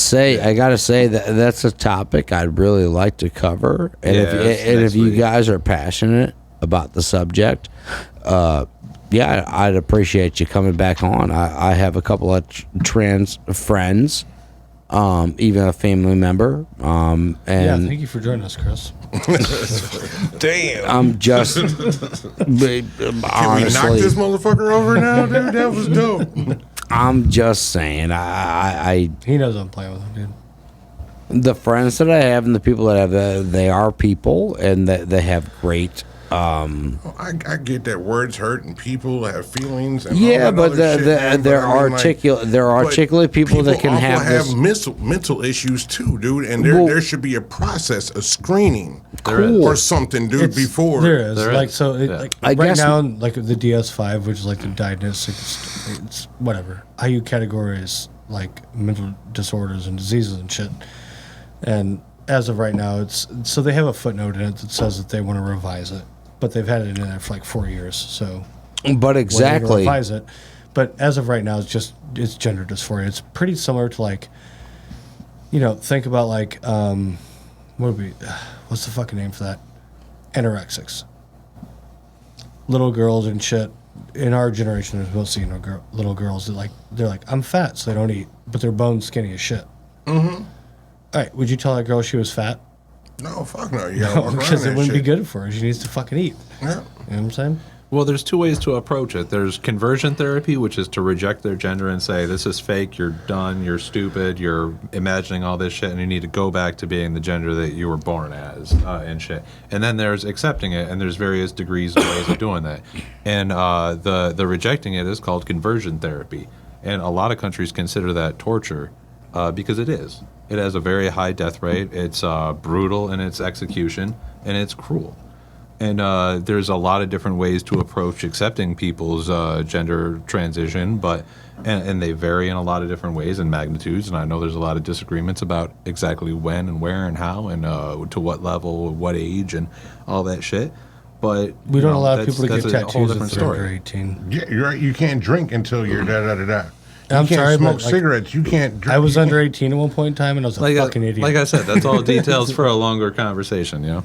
[SPEAKER 1] say that that's a topic I'd really like to cover, and
[SPEAKER 4] Yeah, it's
[SPEAKER 1] if
[SPEAKER 4] next
[SPEAKER 1] you
[SPEAKER 4] week.
[SPEAKER 1] guys are passionate about the subject, yeah, I'd appreciate you coming back on. I have a couple of trans friends, even a family member,
[SPEAKER 3] Yeah,
[SPEAKER 1] and
[SPEAKER 3] thank you for joining us, Chris.
[SPEAKER 5] Damn.
[SPEAKER 1] I'm just
[SPEAKER 2] Can we knock
[SPEAKER 1] honestly,
[SPEAKER 2] this motherfucker over now, dude? That was dope.
[SPEAKER 1] I'm just saying, I
[SPEAKER 3] He knows I'm playing with him, dude.
[SPEAKER 1] the friends that I have and the people that I have, they are people, and that they have great.
[SPEAKER 2] I get that words hurt and people have feelings. And
[SPEAKER 1] Yeah,
[SPEAKER 2] all that
[SPEAKER 1] but
[SPEAKER 2] other shit, man,
[SPEAKER 1] they're
[SPEAKER 2] but I mean,
[SPEAKER 1] articulate. They're
[SPEAKER 2] but
[SPEAKER 1] articulate people that can
[SPEAKER 2] also
[SPEAKER 1] have this.
[SPEAKER 2] mental issues too, dude. And
[SPEAKER 1] Well-
[SPEAKER 2] there should be a process, a screening
[SPEAKER 4] There is.
[SPEAKER 2] or something, dude.
[SPEAKER 3] It's-
[SPEAKER 2] before
[SPEAKER 3] there is
[SPEAKER 4] There
[SPEAKER 3] like
[SPEAKER 4] is.
[SPEAKER 3] so
[SPEAKER 4] Yeah.
[SPEAKER 3] like
[SPEAKER 1] I
[SPEAKER 3] right
[SPEAKER 1] guess-
[SPEAKER 3] now like the DS5, which is like the diagnostic, it's whatever IU category is like mental disorders and diseases and shit. And as of right now, it's so they have a footnote in it that says that they want to revise it, but they've had it in there for like 4 years. So
[SPEAKER 1] But
[SPEAKER 3] when they
[SPEAKER 1] exactly,
[SPEAKER 3] revise it. But as of right now, it's gender dysphoria. It's pretty similar to like, think about like what's the fucking name for that? Anorexics. Little girls and shit. In our generation, there's mostly little girls that they're like, I'm fat, so they don't eat, but they're bone skinny as shit. Mm-hmm. All right, would you tell that girl she was fat?
[SPEAKER 2] no, fuck no. You gotta walk around
[SPEAKER 3] Because it
[SPEAKER 2] that
[SPEAKER 3] wouldn't be
[SPEAKER 2] shit.
[SPEAKER 3] good for her. She needs to fucking eat.
[SPEAKER 2] Yeah.
[SPEAKER 3] You know what I'm saying?
[SPEAKER 4] Well, there's two ways to approach it. There's conversion therapy, which is to reject their gender and say, this is fake, you're done, you're stupid, you're imagining all this shit, and you need to go back to being the gender that you were born as and shit. And then there's accepting it, and there's various degrees and ways of doing that. And the rejecting it is called conversion therapy. And a lot of countries consider that torture because it is. It has a very high death rate. It's brutal in its execution, and it's cruel. And there's a lot of different ways to approach accepting people's gender transition, but and they vary in a lot of different ways and magnitudes. And I know there's a lot of disagreements about exactly when and where and how and to what level, what age, and all that shit. But
[SPEAKER 3] we don't allow people to get tattoos
[SPEAKER 4] until
[SPEAKER 3] until they're 18.
[SPEAKER 2] Yeah, you're right. You can't drink until you're da-da-da-da.
[SPEAKER 3] I'm
[SPEAKER 2] you can't
[SPEAKER 3] sorry,
[SPEAKER 2] smoke
[SPEAKER 3] but, like,
[SPEAKER 2] cigarettes. You can't drink.
[SPEAKER 3] I was under 18 at one point in time, and I was a fucking idiot.
[SPEAKER 4] Like I said, that's all details for a longer conversation, you know?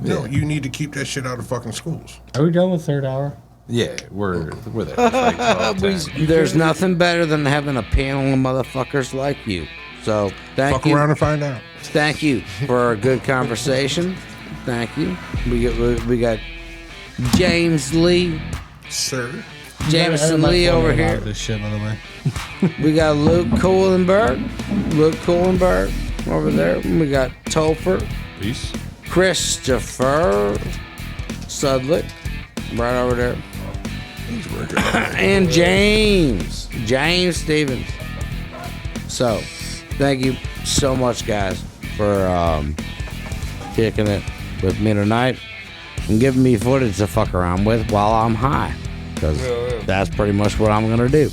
[SPEAKER 2] No, you need to keep that shit out of fucking schools.
[SPEAKER 3] Are we done with third hour?
[SPEAKER 4] Yeah, we're there. It's like 12, 10.
[SPEAKER 1] There's nothing better than having a panel of motherfuckers like you. So
[SPEAKER 2] Fuck around and find out.
[SPEAKER 1] Thank you for a good conversation. Thank you. We got James Lee.
[SPEAKER 2] Sir.
[SPEAKER 1] Jameson Lee over here.
[SPEAKER 3] This shit, by the way.
[SPEAKER 1] We got Luke Kewlinberg over there. We got Topher.
[SPEAKER 4] Peace.
[SPEAKER 1] Christopher Sudlick, right over there. And James Stevens. So, thank you so much, guys, for kicking it with me tonight and giving me footage to fuck around with while I'm high. Because that's pretty much what I'm going to do.